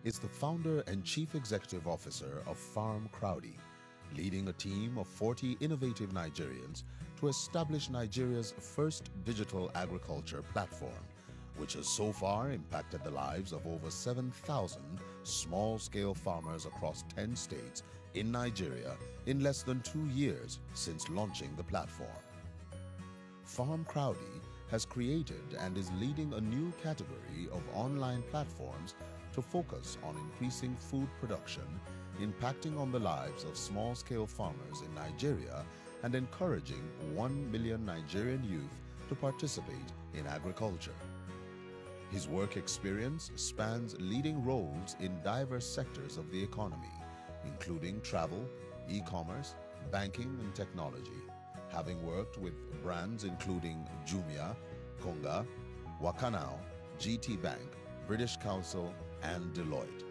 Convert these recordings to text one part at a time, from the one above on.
is the founder and chief executive officer of Farm Crowdy, leading a team of 40 innovative Nigerians to establish Nigeria's first digital agriculture platform, which has so far impacted the lives of over 7,000 small-scale farmers across 10 states in Nigeria in less than 2 years since launching the platform. Farm Crowdy has created and is leading a new category of online platforms to focus on increasing food production, impacting on the lives of small-scale farmers in Nigeria, and encouraging 1 million Nigerian youth to participate in agriculture. His work experience spans leading roles in diverse sectors of the economy, including travel, e-commerce, banking, and technology, having worked with brands including Jumia, Konga, Wakanao, GT Bank, British Council, and Deloitte.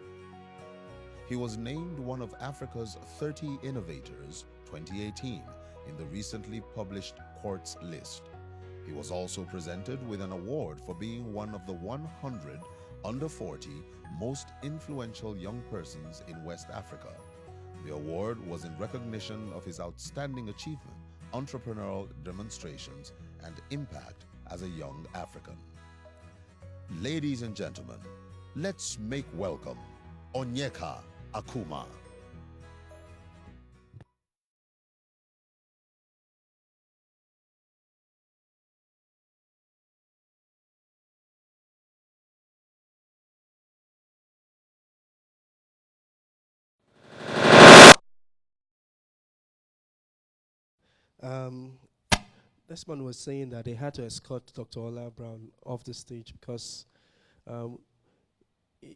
He was named one of Africa's 30 Innovators 2018 in the recently published Quartz list. He was also presented with an award for being one of the 100 under 40 most influential young persons in West Africa. The award was in recognition of his outstanding achievement, entrepreneurial demonstrations, and impact as a young African. Ladies and gentlemen, let's make welcome Onyeka Akuma. Um, this man was saying that they had to escort Dr. Ola Brown off the stage because um,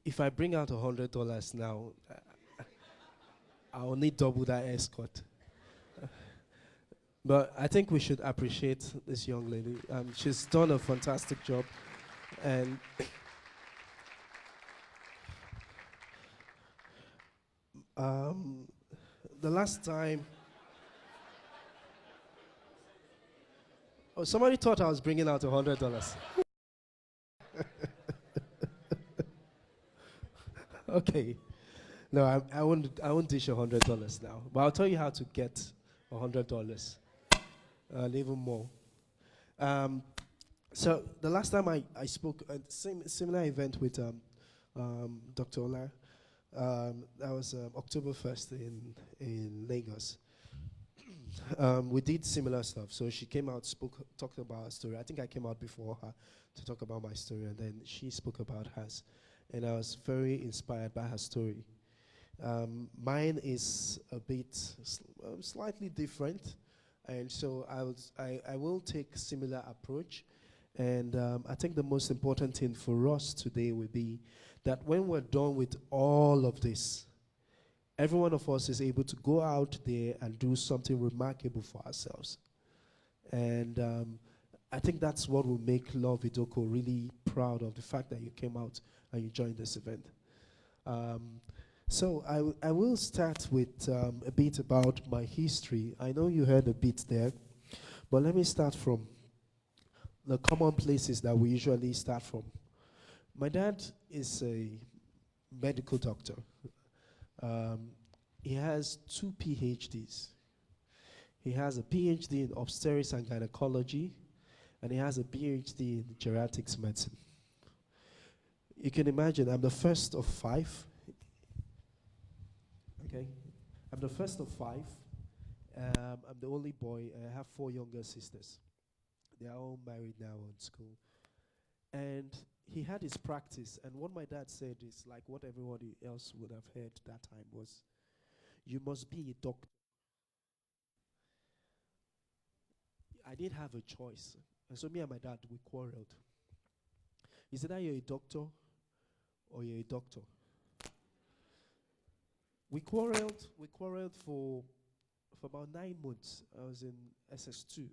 if I bring out $100 now, I'll need double that escort. But I think we should appreciate this young lady. She's done a fantastic job, and um, the last time. Oh, somebody thought I was bringing out $100. Okay. No, I won't dish $100 now. But I'll tell you how to get $100 and even more. So the last time I spoke at similar event with Dr. Ola, that was October 1st in Lagos. We did similar stuff. So she came out, talked about her story. I think I came out before her to talk about my story, and then she spoke about hers. And I was very inspired by her story. Mine is a bit slightly different, and so I will take similar approach. And I think the most important thing for us today will be that when we're done with all of this, every one of us is able to go out there and do something remarkable for ourselves. And I think that's what will make Love Idoko really proud of the fact that you came out and you joined this event. So I will start with a bit about my history. I know you heard a bit there, but let me start from the common places that we usually start from. My dad is a medical doctor. He has 2 PhDs. He has a PhD in obstetrics and gynecology, and he has a PhD in geriatrics medicine. You can imagine, I'm the first of 5. Okay, I'm the first of 5. I'm the only boy, and I have 4 younger sisters. They are all married now in school. And he had his practice, and what my dad said is like what everybody else would have heard that time was, you must be a doctor. I didn't have a choice. And so me and my dad, we quarreled. He said, either you're a doctor or you're a doctor. We quarreled for about 9 months. I was in SS2.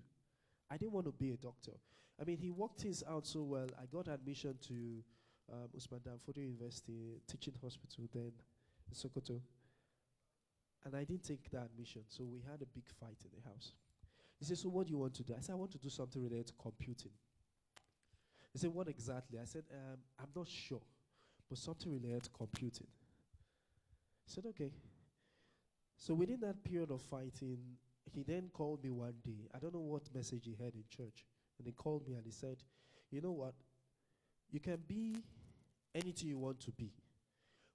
I didn't want to be a doctor. I mean, he worked things out so well. I got admission to Usman Danfodio University Teaching Hospital then in Sokoto. And I didn't take that admission, so we had a big fight in the house. He said, so what do you want to do? I said, I want to do something related to computing. He said, what exactly? I said, I'm not sure, but something related to computing. I said, okay. So within that period of fighting, he then called me one day. I don't know what message he heard in church. And he called me and he said, you know what? You can be anything you want to be,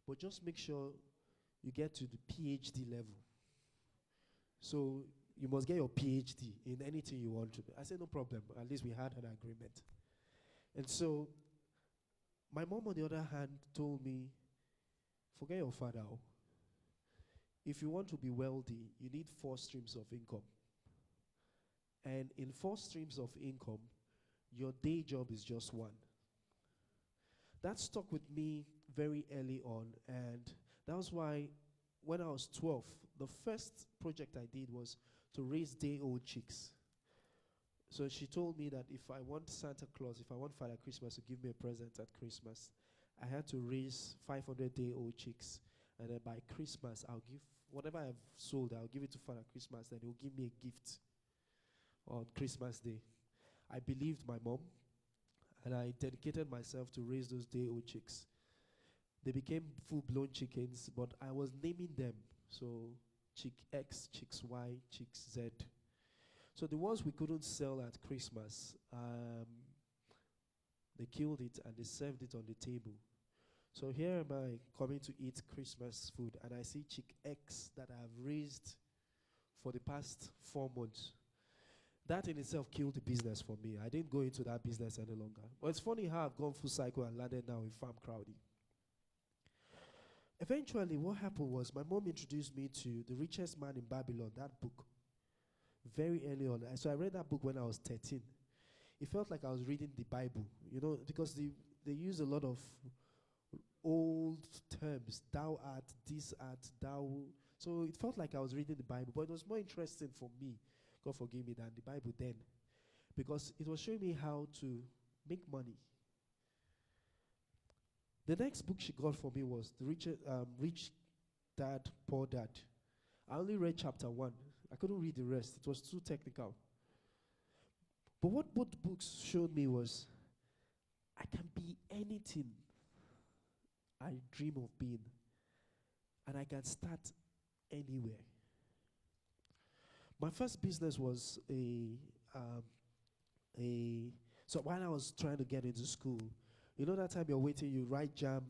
but just make sure you get to the PhD level. So you must get your PhD in anything you want to be. I said, no problem. At least we had an agreement. And so my mom, on the other hand, told me, forget your father. If you want to be wealthy, you need 4 streams of income. And in 4 streams of income, your day job is just one. That stuck with me very early on, and that was why when I was 12, the first project I did was to raise day-old chicks. So she told me that if I want Santa Claus, if I want Father Christmas to give me a present at Christmas, I had to raise 500 day-old chicks. And then by Christmas, I'll give whatever I've sold, I'll give it to Father Christmas, and he'll give me a gift on Christmas Day. I believed my mom, and I dedicated myself to raise those day-old chicks. They became full-blown chickens, but I was naming them. So chick X, chicks Y, chicks Z. So the ones we couldn't sell at Christmas, they killed it and they served it on the table. So here am I coming to eat Christmas food, and I see chick X that I have raised for the past 4 months. That in itself killed the business for me. I didn't go into that business any longer. But it's funny how I've gone full cycle and landed now in Farm Crowdy. Eventually, what happened was my mom introduced me to The Richest Man in Babylon, that book, very early on. So I read that book when I was 13. It felt like I was reading the Bible, because they use a lot of old terms, thou art, this art, thou. So it felt like I was reading the Bible, but it was more interesting for me, God forgive me, than the Bible then, because it was showing me how to make money. The next book she got for me was The Rich Dad, Poor Dad. I only read chapter 1. I couldn't read the rest. It was too technical. But what both books showed me was I can be anything I dream of being, and I can start anywhere. My first business was so while I was trying to get into school, that time you're waiting, you write jam.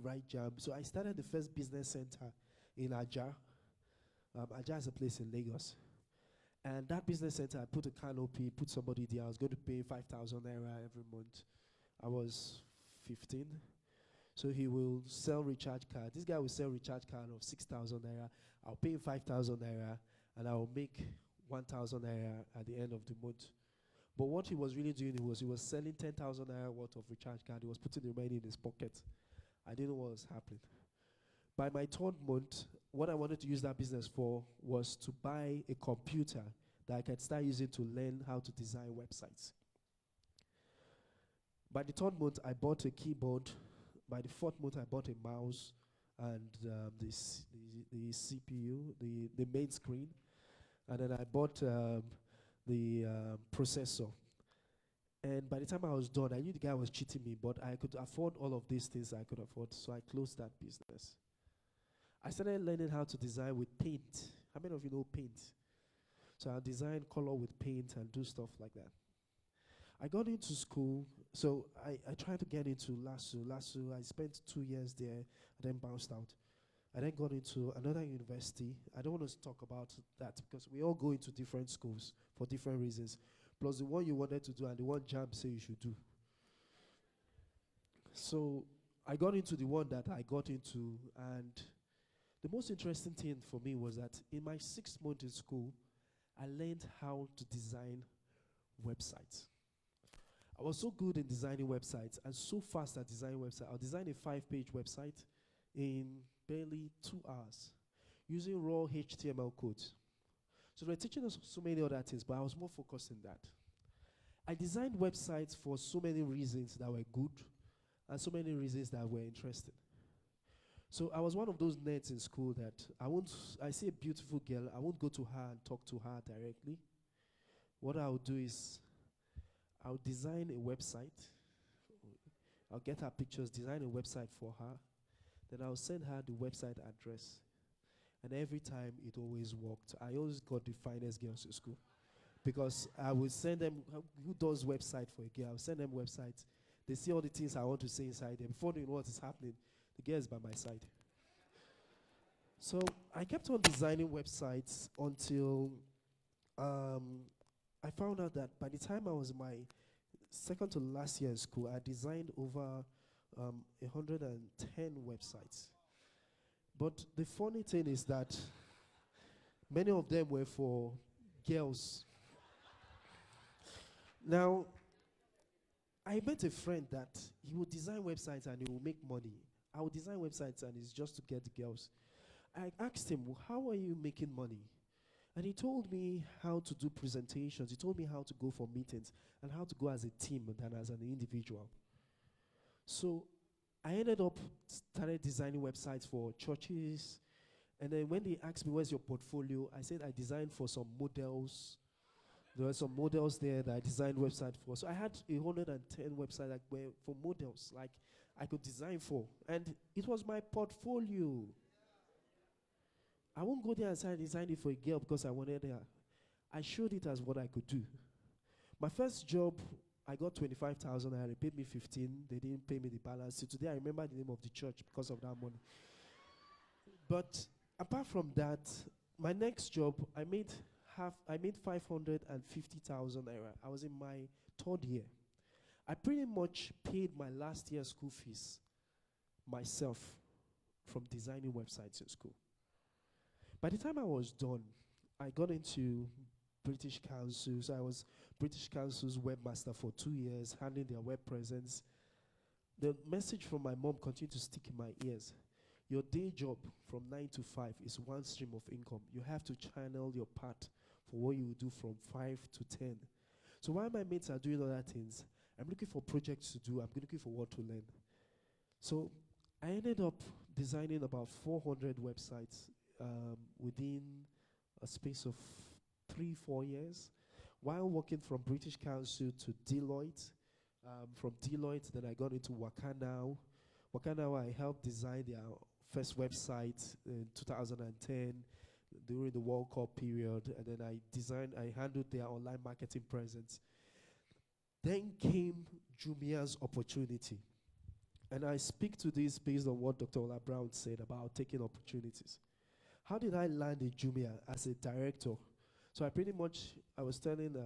So I started the first business center in Aja. Aja is a place in Lagos. And that business center, I put a canopy, put somebody there. I was going to pay 5,000 naira every month. I was 15. So he will sell recharge card. This guy will sell recharge card of 6,000 naira. I'll pay him 5,000 naira, and I will make 1,000 naira at the end of the month. But what he was really doing was he was selling 10,000 naira worth of recharge card. He was putting the money in his pocket. I didn't know what was happening. By my 3rd month, what I wanted to use that business for was to buy a computer that I could start using to learn how to design websites. By the 3rd month, I bought a keyboard. By the 4th month, I bought a mouse and the CPU, the main screen. And then I bought the processor. And by the time I was done, I knew the guy was cheating me, but I could afford all of these things I could afford, so I closed that business. I started learning how to design with paint. How many of you know paint? So I design color with paint and do stuff like that. I got into school, so I tried to get into LASU. LASU, I spent 2 years there, and then bounced out. I then got into another university. I don't want to talk about that because we all go into different schools for different reasons. Plus the one you wanted to do and the one JAM say you should do. So I got into the one that I got into, and the most interesting thing for me was that in my 6th month in school, I learned how to design websites. I was so good in designing websites and so fast at designing websites. I'll design a 5-page website in barely 2 hours using raw HTML codes. So they were teaching us so many other things, but I was more focused on that. I designed websites for so many reasons that were good and so many reasons that were interesting. So I was one of those nerds in school that I see a beautiful girl, I won't go to her and talk to her directly. What I'll do is I'll design a website. I'll get her pictures, design a website for her, Then I'll send her the website address. And every time it always worked. I always got the finest girls in school. Because I would send them, who does website for a girl? I'll send them websites. They see all the things I want to say inside there. Before they know what is happening, the girl is by my side. So I kept on designing websites until I found out that by the time I was in my second to last year in school, I designed over 110 websites. But the funny thing is that many of them were for girls. Now, I met a friend that he would design websites and he would make money. I would design websites and it's just to get the girls. I asked him, how are you making money? And he told me how to do presentations. He told me how to go for meetings and how to go as a team than as an individual. So I ended up started designing websites for churches. And then when they asked me, where's your portfolio? I said I designed for some models. There were some models there that I designed websites for. So I had 110 websites like were for models, like I could design for. And it was my portfolio. I won't go there and say I designed it for a girl because I wanted her. I showed it as what I could do. My first job, I got 25,000 naira. They paid me 15. They didn't pay me the balance. So today I remember the name of the church because of that money. But apart from that, my next job, I made 550,000 naira. I was in my third year. I pretty much paid my last year's school fees myself from designing websites in school. By the time I was done, I got into British Council. So I was British Council's webmaster for 2 years, handling their web presence. The message from my mom continued to stick in my ears. Your day job from 9 to 5 is one stream of income. You have to channel your part for what you will do from 5 to 10. So while my mates are doing other things, I'm looking for projects to do. I'm looking for what to learn. So I ended up designing about 400 websites within a space of 3-4 years, while working from British Council to Deloitte. From Deloitte, then I got into Wakanow. Wakanow, I helped design their first website in 2010 during the World Cup period, and then I handled their online marketing presence. Then came Jumia's opportunity. And I speak to this based on what Dr. Ola Brown said about taking opportunities. How did I land in Jumia as a director? So I was telling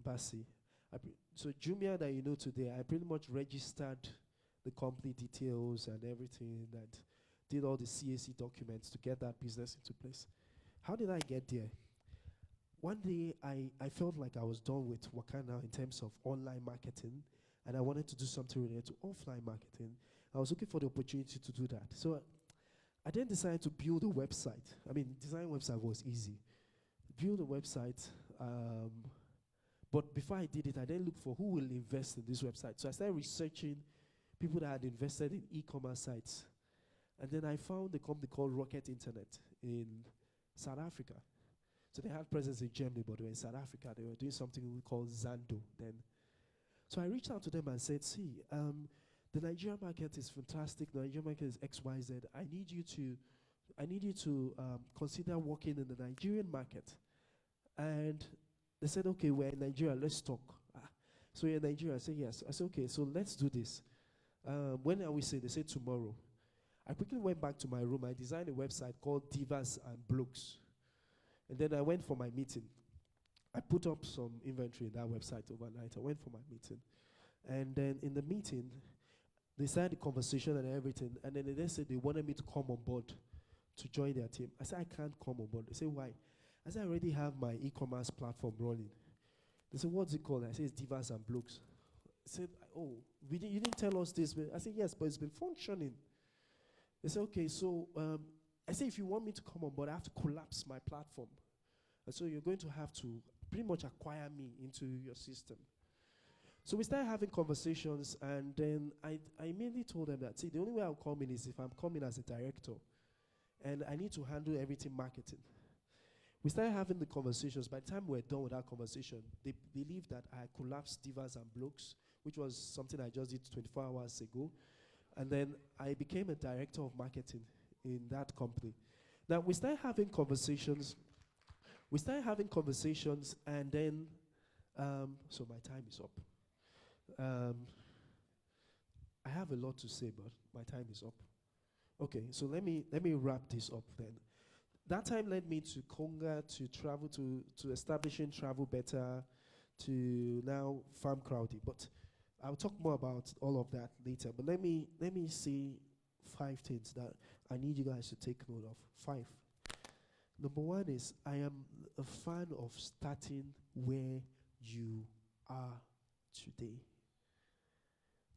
Abasi, so Jumia that you know today, I pretty much registered the company details and everything and did all the CAC documents to get that business into place. How did I get there? One day, I felt like I was done with Wakana in terms of online marketing, and I wanted to do something related to offline marketing. I was looking for the opportunity to do that. So I then decided to build a website. I mean, design website was easy. Build a website, but before I did it, I then looked for who will invest in this website. So I started researching people that had invested in e-commerce sites. And then I found a company called Rocket Internet in South Africa. So they had presence in Germany, but they were in South Africa. They were doing something we call Zando then. So I reached out to them and said, see, the Nigerian market is fantastic. The Nigerian market is XYZ. I need you to consider working in the Nigerian market. And they said, okay, we're in Nigeria, let's talk. So you're in Nigeria? I said, yes. I said, okay, so let's do this. When are we saying? They said tomorrow. I quickly went back to my room. I designed a website called Divas and Blokes. And then I went for my meeting. I put up some inventory in that website overnight. I went for my meeting. And then in the meeting, they started the conversation and everything. And then they said they wanted me to come on board to join their team. I said, I can't come on board. They said, why? I said, I already have my e-commerce platform running. They said, what's it called? I said, it's Divas and Blokes. I said, oh, you didn't tell us this. I said, yes, but it's been functioning. They said, okay, so I said, if you want me to come on board, I have to collapse my platform. And so you're going to have to pretty much acquire me into your system. So we started having conversations, and then I immediately told them that, see, the only way I'll come in is if I'm coming as a director, and I need to handle everything marketing. We started having the conversations. By the time we were done with that conversation, they believed that I collapsed Divas and Blokes, which was something I just did 24 hours ago. And then I became a director of marketing in that company. Now we started having conversations. And then, so my time is up. Um, I have a lot to say, but my time is up. Okay, so let me wrap this up then. That time led me to Conga, to travel to establishing Travel Better, to now Farm Crowdy. But I'll talk more about all of that later. But let me say 5 things that I need you guys to take note of. 5. Number 1 is I am a fan of starting where you are today.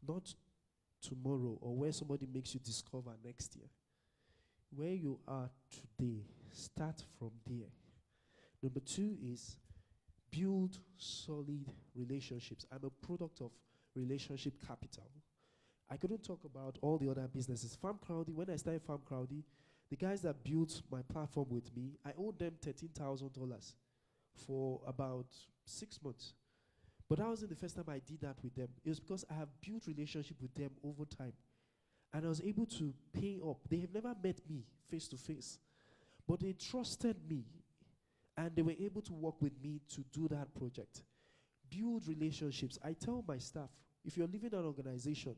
Not tomorrow or where somebody makes you discover next year. Where you are today, start from there. Number 2 is build solid relationships. I'm a product of relationship capital. I couldn't talk about all the other businesses. Farm Crowdy, when I started Farm Crowdy, the guys that built my platform with me, I owed them $13,000 for about 6 months. But that wasn't the first time I did that with them. It was because I have built relationship with them over time. And I was able to pay up. They have never met me face to face. But they trusted me. And they were able to work with me to do that project. Build relationships. I tell my staff, if you're leaving an organization,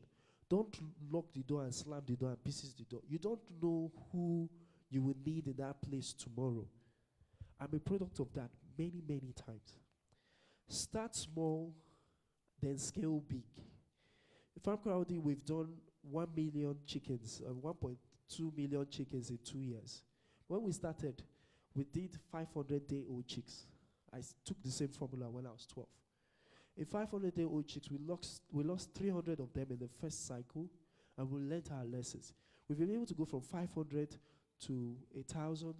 don't lock the door and slam the door and pieces the door. You don't know who you will need in that place tomorrow. I'm a product of that many, many times. Start small, then scale big. In Farm Crowdy, we've done 1 million chickens, 1.2 million chickens in 2 years. When we started, we did 500-day-old chicks. I took the same formula when I was 12. In 500-day-old chicks, we lost 300 of them in the first cycle, and we learned our lessons. We've been able to go from 500 to 1,000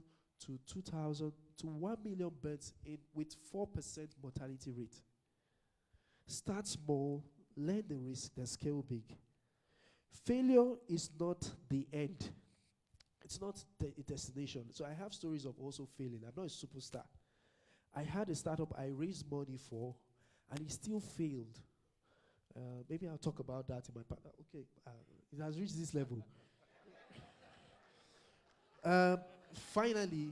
to 2,000 to 1 million birds with 4% mortality rate. Start small, learn the risk, then scale big. Failure is not the end. It's not the destination. So I have stories of also failing. I'm not a superstar. I had a startup I raised money for, and it still failed. Maybe I'll talk about that in my partner. Okay, it has reached this level. Finally,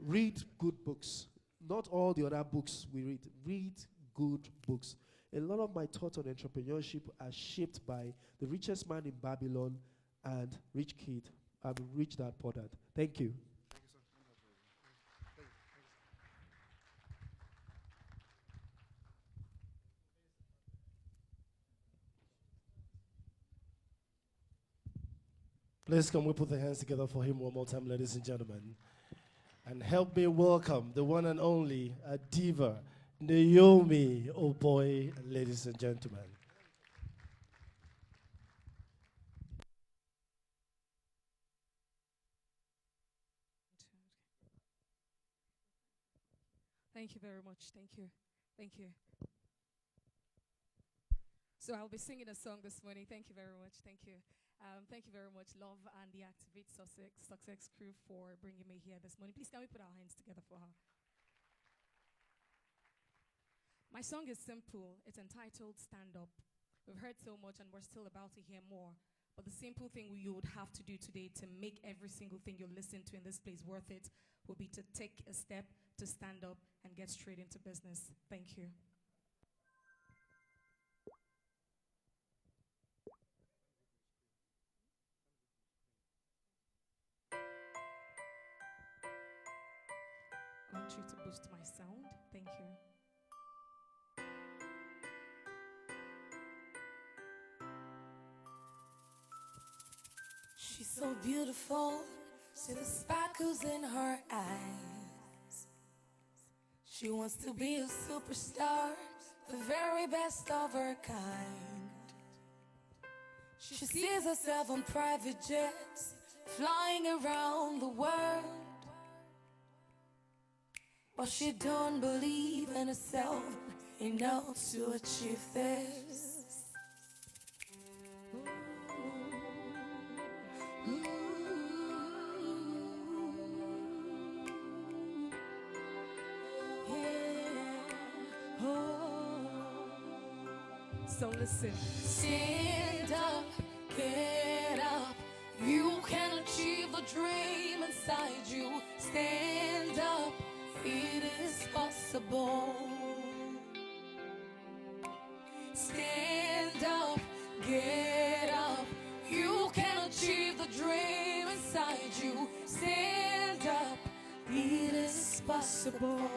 read good books. Not all the other books we read. Read good books. A lot of my thoughts on entrepreneurship are shaped by The Richest Man in Babylon and Rich Dad Poor Dad. Thank you. Please can we put the hands together for him one more time, ladies and gentlemen. And help me welcome the one and only diva, Naomi Oboy, ladies and gentlemen. Thank you very much. Thank you. Thank you. So I'll be singing a song this morning. Thank you very much. Thank you. Thank you very much, Love and the Activate Success crew for bringing me here this morning. Please, can we put our hands together for her? My song is simple. It's entitled Stand Up. We've heard so much and we're still about to hear more. But the simple thing you would have to do today to make every single thing you listen to in this place worth it would be to take a step, to stand up, and get straight into business. Thank you. I want you to boost my sound. Thank you. She's so beautiful, see the sparkles in her eyes. She wants to be a superstar, the very best of her kind. She sees herself on private jets, flying around the world. But she don't believe in herself enough to achieve this. So listen. Stand up, get up. You can achieve a dream inside you. Stand up, it is possible. Stand up, get up. You can achieve the dream inside you. Stand up, it is possible.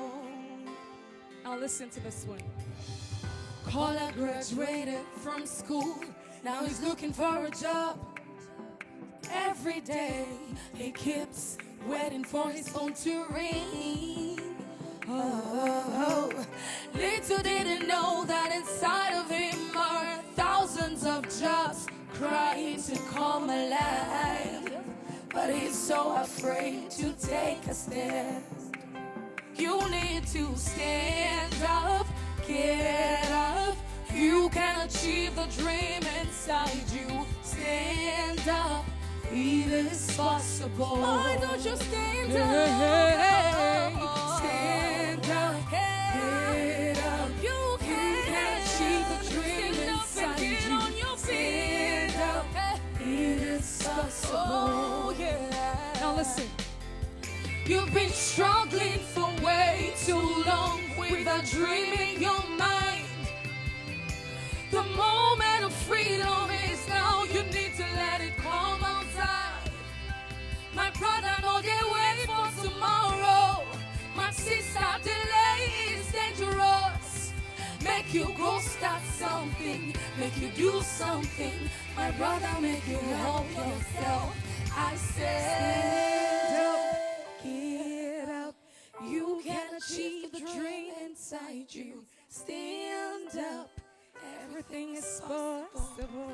Now listen to this one. Caller graduated from school. Now he's looking for a job. Every day he keeps waiting for his phone to ring. Oh, little did he know that inside of him are thousands of jobs crying to come alive. But he's so afraid to take a step. You need to stand up, get up. You can achieve the dream inside you. Stand up, it is possible. Why don't you stand up? Stand up, get up. You can achieve the dream inside you. Stand up, it is possible. Oh, yeah. Now listen. You've been struggling for way too long with a dream in your mind. The moment of freedom is now. You need to let it come outside. My brother, no they wait for tomorrow. My sister, delay is dangerous. Make you go start something. Make you do something. My brother, make you help yourself. I said, get up. You can achieve the dream inside you. Stand up. Everything is possible.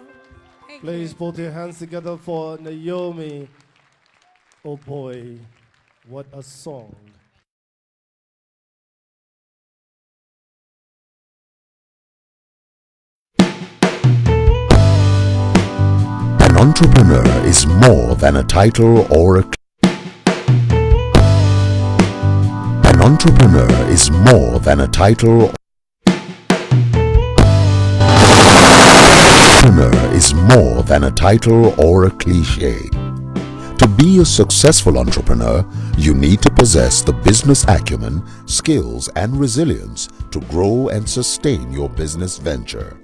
Please put your hands together for Naomi. Oh boy, what a song. An entrepreneur is more than a title or a... An entrepreneur is more than a title. Entrepreneur is more than a title or a cliche. To be a successful entrepreneur, you need to possess the business acumen, skills, and resilience to grow and sustain your business venture.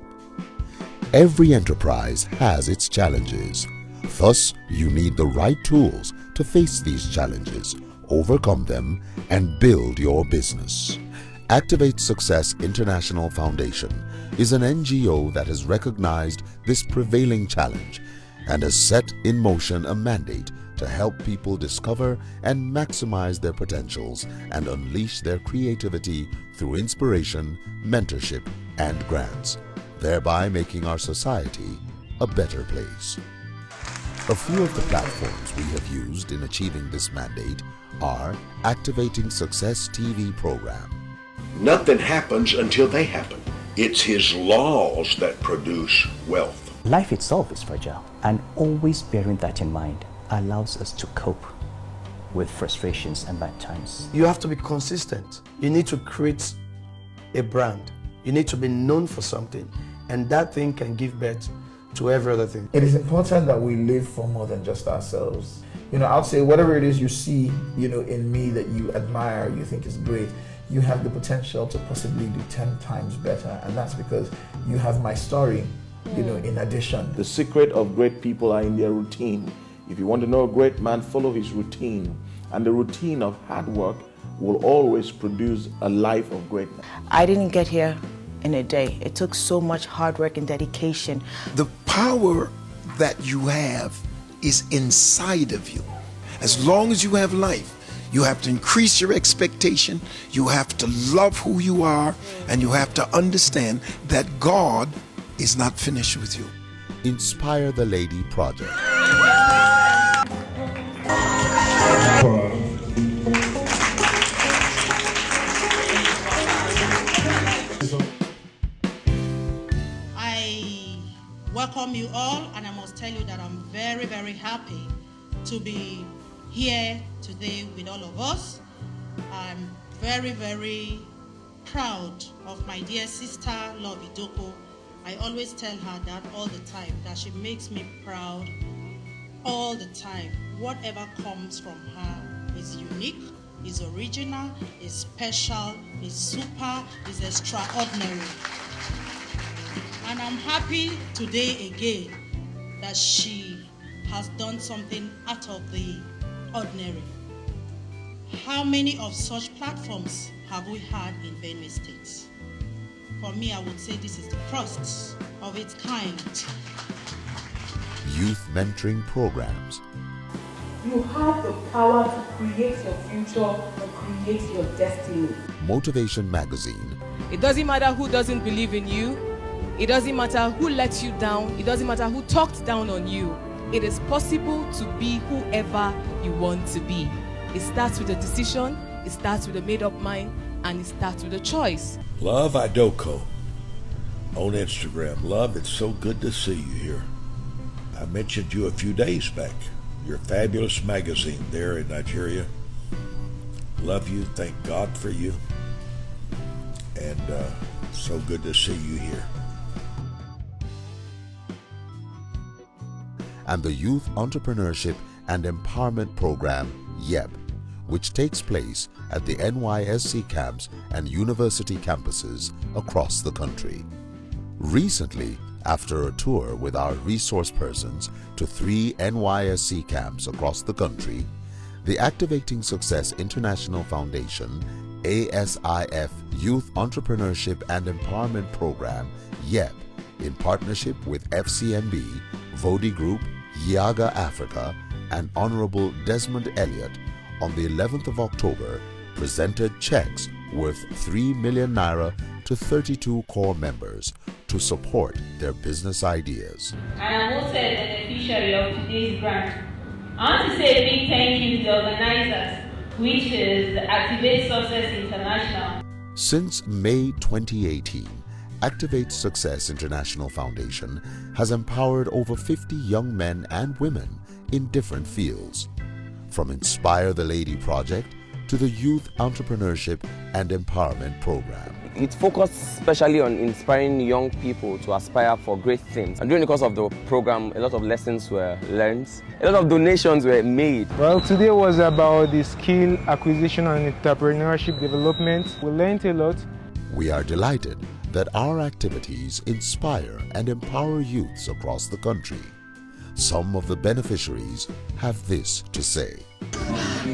Every enterprise has its challenges. Thus, you need the right tools to face these challenges, overcome them, and build your business. Activate Success International Foundation is an NGO that has recognized this prevailing challenge and has set in motion a mandate to help people discover and maximize their potentials and unleash their creativity through inspiration, mentorship, and grants, thereby making our society a better place. A few of the platforms we have used in achieving this mandate are Activating Success TV program. Nothing happens until they happen. It's his laws that produce wealth. Life itself is fragile, and always bearing that in mind allows us to cope with frustrations and bad times. You have to be consistent. You need to create a brand. You need to be known for something, and that thing can give birth to every other thing. It is important that we live for more than just ourselves. I'd say whatever it is you see, in me that you admire, you think is great, you have the potential to possibly do 10 times better, and that's because you have my story, in addition. The secret of great people are in their routine. If you want to know a great man, follow his routine. And the routine of hard work will always produce a life of greatness. I didn't get here in a day. It took so much hard work and dedication. The power that you have is inside of you. As long as you have life, you have to increase your expectation, you have to love who you are, and you have to understand that God is not finished with you. Inspire the Lady Project. I welcome you all, and I must tell you that I'm very, very happy to be here today with all of us. I'm very, very proud of my dear sister, Love Idoko, I always tell her that all the time, that she makes me proud all the time. Whatever comes from her is unique, is original, is special, is super, is extraordinary. And I'm happy today again that she has done something out of the ordinary. How many of such platforms have we had in Benue State? For me, I would say this is the first of its kind. Youth mentoring programs. You have the power to create your future and create your destiny. Motivation magazine. It doesn't matter who doesn't believe in you. It doesn't matter who let you down. It doesn't matter who talked down on you. It is possible to be whoever you want to be. It starts with a decision, it starts with a made-up mind, and it starts with a choice. Love Idoko on Instagram. Love, it's so good to see you here. I mentioned you a few days back. Your fabulous magazine there in Nigeria. Love you, thank God for you. And so good to see you here. And the Youth Entrepreneurship and Empowerment Program, YEP, which takes place at the NYSC camps and university campuses across the country. Recently, after a tour with our resource persons to 3 NYSC camps across the country, the Activating Success International Foundation, ASIF Youth Entrepreneurship and Empowerment Program, YEP, in partnership with FCMB, Vodi Group, Yaga Africa, and Honorable Desmond Elliott, on the 11th of October, presented checks worth 3 million naira to 32 core members to support their business ideas. And I'm also a beneficiary of today's grant. I want to say a big thank you to the organizers, which is the Activate Success International. Since May 2018, Activate Success International Foundation has empowered over 50 young men and women in different fields, from Inspire the Lady Project to the Youth Entrepreneurship and Empowerment Program. It focused especially on inspiring young people to aspire for great things. And during the course of the program, a lot of lessons were learned, a lot of donations were made. Well, today was about the skill acquisition and entrepreneurship development. We learned a lot. We are delighted that our activities inspire and empower youths across the country. Some of the beneficiaries have this to say.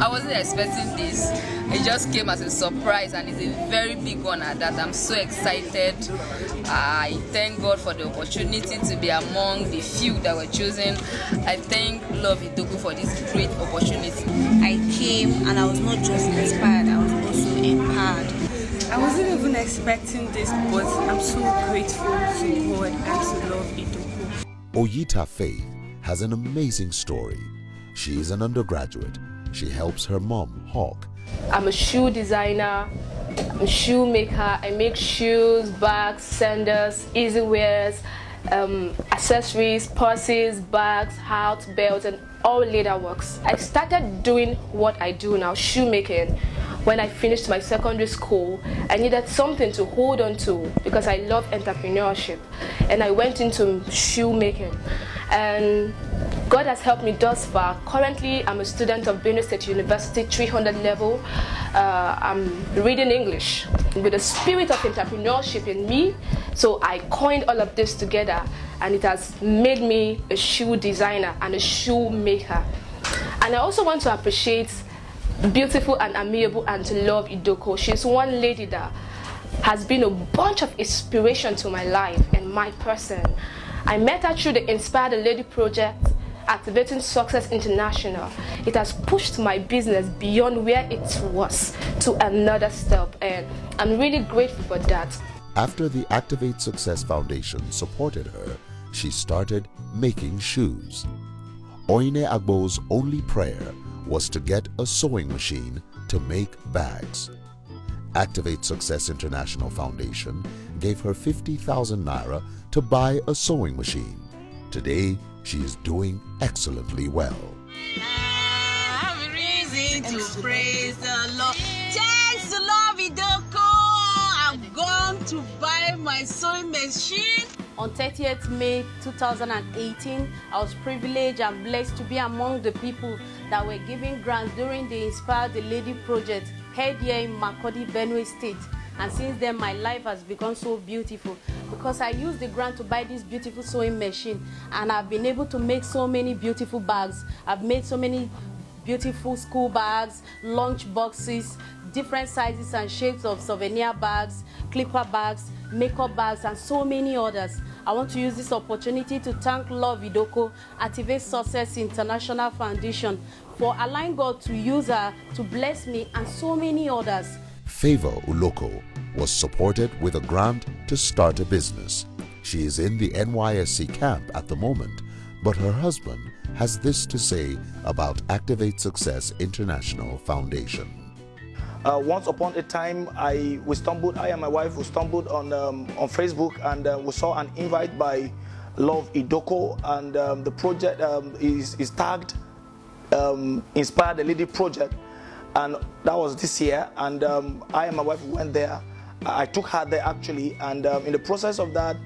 I wasn't expecting this. It just came as a surprise, and it's a very big one at that. I'm so excited. I thank God for the opportunity to be among the few that were chosen. I thank Love Idoko for this great opportunity. I came and I was not just inspired, I was also empowered. I wasn't even expecting this, but I'm so grateful to God and to Love Idoko. Oyita Faith has an amazing story. She is an undergraduate. She helps her mom hawk. I'm a shoe designer, I'm a shoemaker. I make shoes, bags, sandals, easy wears, accessories, purses, bags, hats, belts, and all leather works. I started doing what I do now, shoemaking. When I finished my secondary school, I needed something to hold on to because I love entrepreneurship, and I went into shoemaking. And God has helped me thus far. Currently, I'm a student of Benue State University 300 level. I'm reading English with the spirit of entrepreneurship in me. So I coined all of this together, and it has made me a shoe designer and a shoemaker. And I also want to appreciate beautiful and amiable Auntie Love Idoko. She's one lady that has been a bunch of inspiration to my life and my person. I met her through the Inspire the Lady project, Activating Success International. It has pushed my business beyond where it was to another step, and I'm really grateful for that. After the Activate Success Foundation supported her, she started making shoes. Oine Agbo's only prayer was to get a sewing machine to make bags. Activate Success International Foundation gave her 50,000 naira to buy a sewing machine. Today, she is doing excellently well. I have a reason to praise the Lord. Thanks to Love Idoko, I'm going to buy my sewing machine. On 30th May 2018, I was privileged and blessed to be among the people that were giving grants during the Inspire the Lady project held here in Makurdi, Benue State. And since then, my life has become so beautiful because I used the grant to buy this beautiful sewing machine, and I've been able to make so many beautiful bags. I've made so many beautiful school bags, lunch boxes, different sizes and shapes of souvenir bags, clipper bags, makeup bags, and so many others. I want to use this opportunity to thank Love Idoko, Activate Success International Foundation, for allowing God to use her to bless me and so many others. Favor Uloko was supported with a grant to start a business. She is in the NYSC camp at the moment, but her husband has this to say about Activate Success International Foundation. Once upon a time, I and my wife, we stumbled on Facebook, and we saw an invite by Love Idoko, and the project is tagged Inspire the Lady Project, and that was this year. And I and my wife went there. I took her there actually, and in the process of that,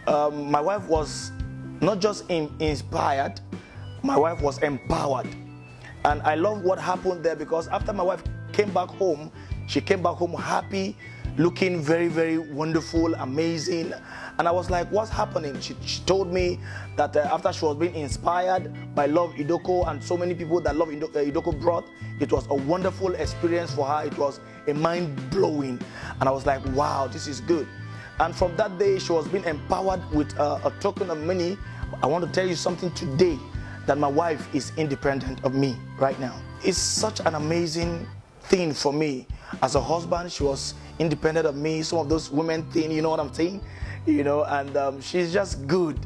my wife was not just inspired, my wife was empowered. And I love what happened there, because after my wife came back home, she came back home happy, looking very, very wonderful, amazing. And I was like, what's happening? She told me that after she was being inspired by Love Idoko and so many people that Love Idoko brought, it was a wonderful experience for her. It was a mind-blowing. And I was like, wow, this is good. And from that day, she was being empowered with a token of money. I want to tell you something today, that my wife is independent of me right now. It's such an amazing thing for me. As a husband, she was independent of me. Some of those women thing, you know what I'm saying? You know, and she's just good.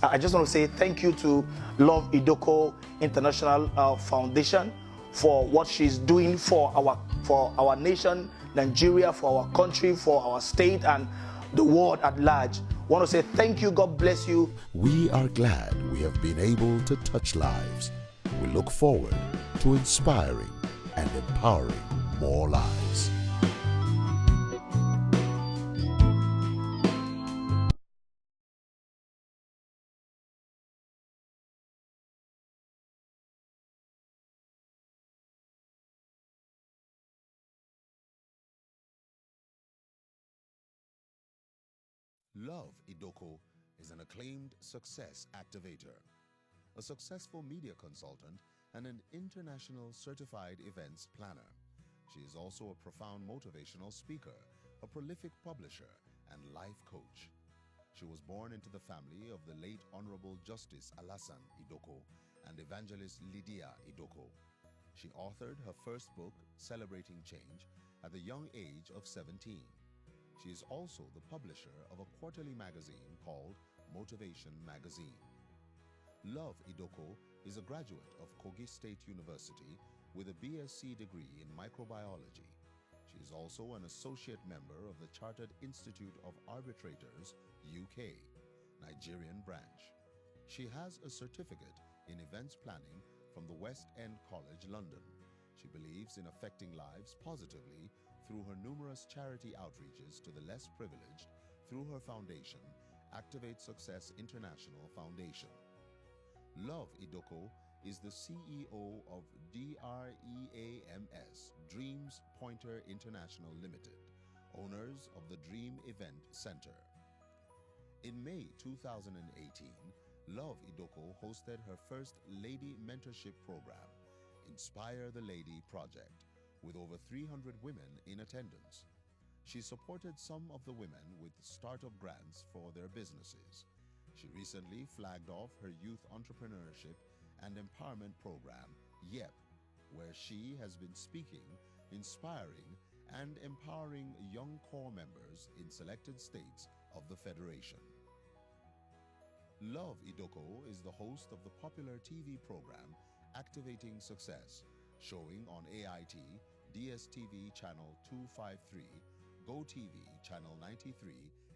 I just want to say thank you to Love Idoko International Foundation for what she's doing for our nation, Nigeria, for our country, for our state, and the world at large. I want to say thank you, God bless you. We are glad we have been able to touch lives. We look forward to inspiring and empowering more lives. Love Idoko is an acclaimed success activator, a successful media consultant, and an international certified events planner. She is also a profound motivational speaker, a prolific publisher, and life coach. She was born into the family of the late Honorable Justice Alassane Idoko and Evangelist Lydia Idoko. She authored her first book, Celebrating Change, at the young age of 17. She is also the publisher of a quarterly magazine called Motivation Magazine. Love Idoko is a graduate of Kogi State University with a BSc degree in microbiology. She is also an associate member of the Chartered Institute of Arbitrators, UK, Nigerian branch. She has a certificate in events planning from the West End College, London. She believes in affecting lives positively through her numerous charity outreaches to the less privileged through her foundation, Activate Success International Foundation. Love Idoko is the CEO of DREAMS, Dreams Pointer International Limited, owners of the Dream Event Center. In May 2018, Love Idoko hosted her first Lady Mentorship Program, Inspire the Lady Project, with over 300 women in attendance. She supported some of the women with startup grants for their businesses. She recently flagged off her youth entrepreneurship and empowerment program, YEP, where she has been speaking, inspiring, and empowering young core members in selected states of the Federation. Love Idoko is the host of the popular TV program Activating Success, showing on AIT, DSTV Channel 253, GoTV Channel 93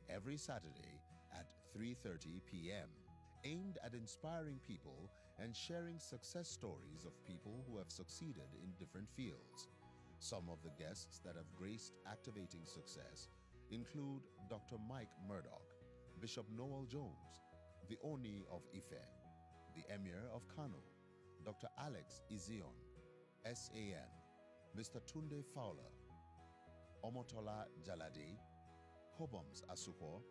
every Saturday at 3:30 p.m., aimed at inspiring people and sharing success stories of people who have succeeded in different fields. Some of the guests that have graced Activating Success include Dr. Mike Murdoch, Bishop Noel Jones, the Oni of Ife, the Emir of Kano, Dr. Alex Izion, SAN, Mr. Tunde Fowler, Omotola Jalade, Hobums Asuko,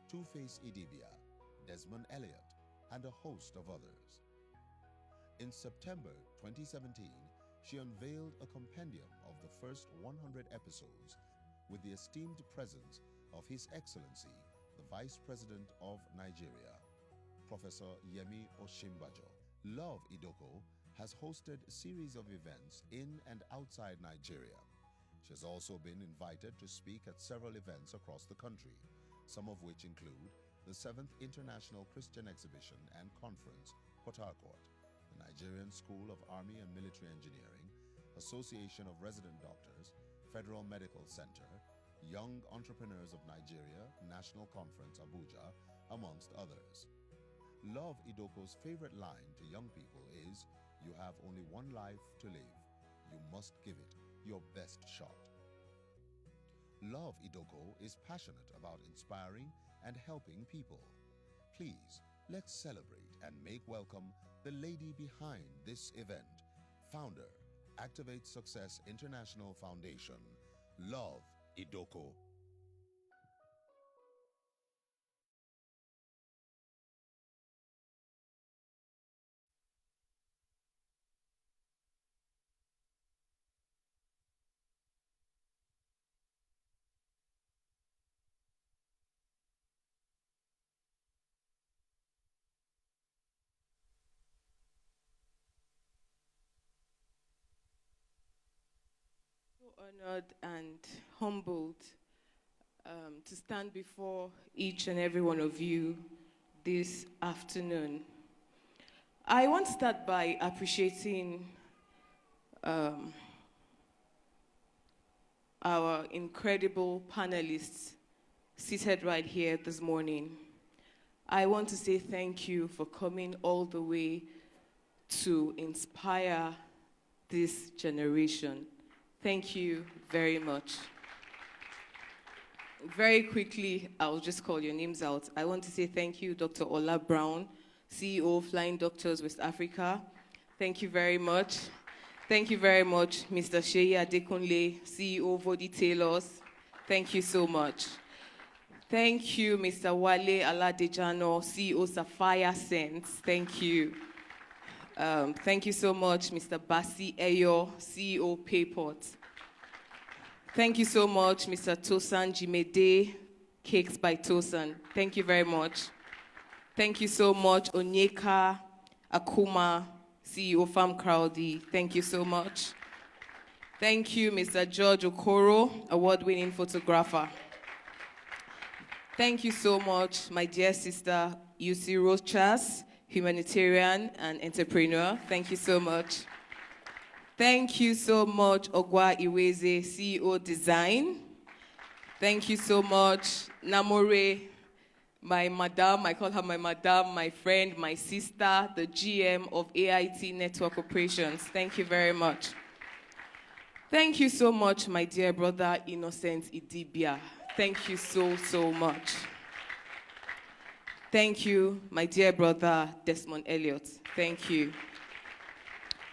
Two-Face Idibia, Desmond Elliott, and a host of others. In September 2017, she unveiled a compendium of the first 100 episodes with the esteemed presence of His Excellency, the Vice President of Nigeria, Professor Yemi Osinbajo. Love Idoko has hosted a series of events in and outside Nigeria. She has also been invited to speak at several events across the country, some of which include the 7th International Christian Exhibition and Conference, Port Harcourt, the Nigerian School of Army and Military Engineering, Association of Resident Doctors, Federal Medical Center, Young Entrepreneurs of Nigeria, National Conference, Abuja, amongst others. Love Idoko's favorite line to young people is, "You have only one life to live. You must give it your best shot." Love Idoko is passionate about inspiring and helping people. Please, let's celebrate and make welcome the lady behind this event, founder, Activate Success International Foundation, Love Idoko. So honored and humbled to stand before each and every one of you this afternoon. I want to start by appreciating our incredible panelists seated right here this morning. I want to say thank you for coming all the way to inspire this generation. Thank you very much. Very quickly, I'll just call your names out. I want to say thank you, Dr. Ola Brown, CEO of Flying Doctors West Africa. Thank you very much. Thank you very much, Mr. Sheyi Adekunle, CEO of Vodi Tailors. Thank you so much. Thank you, Mr. Wale Aladejano, CEO Sapphire Sense. Thank you. Thank you so much, Mr. Basi Eyo, CEO Payport. Thank you so much, Mr. Tosan Jimede, Cakes by Tosan. Thank you very much. Thank you so much, Onyeka Akuma, CEO Farm Crowdy. Thank you so much. Thank you, Mr. George Okoro, award-winning photographer. Thank you so much, my dear sister, UC Rochas, humanitarian and entrepreneur. Thank you so much. Thank you so much, Ogwa Iweze, CEO Design. Thank you so much, Namore, my madam, I call her my madam, my friend, my sister, the GM of AIT Network Operations. Thank you very much. Thank you so much, my dear brother, Innocent Idibia. Thank you so, so much. Thank you, my dear brother, Desmond Elliott. Thank you.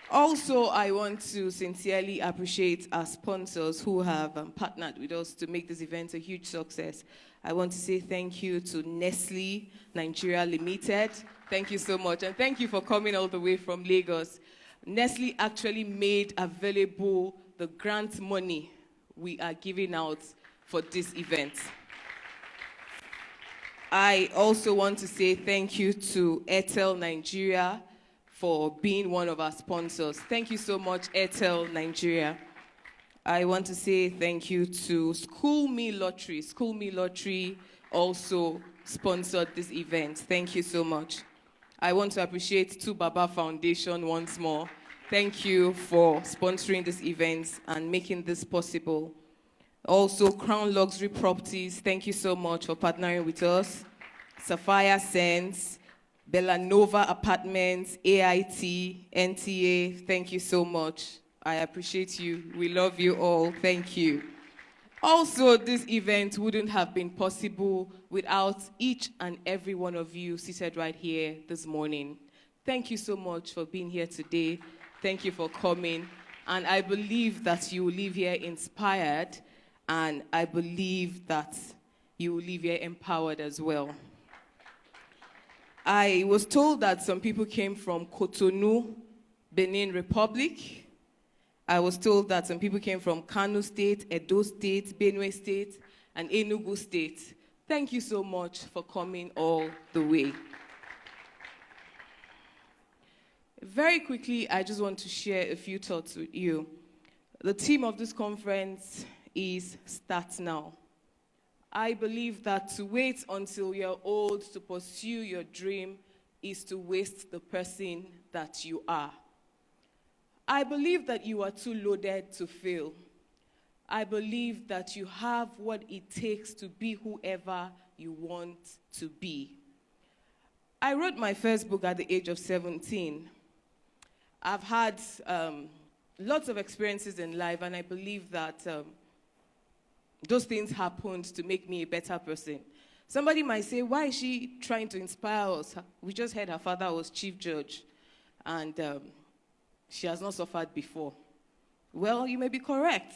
Also, I want to sincerely appreciate our sponsors who have partnered with us to make this event a huge success. I want to say thank you to Nestle Nigeria Limited. Thank you so much, and thank you for coming all the way from Lagos. Nestle actually made available the grant money we are giving out for this event. I also want to say thank you to Airtel Nigeria for being one of our sponsors. Thank you so much, Airtel Nigeria. I want to say thank you to School Me Lottery. School Me Lottery also sponsored this event. Thank you so much. I want to appreciate Tu Baba Foundation once more. Thank you for sponsoring this event and making this possible. Also, Crown Luxury Properties, thank you so much for partnering with us. Sapphire Sense, Bellanova Apartments, AIT, NTA, thank you so much. I appreciate you. We love you all. Thank you. Also, this event wouldn't have been possible without each and every one of you seated right here this morning. Thank you so much for being here today. Thank you for coming. And I believe that you will leave here inspired, and I believe that you will leave here empowered as well. I was told that some people came from Cotonou, Benin Republic. I was told that some people came from Kano State, Edo State, Benue State, and Enugu State. Thank you so much for coming all the way. Very quickly, I just want to share a few thoughts with you. The theme of this conference is Start Now. I believe that to wait until you're old to pursue your dream is to waste the person that you are. I believe that you are too loaded to fail. I believe that you have what it takes to be whoever you want to be. I wrote my first book at the age of 17. I've had lots of experiences in life, and I believe that those things happened to make me a better person. Somebody might say, why is she trying to inspire us? We just heard her father was chief judge, and she has not suffered before. Well, you may be correct,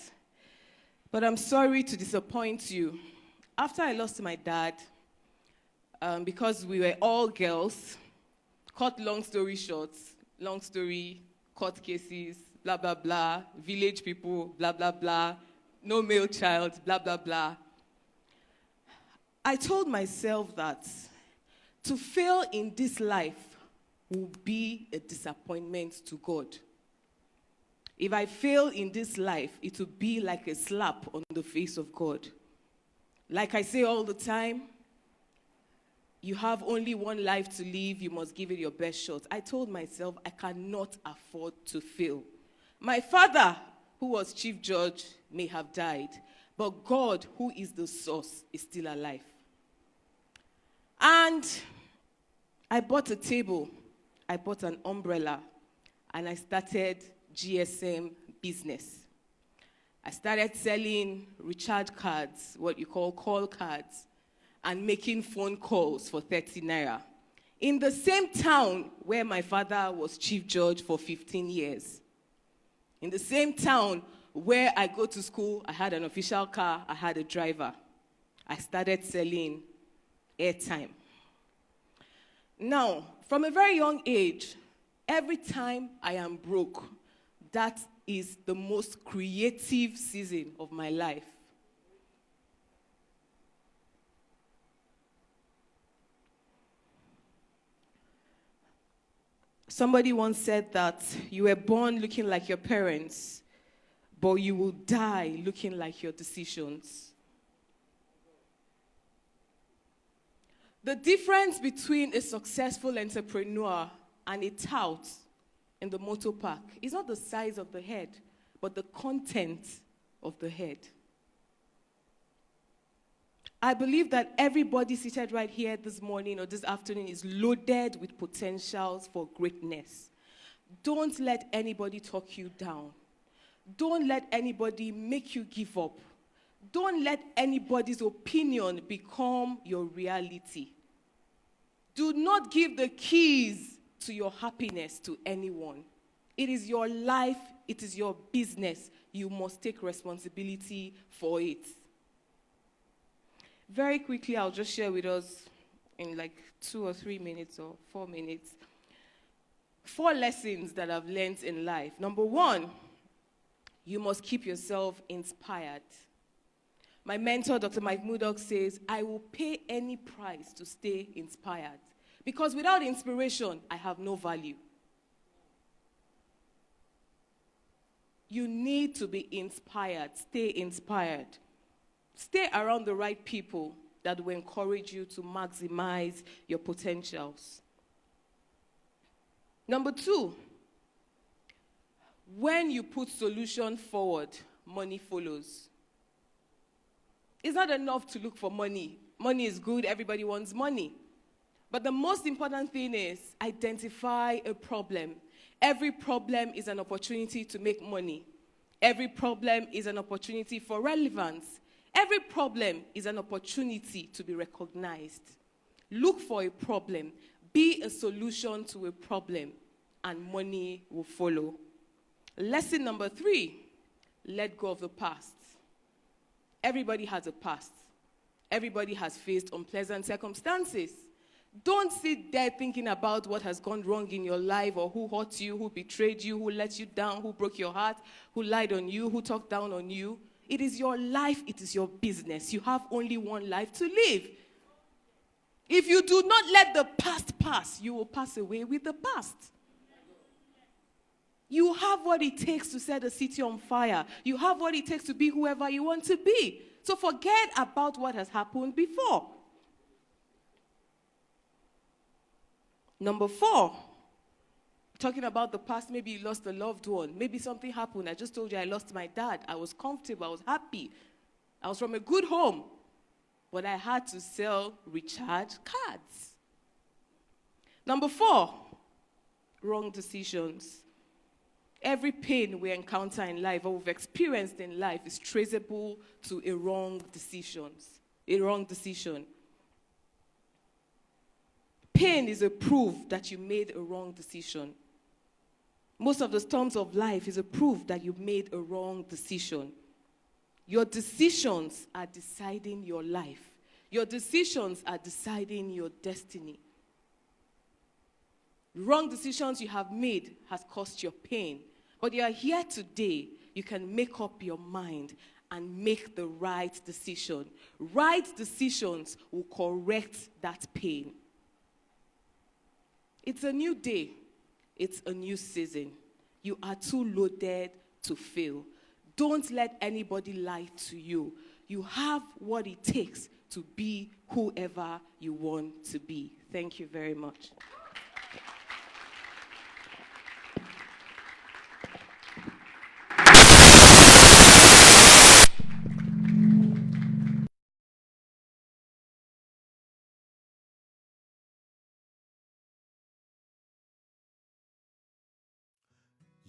but I'm sorry to disappoint you. After I lost my dad, because we were all girls, cut long story short, long story, court cases, blah, blah, blah, village people, blah, blah, blah, no male child, blah, blah, blah. I told myself that to fail in this life will be a disappointment to God. If I fail in this life, it will be like a slap on the face of God. Like I say all the time, you have only one life to live, you must give it your best shot. I told myself I cannot afford to fail. My father, who was chief judge, may have died, but God, who is the source, is still alive. And I bought a table, I bought an umbrella, and I started GSM business. I started selling recharge cards, what you call call cards, and making phone calls for 30 naira. In the same town where my father was chief judge for 15 years. In the same town where I go to school, I had an official car, I had a driver. I started selling airtime. Now, from a very young age, every time I am broke, that is the most creative season of my life. Somebody once said that you were born looking like your parents, but you will die looking like your decisions. The difference between a successful entrepreneur and a tout in the motor park is not the size of the head, but the content of the head. I believe that everybody seated right here this morning or this afternoon is loaded with potentials for greatness. Don't let anybody talk you down. Don't let anybody make you give up. Don't let anybody's opinion become your reality. Do not give the keys to your happiness to anyone. It is your life, it is your business. You must take responsibility for it. Very quickly, I'll just share with us in like 2 or 3 minutes or 4 minutes, 4 lessons that I've learned in life. Number 1, you must keep yourself inspired. My mentor, Dr. Mike Murdoch, says, I will pay any price to stay inspired. Because without inspiration, I have no value. You need to be inspired. Stay inspired. Stay around the right people that will encourage you to maximize your potentials. Number 2, when you put solution forward, money follows. It's not enough to look for money. Money is good, everybody wants money. But the most important thing is identify a problem. Every problem is an opportunity to make money. Every problem is an opportunity for relevance. Every problem is an opportunity to be recognized. Look for a problem. Be a solution to a problem, and money will follow. Lesson number 3, let go of the past. Everybody has a past. Everybody has faced unpleasant circumstances. Don't sit there thinking about what has gone wrong in your life, or who hurt you, who betrayed you, who let you down, who broke your heart, who lied on you, who talked down on you. It is your life. It is your business. You have only one life to live. If you do not let the past pass, you will pass away with the past. You have what it takes to set a city on fire. You have what it takes to be whoever you want to be. So forget about what has happened before. Number 4, talking about the past, maybe you lost a loved one. Maybe something happened. I just told you I lost my dad. I was comfortable. I was happy. I was from a good home. But I had to sell recharge cards. Number 4, wrong decisions. Every pain we encounter in life or we've experienced in life is traceable to a wrong decision. Pain is a proof that you made a wrong decision. Most of the storms of life is a proof that you made a wrong decision. Your decisions are deciding your life. Your decisions are deciding your destiny. Wrong decisions you have made has caused your pain. But you are here today, you can make up your mind and make the right decision. Right decisions will correct that pain. It's a new day. It's a new season. You are too loaded to fail. Don't let anybody lie to you. You have what it takes to be whoever you want to be. Thank you very much.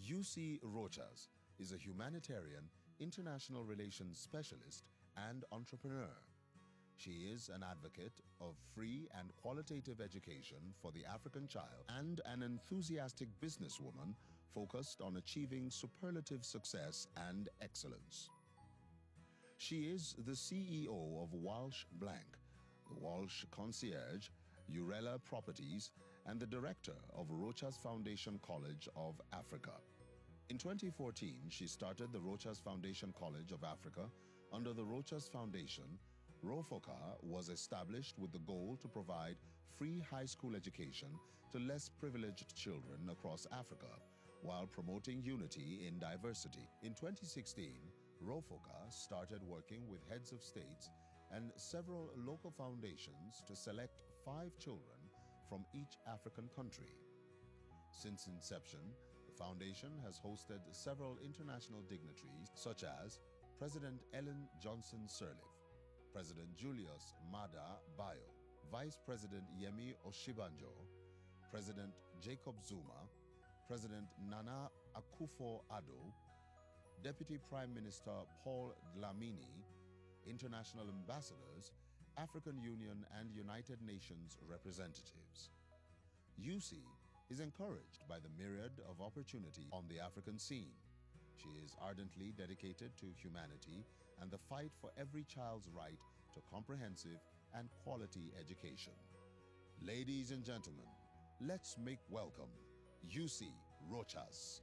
UC Rochas is a humanitarian, international relations specialist and entrepreneur. She is an advocate of free and qualitative education for the African child and an enthusiastic businesswoman focused on achieving superlative success and excellence. She is the CEO of Walsh Blank, the Walsh Concierge, Urella Properties, and the director of Rochas Foundation College of Africa. In 2014, she started the Rochas Foundation College of Africa. Under the Rochas Foundation, ROFOCA was established with the goal to provide free high school education to less privileged children across Africa, while promoting unity in diversity. In 2016, ROFOCA started working with heads of states and several local foundations to select 5 children from each African country. Since inception, the foundation has hosted several international dignitaries such as President Ellen Johnson Sirleaf, President Julius Maada Bio, Vice President Yemi Osinbajo, President Jacob Zuma, President Nana Akufo-Addo, Deputy Prime Minister Paul Dlamini, international ambassadors, African Union and United Nations representatives. UC is encouraged by the myriad of opportunity on the African scene. She is ardently dedicated to humanity and the fight for every child's right to comprehensive and quality education. Ladies and gentlemen, let's make welcome UC Rochas.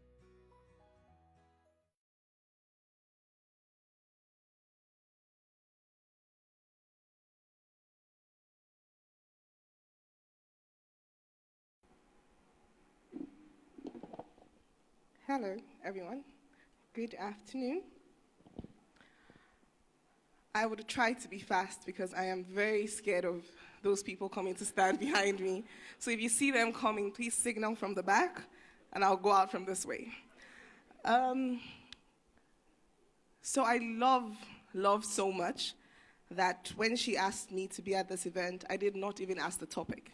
Hello, everyone. Good afternoon. I would try to be fast because I am very scared of those people coming to stand behind me. So if you see them coming, please signal from the back, and I'll go out from this way. So I love so much that when she asked me to be at this event, I did not even ask the topic.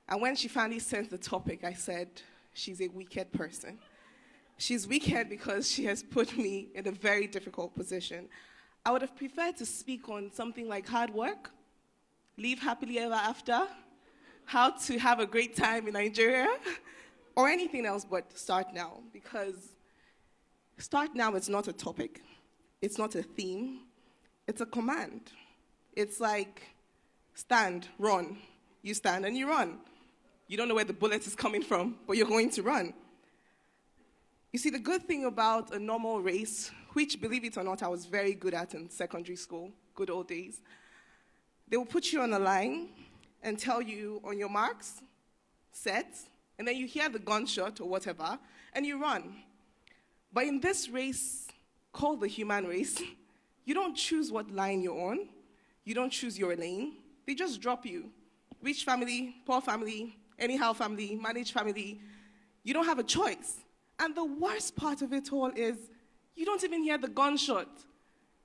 And when she finally sent the topic, I said, she's a wicked person. She's wicked because she has put me in a very difficult position. I would have preferred to speak on something like hard work, live happily ever after, how to have a great time in Nigeria, or anything else but start now, because start now is not a topic, it's not a theme, it's a command. It's like stand, run. You stand and you run. You don't know where the bullet is coming from, but you're going to run. You see, the good thing about a normal race, which, believe it or not, I was very good at in secondary school, good old days, they will put you on a line and tell you on your marks, set, and then you hear the gunshot or whatever, and you run. But in this race, called the human race, you don't choose what line you're on. You don't choose your lane. They just drop you. Rich family, poor family, anyhow family, managed family. You don't have a choice. And the worst part of it all is you don't even hear the gunshot.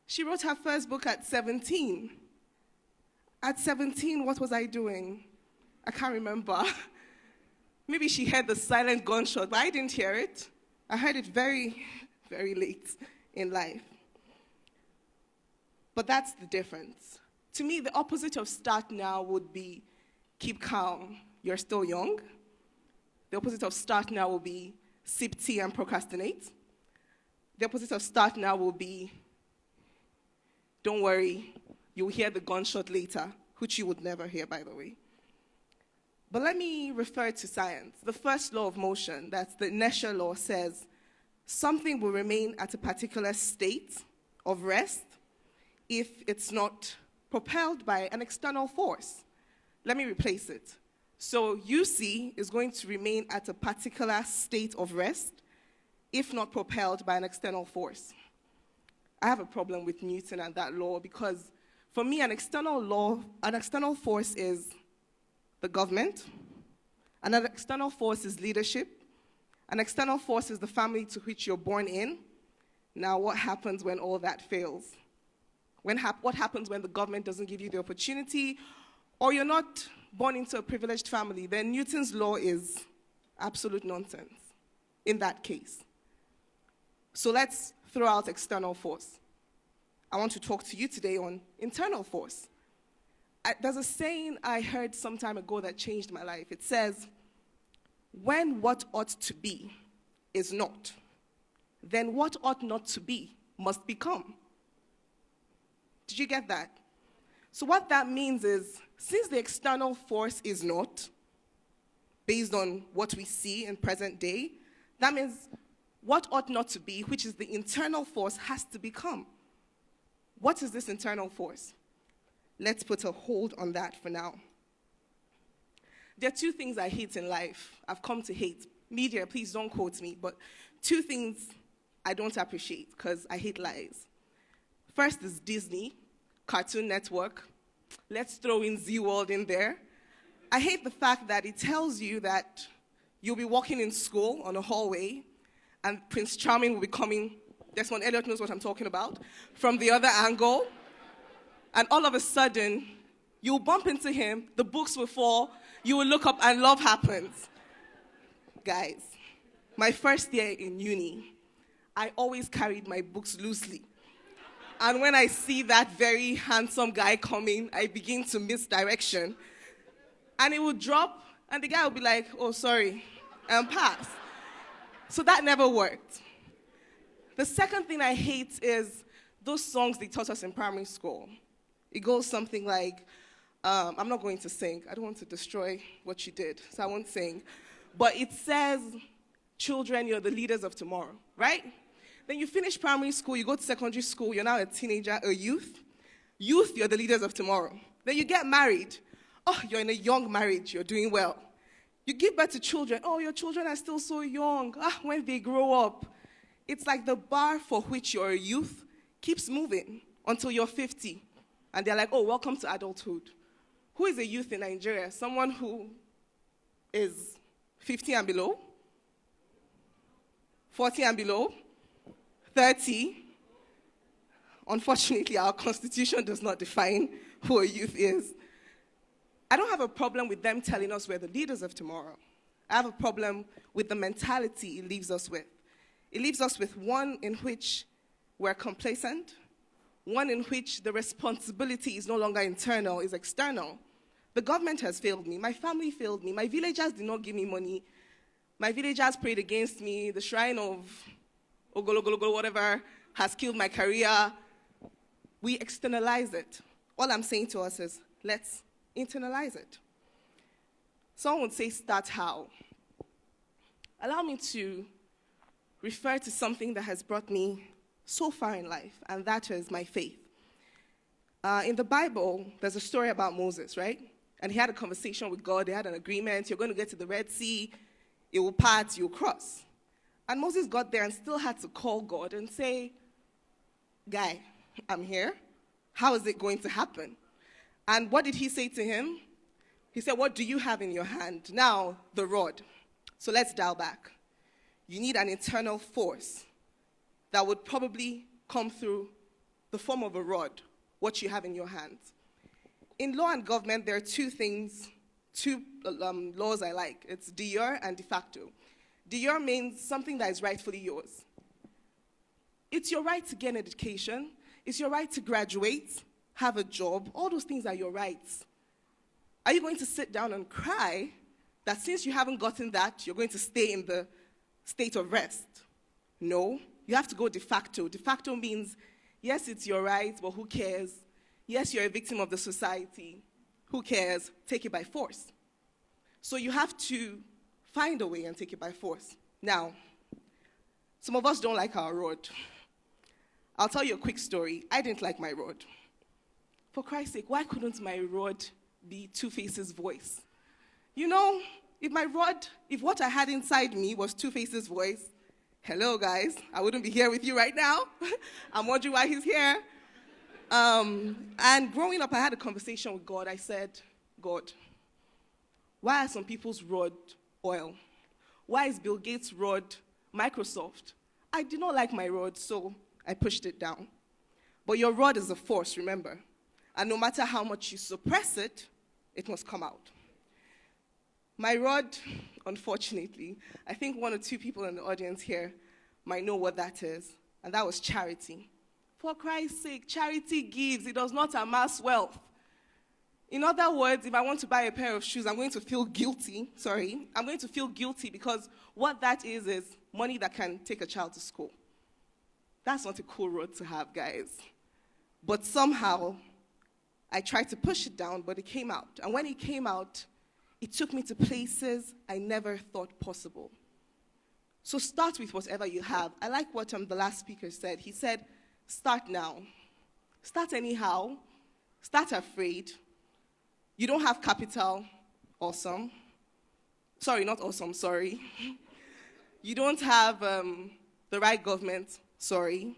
She wrote her first book at 17. At 17, what was I doing? I can't remember. Maybe she heard the silent gunshot, but I didn't hear it. I heard it very, very late in life. But that's the difference. To me, the opposite of start now would be keep calm, you're still young. The opposite of start now will be sip tea and procrastinate. The opposite of start now will be don't worry, you'll hear the gunshot later, which you would never hear, by the way. But let me refer to science. The first law of motion, that's the inertia law, says something will remain at a particular state of rest if it's not propelled by an external force. Let me replace it. So UC is going to remain at a particular state of rest if not propelled by an external force. I have a problem with Newton and that law because for me, an external force is the government, and an external force is leadership, an external force is the family to which you're born in. Now, what happens when all that fails? What happens when the government doesn't give you the opportunity, or you're not born into a privileged family? Then Newton's law is absolute nonsense in that case. So let's throw out external force. I want to talk to you today on internal force. There's a saying I heard some time ago that changed my life. It says, when what ought to be is not, then what ought not to be must become. Did you get that? So what that means is, since the external force is not, based on what we see in present day, that means what ought not to be, which is the internal force, has to become. What is this internal force? Let's put a hold on that for now. There are two things I hate in life. I've come to hate. Media, please don't quote me, but two things I don't appreciate because I hate lies. First is Disney, Cartoon Network. Let's throw in Z-World in there. I hate the fact that it tells you that you'll be walking in school on a hallway and Prince Charming will be coming, Desmond Elliot knows what I'm talking about, from the other angle. And all of a sudden, you'll bump into him, the books will fall, you will look up and love happens. Guys, my first year in uni, I always carried my books loosely. And when I see that very handsome guy coming, I begin to miss direction. And it will drop, and the guy will be like, oh, sorry, and pass. So that never worked. The second thing I hate is those songs they taught us in primary school. It goes something like, I'm not going to sing. I don't want to destroy what you did, so I won't sing. But it says, children, you're the leaders of tomorrow, right? Then you finish primary school, you go to secondary school, you're now a teenager, a youth. Youth, you're the leaders of tomorrow. Then you get married. Oh, you're in a young marriage, you're doing well. You give birth to children. Oh, your children are still so young. When they grow up. It's like the bar for which you're a youth keeps moving until you're 50. And they're like, oh, welcome to adulthood. Who is a youth in Nigeria? Someone who is 50 and below, 40 and below, 30. Unfortunately, our constitution does not define who a youth is. I don't have a problem with them telling us we're the leaders of tomorrow. I have a problem with the mentality it leaves us with. It leaves us with one in which we're complacent, one in which the responsibility is no longer internal, is external. The government has failed me. My family failed me. My villagers did not give me money. My villagers prayed against me. The shrine of Ogologologo, whatever, has killed my career. We externalize it. All I'm saying to us is, let's internalize it. Someone would say, start how? Allow me to refer to something that has brought me so far in life, and that is my faith. In the Bible, there's a story about Moses, right? And he had a conversation with God. They had an agreement. You're going to get to the Red Sea. It will part, you'll cross. And Moses got there and still had to call God and say, guy, I'm here. How is it going to happen? And what did he say to him? He said, what do you have in your hand? Now, the rod. So let's dial back. You need an internal force that would probably come through the form of a rod, what you have in your hands. In law and government, there are two laws I like. It's de jure and de facto. De jure means something that is rightfully yours. It's your right to get an education. It's your right to graduate, have a job. All those things are your rights. Are you going to sit down and cry that since you haven't gotten that, you're going to stay in the state of rest? No, you have to go de facto. De facto means, yes, it's your right, but who cares? Yes, you're a victim of the society. Who cares? Take it by force. So you have to find a way and take it by force. Now, some of us don't like our rod. I'll tell you a quick story. I didn't like my rod. For Christ's sake, why couldn't my rod be Two-Face's voice? You know, if what I had inside me was Two-Face's voice, hello guys, I wouldn't be here with you right now. I'm wondering why he's here. And growing up, I had a conversation with God. I said, God, why are some people's rod oil? Why is Bill Gates' rod Microsoft? I did not like my rod, so I pushed it down. But your rod is a force, remember. And no matter how much you suppress it, it must come out. My rod, unfortunately, I think one or two people in the audience here might know what that is, and that was charity. For Christ's sake, charity gives. It does not amass wealth. In other words, if I want to buy a pair of shoes, I'm going to feel guilty. I'm going to feel guilty because what that is money that can take a child to school. That's not a cool road to have, guys. But somehow, I tried to push it down, but it came out. And when it came out, it took me to places I never thought possible. So start with whatever you have. I like what the last speaker said. He said, start now. Start anyhow. Start afraid. You don't have capital. Awesome. Sorry, not awesome, sorry. You don't have the right government. Sorry.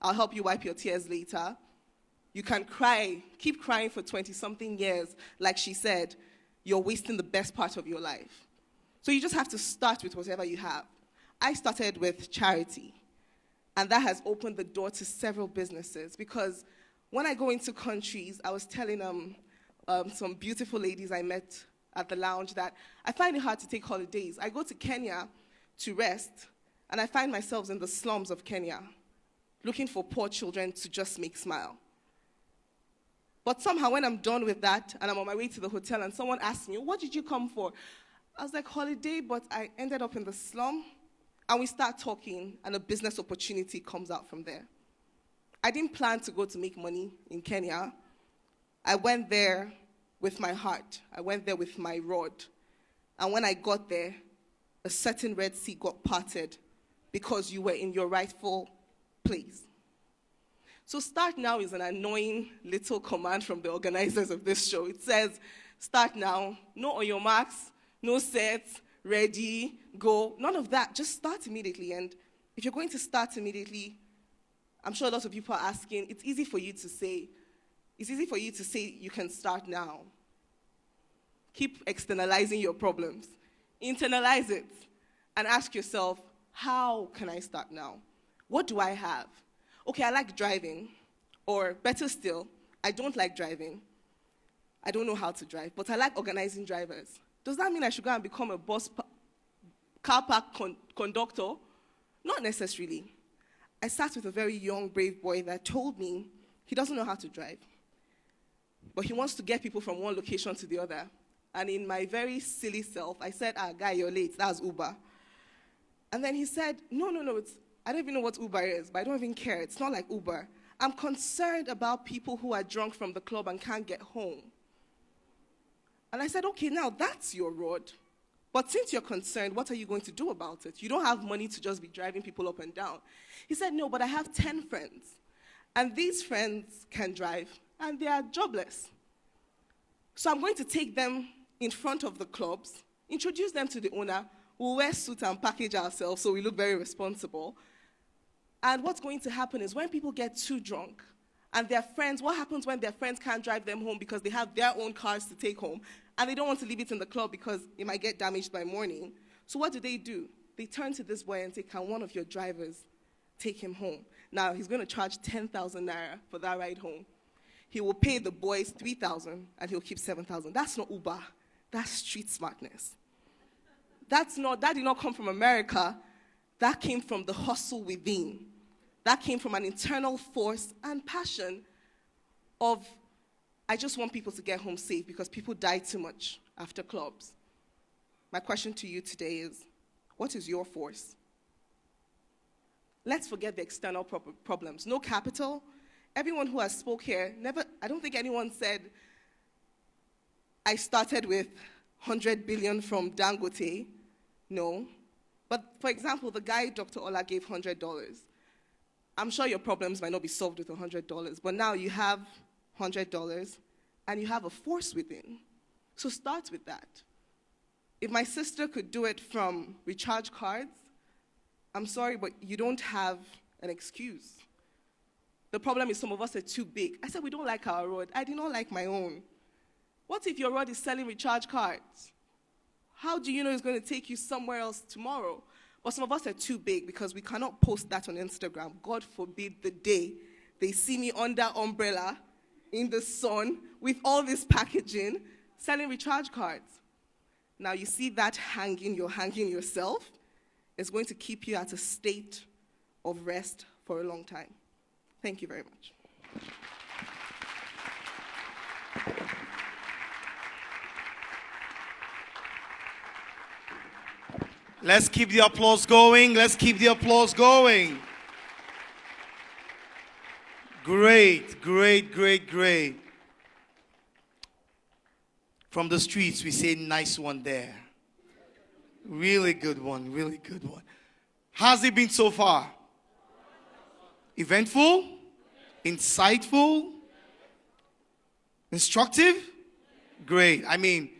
I'll help you wipe your tears later. You can cry, keep crying for 20-something years. Like she said, you're wasting the best part of your life. So you just have to start with whatever you have. I started with charity. And that has opened the door to several businesses. Because when I go into countries, I was telling some beautiful ladies I met at the lounge that I find it hard to take holidays. I go to Kenya to rest, and I find myself in the slums of Kenya, looking for poor children to just make smile. But somehow when I'm done with that, and I'm on my way to the hotel, and someone asks me, what did you come for? I was like, holiday, but I ended up in the slum. And we start talking, and a business opportunity comes out from there. I didn't plan to go to make money in Kenya. I went there with my heart. I went there with my rod. And when I got there, a certain Red Sea got parted because you were in your rightful place. So start now is an annoying little command from the organizers of this show. It says, start now, no on your marks, no sets, ready, go, none of that. Just start immediately. And if you're going to start immediately, I'm sure a lot of people are asking, it's easy for you to say you can start now. Keep externalizing your problems. Internalize it and ask yourself, how can I start now? What do I have? Okay, I like driving, or better still, I don't like driving. I don't know how to drive, but I like organizing drivers. Does that mean I should go and become a car park conductor? Not necessarily. I sat with a very young, brave boy that told me He doesn't know how to drive. But he wants to get people from one location to the other. And in my very silly self, I said, guy, you're late. That's Uber. And then he said, no, I don't even know what Uber is, but I don't even care. It's not like Uber. I'm concerned about people who are drunk from the club and can't get home. And I said, okay, now that's your road. But since you're concerned, what are you going to do about it? You don't have money to just be driving people up and down. He said, no, but I have 10 friends. And these friends can drive, and they are jobless. So I'm going to take them in front of the clubs, introduce them to the owner. We'll wear suits and package ourselves so we look very responsible. And what's going to happen is when people get too drunk, and their friends, what happens when their friends can't drive them home because they have their own cars to take home, and they don't want to leave it in the club because it might get damaged by morning? So what do? They turn to this boy and say, can one of your drivers take him home? Now, he's going to charge 10,000 naira for that ride home. He will pay the boys 3,000, and he'll keep 7,000. That's not Uber. That's street smartness. That did not come from America. That came from the hustle within. That came from an internal force and passion of, I just want people to get home safe because people die too much after clubs. My question to you today is, what is your force? Let's forget the external problems. No capital. Everyone who has spoke here, I don't think anyone said, I started with 100 billion from Dangote. No. But for example, the guy Dr. Ola gave $100. I'm sure your problems might not be solved with $100, but now you have $100 and you have a force within. So start with that. If my sister could do it from recharge cards, I'm sorry, but you don't have an excuse. The problem is some of us are too big. I said we don't like our road. I did not like my own. What if your road is selling recharge cards? How do you know it's going to take you somewhere else tomorrow? But some of us are too big because we cannot post that on Instagram. God forbid the day they see me under umbrella in the sun with all this packaging selling recharge cards. Now you see that you're hanging yourself. It's going to keep you at a state of rest for a long time. Thank you very much. Let's keep the applause going. Let's keep the applause going. Great, great, great, great. From the streets, we say nice one there. Really good one, really good one. How's it been so far? Eventful? Insightful? Instructive? Great. I mean,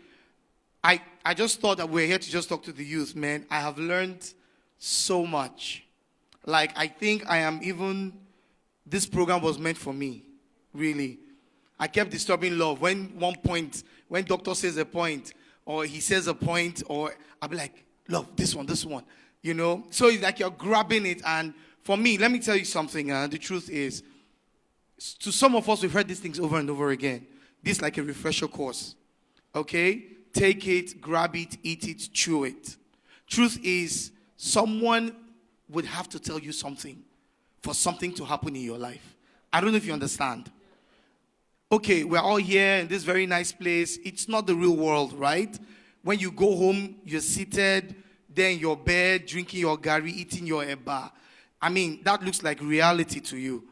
I just thought that we're here to just talk to the youth, man. I have learned so much. Like, I think this program was meant for me, really. I kept disturbing love. When doctor says a point, or he says a point, or I'll be like, love, this one, you know? So it's like you're grabbing it, and for me, let me tell you something, the truth is, to some of us, we've heard these things over and over again. This is like a refresher course, okay? Take it, grab it, eat it, chew it. Truth is, someone would have to tell you something for something to happen in your life. I don't know if you understand. Okay, we're all here in this very nice place. It's not the real world, right? When you go home, you're seated there in your bed, drinking your gari, eating your eba. I mean, that looks like reality to you.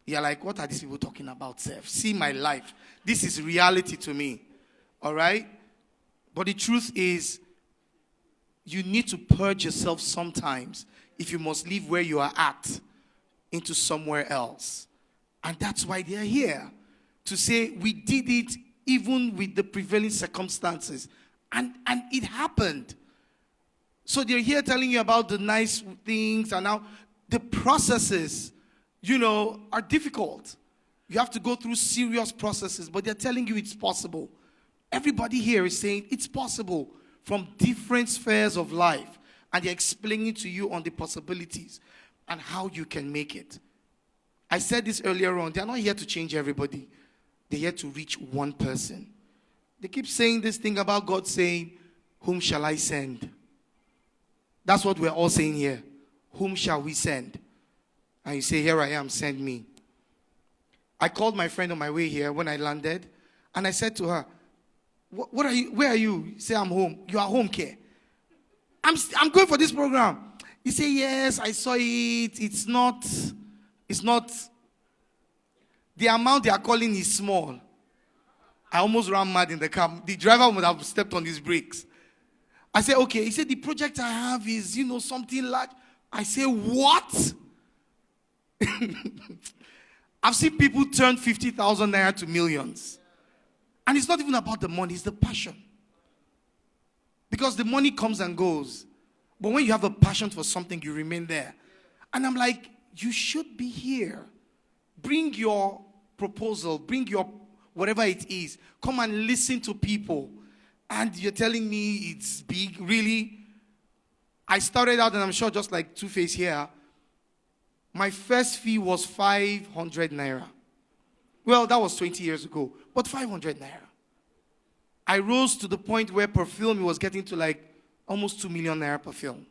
You're like, what are these people talking about, Seth? See my life. This is reality to me. All right? But the truth is, you need to purge yourself sometimes if you must leave where you are at into somewhere else. And that's why they're here. To say we did it even with the prevailing circumstances. And it happened. So they're here telling you about the nice things, and now the processes, are difficult. You have to go through serious processes, but they're telling you it's possible. Everybody here is saying it's possible from different spheres of life, and they're explaining to you on the possibilities and how you can make it. I said this earlier on. They're not here to change everybody. They're here to reach one person. They keep saying this thing about God saying, whom shall I send? That's what we're all saying here. Whom shall we send? And you say, here I am, send me. I called my friend on my way here when I landed, and I said to her, what are you, where are you? Say, I'm home. You are home care. I'm going for this program. He said, yes, I saw it. It's not, the amount they are calling is small. I almost ran mad in the car. The driver would have stepped on his brakes. I said, okay. He said, the project I have is, something large. I say, what? I've seen people turn 50,000 naira to millions. And it's not even about the money, it's the passion. Because the money comes and goes. But when you have a passion for something, you remain there. And I'm like, you should be here. Bring your proposal, bring your whatever it is. Come and listen to people. And you're telling me it's big, really? I started out, and I'm sure just like Two-Face here, my first fee was 500 naira. Well, that was 20 years ago, but 500 naira. I rose to the point where per film it was getting to like almost 2 million naira per film.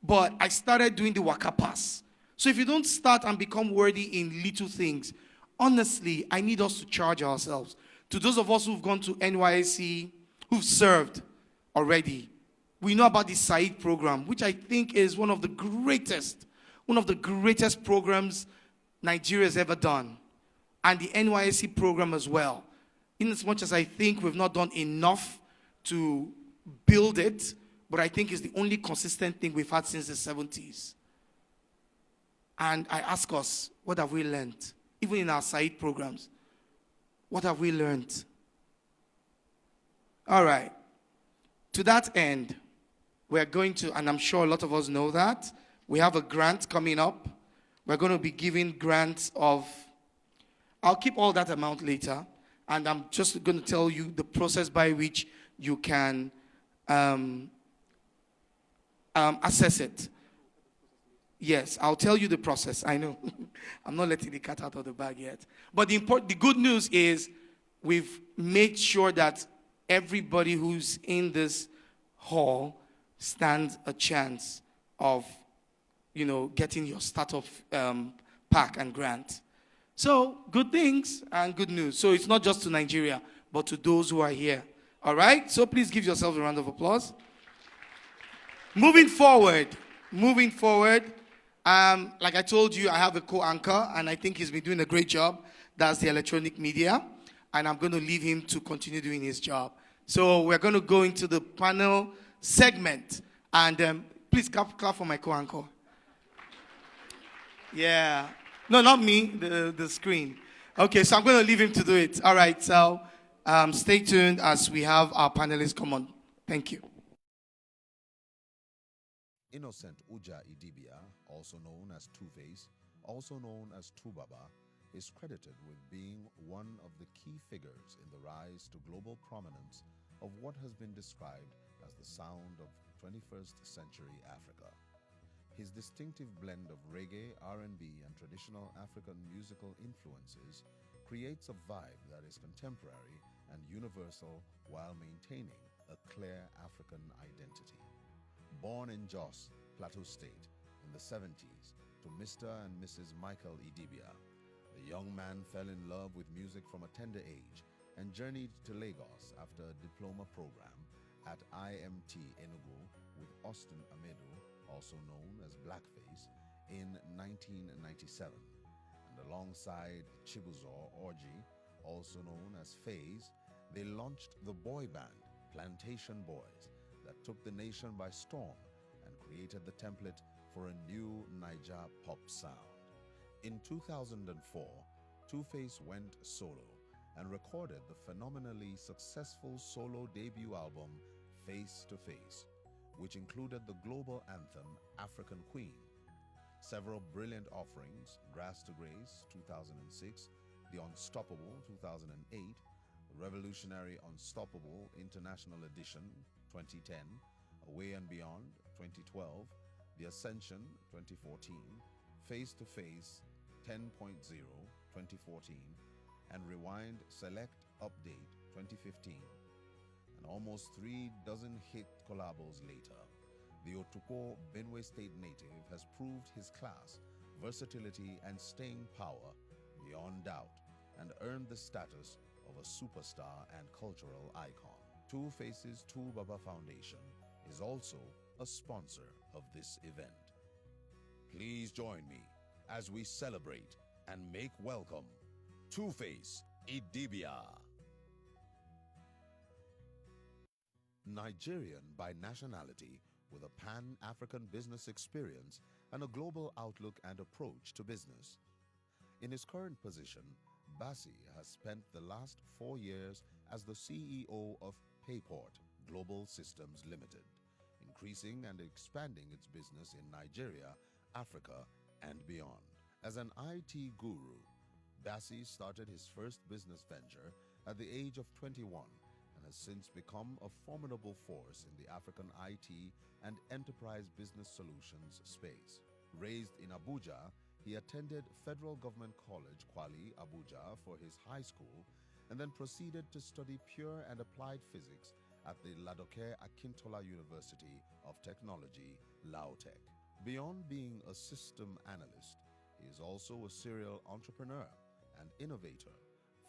But I started doing the Waka Pass. So if you don't start and become worthy in little things, honestly, I need us to charge ourselves. To those of us who've gone to NYSC, who've served already, we know about the Said program, which I think is one of the greatest programs Nigeria's ever done. And the NYSC program as well. In as much as I think we've not done enough to build it, but I think it's the only consistent thing we've had since the 70s. And I ask us, what have we learned? Even in our Said programs, what have we learned? All right. To that end, we're going to, and I'm sure a lot of us know that, we have a grant coming up. We're going to be giving grants of, I'll keep all that amount later, and I'm just going to tell you the process by which you can assess it. Yes, I'll tell you the process. I know. I'm not letting the cat out of the bag yet. But the good news is we've made sure that everybody who's in this hall stands a chance of, getting your startup pack and grant. So, good things and good news. So, it's not just to Nigeria, but to those who are here. All right? So, please give yourselves a round of applause. Moving forward, like I told you, I have a co-anchor, and I think he's been doing a great job. That's the electronic media, and I'm going to leave him to continue doing his job. So we're going to go into the panel segment, and please clap for my co-anchor. Yeah. No, not me, the screen. Okay, so I'm going to leave him to do it. All right, so stay tuned as we have our panelists come on. Thank you. Innocent Uja Idibia, also known as Two-Face, also known as Tubaba, is credited with being one of the key figures in the rise to global prominence of what has been described as the sound of 21st century Africa. His distinctive blend of reggae, R&B, and traditional African musical influences creates a vibe that is contemporary and universal while maintaining a clear African identity. Born in Jos, Plateau State, in the 70s to Mr. and Mrs. Michael Idibia, the young man fell in love with music from a tender age and journeyed to Lagos after a diploma program at IMT Enugu with Austin Amedu, also known as Blackface, in 1997. And alongside Chibuzo Orji, also known as Faze, they launched the boy band Plantation Boys that took the nation by storm and created the template for a new Naija pop sound. In 2004, Two-Face went solo and recorded the phenomenally successful solo debut album Face to Face, which included the global anthem African Queen, several brilliant offerings, Grass to Grace 2006, The Unstoppable 2008, the Revolutionary Unstoppable International Edition 2010, Away and Beyond 2012, The Ascension 2014, Face to Face 10.0 2014, and Rewind Select Update 2015. And almost 3 dozen hit collabos later, the Otukpo Benue State native has proved his class, versatility, and staying power beyond doubt and earned the status of a superstar and cultural icon. Two Faces Two Baba Foundation is also a sponsor of this event. Please join me as we celebrate and make welcome Two-Face Idibia. Nigerian by nationality with a pan-African business experience and a global outlook and approach to business. In his current position, Bassi has spent the last 4 years as the CEO of Payport Global Systems Limited, increasing and expanding its business in Nigeria, Africa, and beyond. As an IT guru, Bassi started his first business venture at the age of 21 and has since become a formidable force in the African IT and enterprise business solutions space. Raised in Abuja, he attended Federal Government College, Kwali, Abuja for his high school and then proceeded to study pure and applied physics at the Ladoke Akintola University of Technology, Lautech. Beyond being a system analyst, he is also a serial entrepreneur and innovator,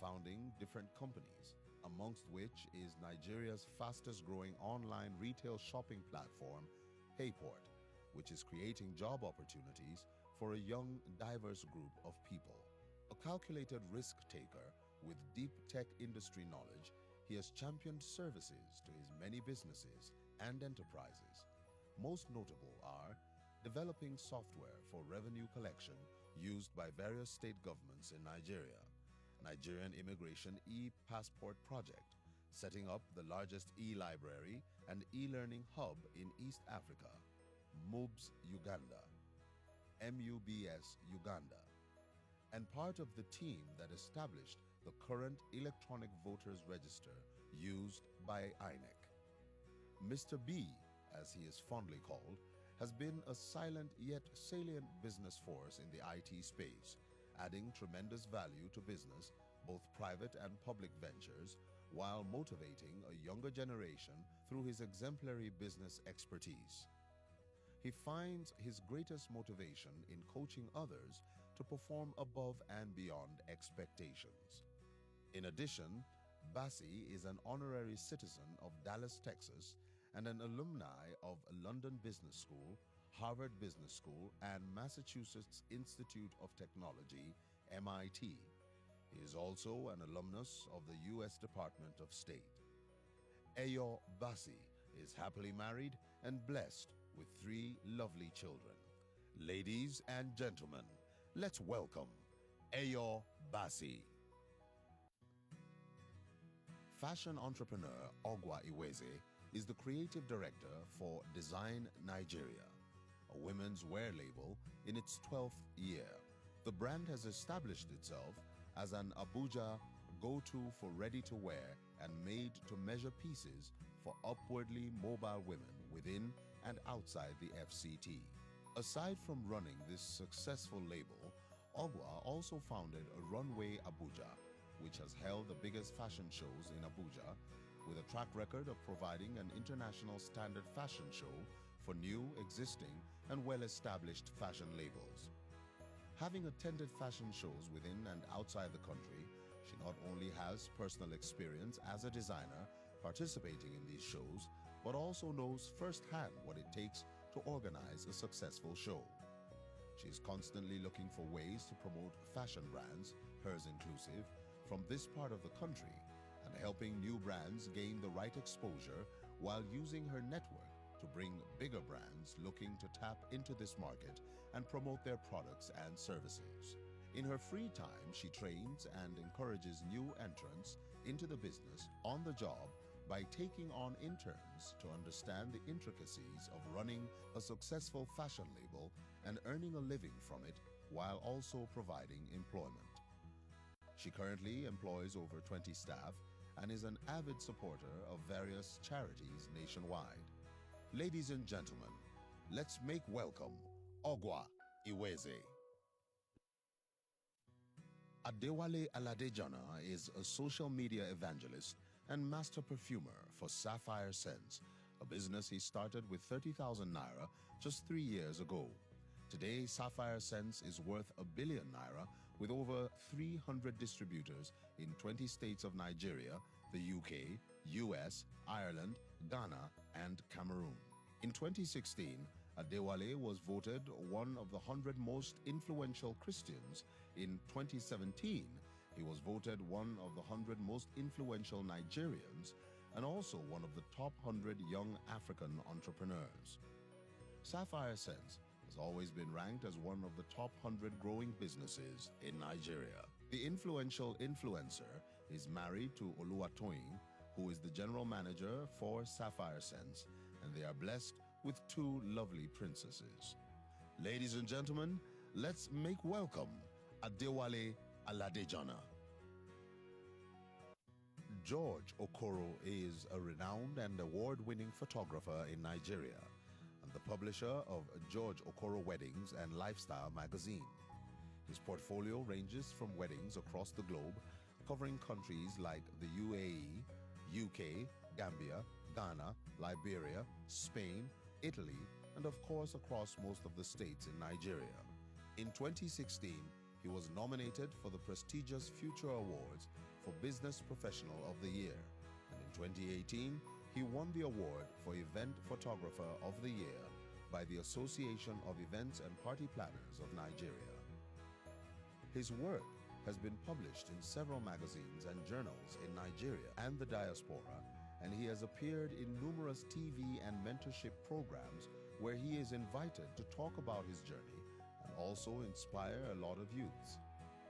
founding different companies, amongst which is Nigeria's fastest growing online retail shopping platform, Payport, which is creating job opportunities for a young, diverse group of people. A calculated risk taker with deep tech industry knowledge, he has championed services to his many businesses and enterprises. Most notable are developing software for revenue collection used by various state governments in Nigeria, Nigerian Immigration e-Passport Project, setting up the largest e-library and e-learning hub in East Africa, MUBS Uganda, MUBS Uganda, and part of the team that established the current electronic voters register used by INEC. Mr. B, as he is fondly called, has been a silent yet salient business force in the IT space, adding tremendous value to business, both private and public ventures, while motivating a younger generation through his exemplary business expertise. He finds his greatest motivation in coaching others to perform above and beyond expectations. In addition, Bassi is an honorary citizen of Dallas, Texas, and an alumni of London Business School, Harvard Business School, and Massachusetts Institute of Technology, MIT. He is also an alumnus of the U.S. Department of State. Eyo Bassi is happily married and blessed with 3 lovely children. Ladies and gentlemen, let's welcome Eyo Bassi. Fashion entrepreneur Ogwa Iweze is the creative director for Design Nigeria, a women's wear label in its 12th year. The brand has established itself as an Abuja go-to for ready-to-wear and made-to-measure pieces for upwardly mobile women within and outside the FCT. Aside from running this successful label, Ogwa also founded a Runway Abuja, which has held the biggest fashion shows in Abuja, with a track record of providing an international standard fashion show for new, existing, and well-established fashion labels. Having attended fashion shows within and outside the country, she not only has personal experience as a designer participating in these shows, but also knows firsthand what it takes to organize a successful show. She is constantly looking for ways to promote fashion brands, hers inclusive, from this part of the country, and helping new brands gain the right exposure while using her network to bring bigger brands looking to tap into this market and promote their products and services. In her free time, she trains and encourages new entrants into the business on the job by taking on interns to understand the intricacies of running a successful fashion label and earning a living from it while also providing employment. She currently employs over 20 staff and is an avid supporter of various charities nationwide. Ladies and gentlemen, let's make welcome Ogwa Iweze. Adewale Aladejana is a social media evangelist and master perfumer for Sapphire Scents, a business he started with 30,000 naira just 3 years ago. Today, Sapphire Scents is worth 1 billion naira with over 300 distributors in 20 states of Nigeria, the UK, US, Ireland, Ghana, and Cameroon. In 2016, Adewale was voted one of the 100 most influential Christians. In 2017, he was voted one of the 100 most influential Nigerians and also one of the top 100 young African entrepreneurs. Sapphire Sense has always been ranked as one of the top 100 growing businesses in Nigeria. The influential influencer is married to Oluwatoyin, who is the general manager for Sapphire Sense, and they are blessed with 2 lovely princesses. Ladies and gentlemen, let's make welcome Adewale Aladejana. George Okoro is a renowned and award-winning photographer in Nigeria and the publisher of George Okoro Weddings and Lifestyle magazine. His portfolio ranges from weddings across the globe, covering countries like the UAE, UK, Gambia, Ghana, Liberia, Spain, Italy, and of course across most of the states in Nigeria. In 2016, he was nominated for the prestigious Future Awards for Business Professional of the Year, and in 2018, he won the award for Event Photographer of the Year by the Association of Events and Party Planners of Nigeria. His work has been published in several magazines and journals in Nigeria and the diaspora, and he has appeared in numerous TV and mentorship programs where he is invited to talk about his journey and also inspire a lot of youths.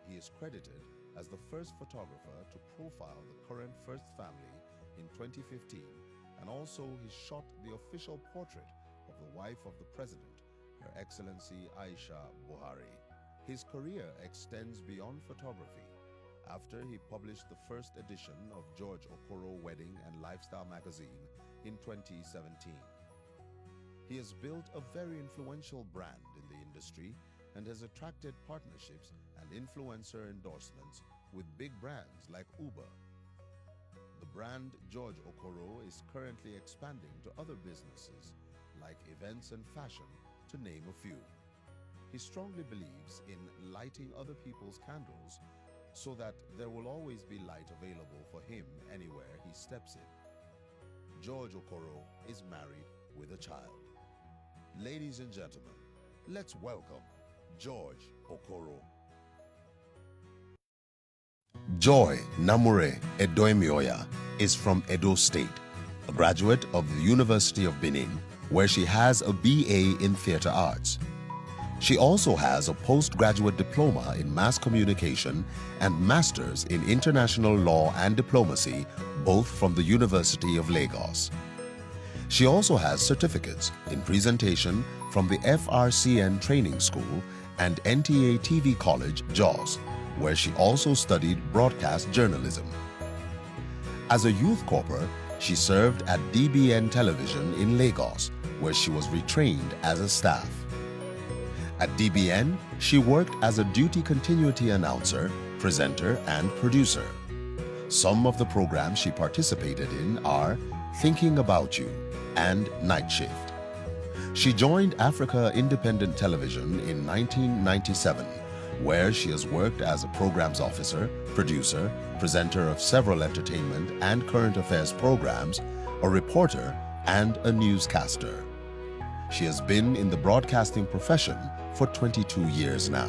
He is credited as the first photographer to profile the current First Family in 2015, and also he shot the official portrait of the wife of the President, Her Excellency Aisha Buhari. His career extends beyond photography. After he published the first edition of George Okoro Wedding and Lifestyle magazine in 2017. He has built a very influential brand in the industry and has attracted partnerships and influencer endorsements with big brands like Uber. The brand George Okoro is currently expanding to other businesses like events and fashion, to name a few. He strongly believes in lighting other people's candles so that there will always be light available for him anywhere he steps in. George Okoro is married with a child. Ladies and gentlemen, let's welcome George Okoro. Joy Namure Edoemioya is from Edo State, a graduate of the University of Benin, where she has a BA in Theatre Arts. She also has a postgraduate diploma in mass communication and master's in international law and diplomacy, both from the University of Lagos. She also has certificates in presentation from the FRCN Training School and NTA TV College, Jos, where she also studied broadcast journalism. As a youth corper, she served at DBN Television in Lagos, where she was retrained as a staff. At DBN, she worked as a duty continuity announcer, presenter, and producer. Some of the programs she participated in are Thinking About You and Night Shift. She joined Africa Independent Television in 1997, where she has worked as a programs officer, producer, presenter of several entertainment and current affairs programs, a reporter, and a newscaster. She has been in the broadcasting profession for 22 years now.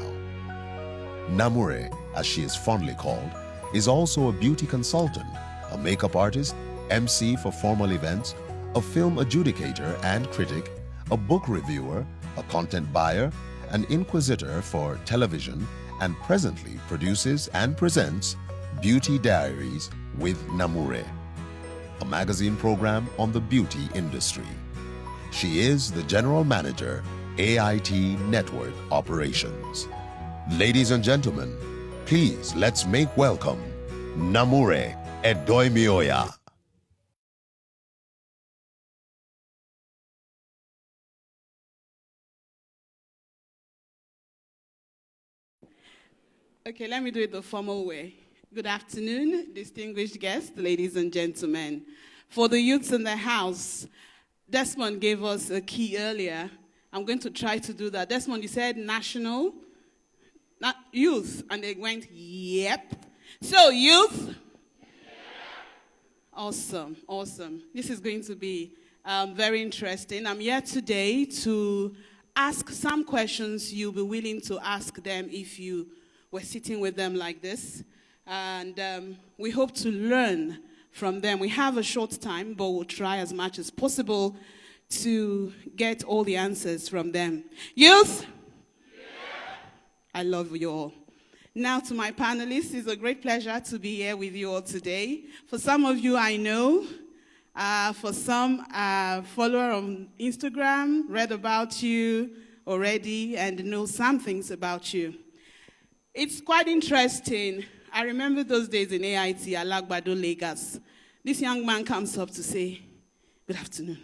Namure, as she is fondly called, is also a beauty consultant, a makeup artist, MC for formal events, a film adjudicator and critic, a book reviewer, a content buyer, an inquisitor for television, and presently produces and presents Beauty Diaries with Namure, a magazine program on the beauty industry. She is the General Manager, AIT Network Operations. Ladies and gentlemen, please let's make welcome Namure Edoemioya. Okay, let me do it the formal way. Good afternoon, distinguished guests, ladies and gentlemen. For the youths in the house, Desmond gave us a key earlier. I'm going to try to do that. Desmond, you said national. Not youth. And they went, yep. So youth. Awesome, awesome. This is going to be very interesting. I'm here today to ask some questions you'll be willing to ask them if you were sitting with them like this. And we hope to learn from them. We have a short time, but we'll try as much as possible to get all the answers from them. Youth? I love you all. Now to my panelists, it's a great pleasure to be here with you all today. For some of you I know, for some follower on Instagram, read about you already and know some things about you. It's quite interesting. I remember those days in AIT, Alagbado, Lagos. This young man comes up to say, good afternoon.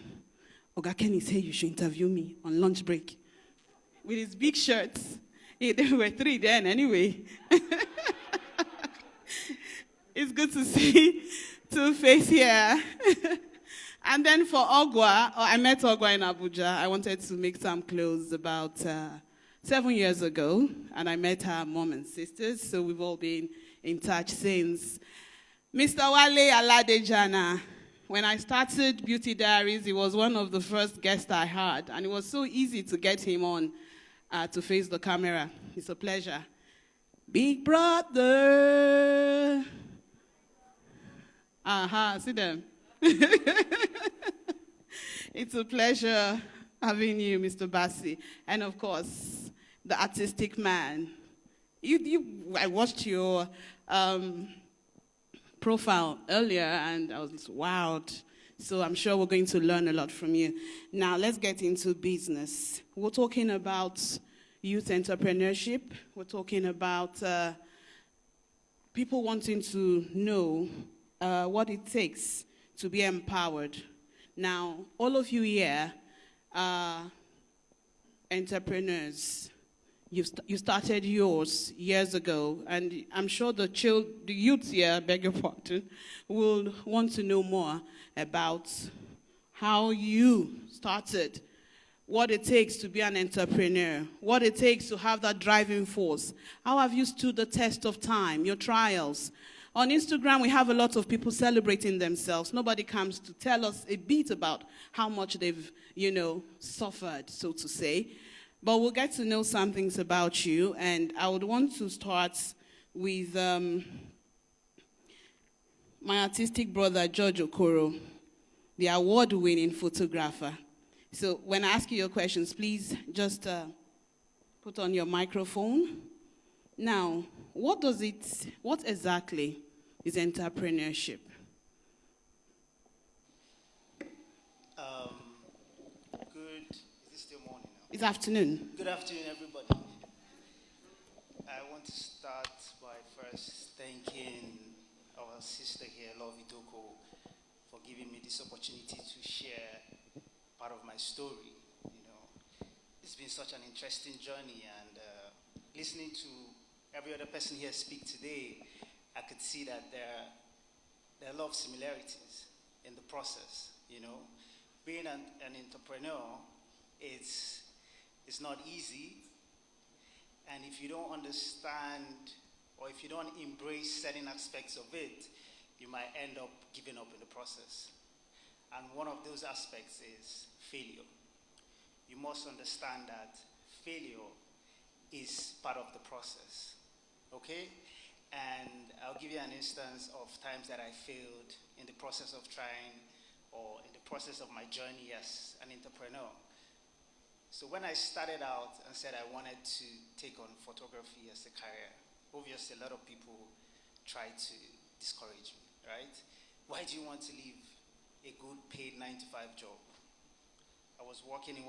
Oga Kenny said you should interview me on lunch break. With his big shirts. There were 3 then anyway. It's good to see 2 faces here. And then for Ogwa, I met Ogwa in Abuja. I wanted to make some clothes about 7 years ago. And I met her mom and sisters, so we've all been in touch since. Mr. Wale Aladejana, when I started Beauty Diaries, he was one of the first guests I had. And it was so easy to get him on. To face the camera. It's a pleasure. Big brother. See them. It's a pleasure having you, Mr. Bassi. And of course, the artistic man. I watched your profile earlier and I was wowed. So I'm sure we're going to learn a lot from you. Now, let's get into business. We're talking about youth entrepreneurship. We're talking about people wanting to know what it takes to be empowered. Now, all of you here are entrepreneurs. You started yours years ago, and I'm sure the youth here, beg your pardon, will want to know more about how you started, what it takes to be an entrepreneur, what it takes to have that driving force. How have you stood the test of time, your trials? On Instagram, we have a lot of people celebrating themselves. Nobody comes to tell us a bit about how much they've, suffered, so to say. But we'll get to know some things about you, and I would want to start with my artistic brother, George Okoro, the award-winning photographer. So when I ask you your questions, please just put on your microphone. Now, what exactly is entrepreneurship? It's afternoon. Good afternoon, everybody. I want to start by first thanking our sister here, Love Idoko, for giving me this opportunity to share part of my story. It's been such an interesting journey, and listening to every other person here speak today, I could see that there are a lot of similarities in the process. Being an entrepreneur, it's not easy, and if you don't understand or if you don't embrace certain aspects of it, you might end up giving up in the process. And one of those aspects is failure. You must understand that failure is part of the process, okay? And I'll give you an instance of times that I failed in the process of trying or in the process of my journey as an entrepreneur. So when I started out and said I wanted to take on photography as a career, obviously a lot of people tried to discourage me, right? Why do you want to leave a good paid 9-to-5 job? I was working in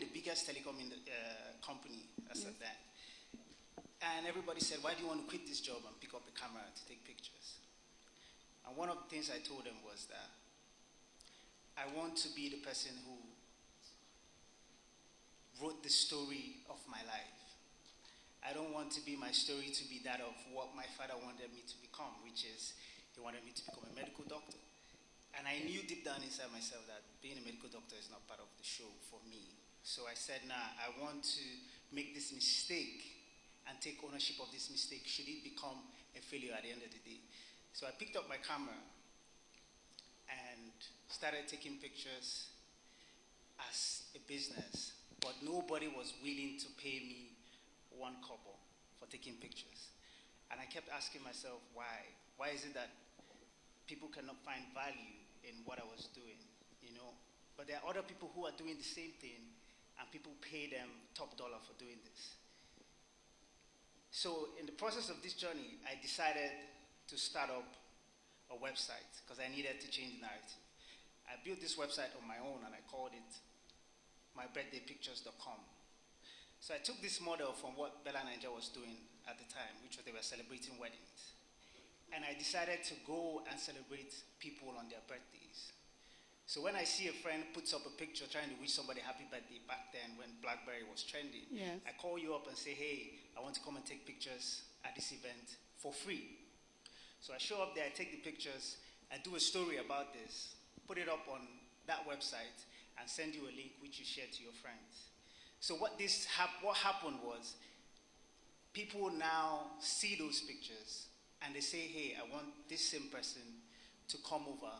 the biggest telecom company as at then. And everybody said, why do you want to quit this job and pick up a camera to take pictures? And one of the things I told them was that I want to be the person who wrote the story of my life. I don't want my story to be that of what my father wanted me to become, which is he wanted me to become a medical doctor. And I knew deep down inside myself that being a medical doctor is not part of the show for me. So I said, nah, I want to make this mistake and take ownership of this mistake should it become a failure at the end of the day. So I picked up my camera and started taking pictures as a business, but nobody was willing to pay me one kobo for taking pictures. And I kept asking myself, why? Why is it that people cannot find value in what I was doing, you know? But there are other people who are doing the same thing, and people pay them top dollar for doing this. So in the process of this journey, I decided to start up a website because I needed to change the narrative. I built this website on my own, and I called it mybirthdaypictures.com. So I took this model from what Bella Nigeria was doing at the time, which was they were celebrating weddings. And I decided to go and celebrate people on their birthdays. So when I see a friend puts up a picture trying to wish somebody happy birthday back then when BlackBerry was trending, yes, I call you up and say, hey, I want to come and take pictures at this event for free. So I show up there, I take the pictures, I do a story about this, put it up on that website, and send you a link which you share to your friends. So what happened was, people now see those pictures and they say, hey, I want this same person to come over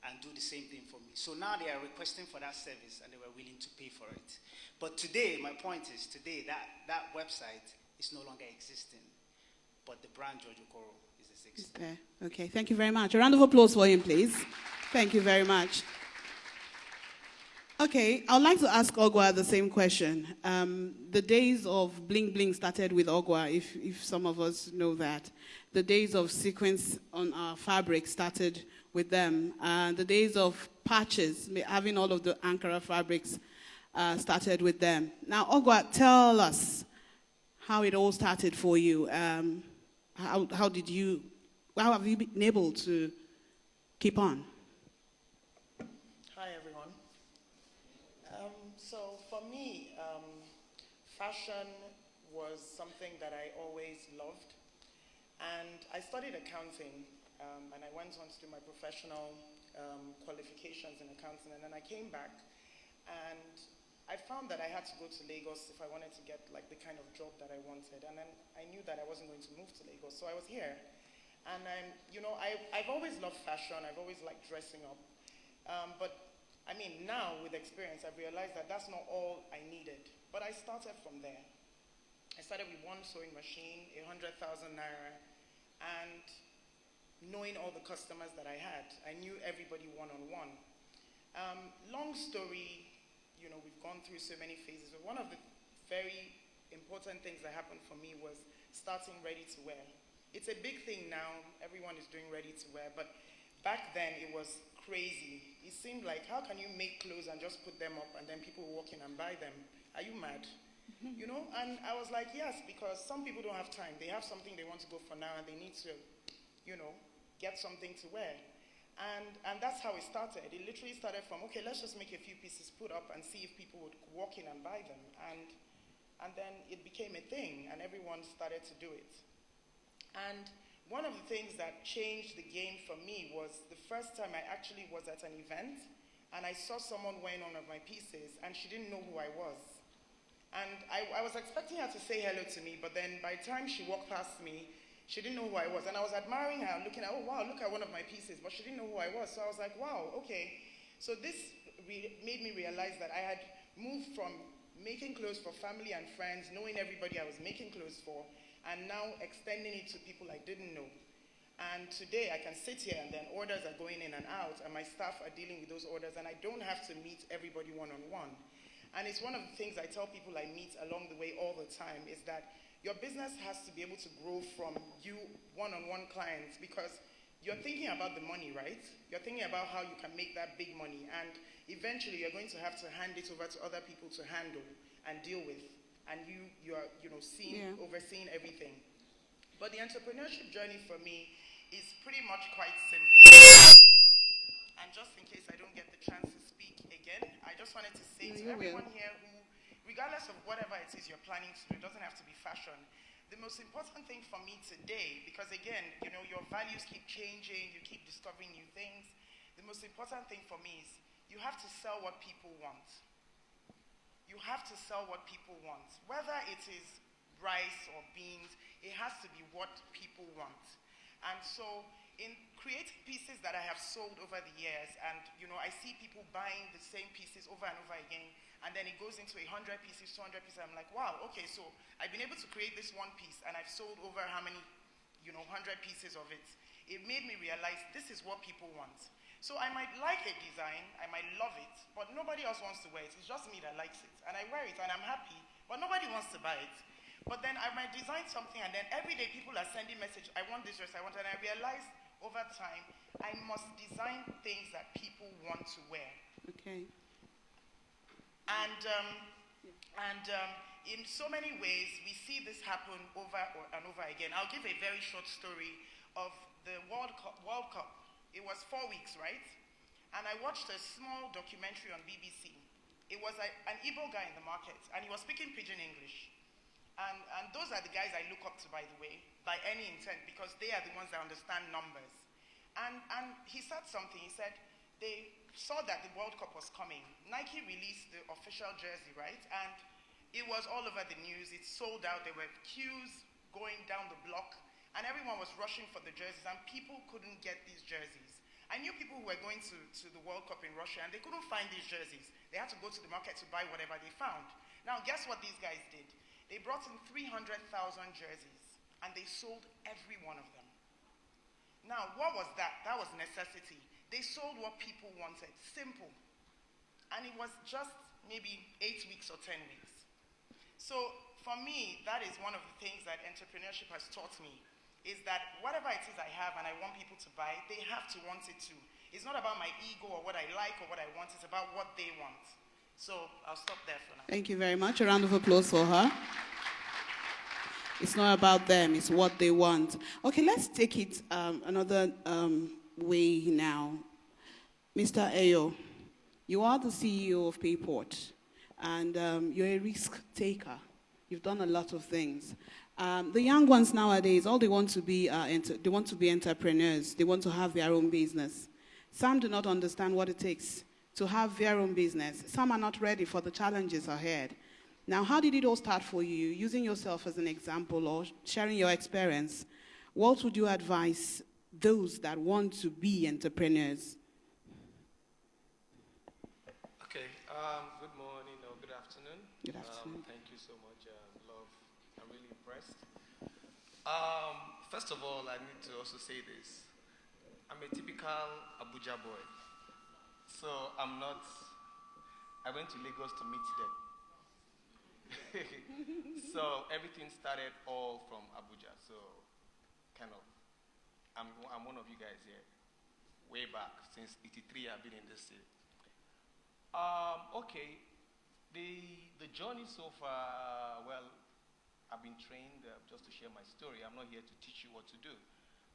and do the same thing for me. So now they are requesting for that service and they were willing to pay for it. But today, my point is, today that website is no longer existing, but the brand George Okoro is existing. Okay, thank you very much. A round of applause for him, please. Thank you very much. Okay, I would like to ask Ogwa the same question. The days of bling bling started with Ogwa, if some of us know that. The days of sequins on our fabric started with them. The days of patches, having all of the Ankara fabrics, started with them. Now, Ogwa, tell us how it all started for you. How have you been able to keep on? Hi, everyone. So for me, fashion was something that I always loved. And I studied accounting, and I went on to do my professional qualifications in accounting. And then I came back, and I found that I had to go to Lagos if I wanted to get like the kind of job that I wanted. And then I knew that I wasn't going to move to Lagos, so I was here. And I've always loved fashion. I've always liked dressing up. But I mean, now with experience, I've realized that that's not all I needed. But I started from there. I started with one sewing machine, 100,000 naira, and knowing all the customers that I had. I knew everybody one-on-one. Long story, we've gone through so many phases. But one of the very important things that happened for me was starting ready to wear. It's a big thing now. Everyone is doing ready to wear, but back then it was crazy. It seemed like, how can you make clothes and just put them up and then people walk in and buy them? Are you mad? And I was like, yes, because some people don't have time. They have something they want to go for now and they need to, get something to wear. And that's how it started. It literally started from, okay, let's just make a few pieces, put up and see if people would walk in and buy them. And then it became a thing and everyone started to do it. And one of the things that changed the game for me was the first time I actually was at an event and I saw someone wearing one of my pieces and she didn't know who I was. And I was expecting her to say hello to me, but then by the time she walked past me, she didn't know who I was. And I was admiring her, looking at, oh wow, look at one of my pieces, but she didn't know who I was. So I was like, wow, okay. So this made me realize that I had moved from making clothes for family and friends, knowing everybody I was making clothes for, and now extending it to people I didn't know. And today I can sit here and then orders are going in and out and my staff are dealing with those orders and I don't have to meet everybody one-on-one. And it's one of the things I tell people I meet along the way all the time is that your business has to be able to grow from you one-on-one clients because you're thinking about the money, right? You're thinking about how you can make that big money and eventually you're going to have to hand it over to other people to handle and deal with. And you're overseeing everything. But the entrepreneurship journey for me is pretty much quite simple. And just in case I don't get the chance to speak again, I just wanted to say to everyone here who, regardless of whatever it is you're planning to do, it doesn't have to be fashion. The most important thing for me today, because again, your values keep changing, you keep discovering new things. The most important thing for me is you have to sell what people want. You have to sell what people want. Whether it is rice or beans. It has to be what people want. And so in creating pieces that I have sold over the years, and I see people buying the same pieces over and over again, and then it goes into 100 pieces, 200 pieces. I'm like, wow, okay, so I've been able to create this one piece, and I've sold over how many, 100 pieces of it. It made me realize this is what people want. So I might like a design, I might love it, but nobody else wants to wear it. It's just me that likes it. And I wear it, and I'm happy, but nobody wants to buy it. But then I might design something, and then every day people are sending message, I want this dress, I want, and I realize over time, I must design things that people want to wear. Okay. And in so many ways, we see this happen over and over again. I'll give a very short story of the World Cup. It was 4 weeks, right? And I watched a small documentary on BBC. It was an Igbo guy in the market, and he was speaking pidgin English. And those are the guys I look up to, by the way, by any intent, because they are the ones that understand numbers. And he said something. He said they saw that the World Cup was coming. Nike released the official jersey, right? And it was all over the news. It sold out. There were queues going down the block, and everyone was rushing for the jerseys, and people couldn't get these jerseys. I knew people who were going to the World Cup in Russia, and they couldn't find these jerseys. They had to go to the market to buy whatever they found. Now, guess what these guys did? They brought in 300,000 jerseys, and they sold every one of them. Now, what was that? That was necessity. They sold what people wanted, simple. And it was just maybe 8 weeks or 10 weeks. So for me, that is one of the things that entrepreneurship has taught me, is that whatever it is I have and I want people to buy, they have to want it too. It's not about my ego or what I like or what I want, it's about what they want. So I'll stop there for now. Thank you very much. A round of applause for her. It's not about them, it's what they want. Okay, let's take it another way now. Mr. Ayo, you are the CEO of Payport, and you're a risk taker. You've done a lot of things. The young ones nowadays, all they want to be they want to be entrepreneurs. They want to have their own business. Some do not understand what it takes to have their own business. Some are not ready for the challenges ahead. Now, how did it all start for you? Using yourself as an example or sharing your experience, what would you advise those that want to be entrepreneurs? Okay, good morning or good afternoon. Good afternoon. Thank you so much, Love. I'm really impressed. First of all, I need to also say this. I'm a typical Abuja boy. So I went to Lagos to meet them. So everything started all from Abuja. So kind of, I'm one of you guys here. Way back, since 83 I've been in this city. Okay, the journey so far, well, I've been trained just to share my story. I'm not here to teach you what to do.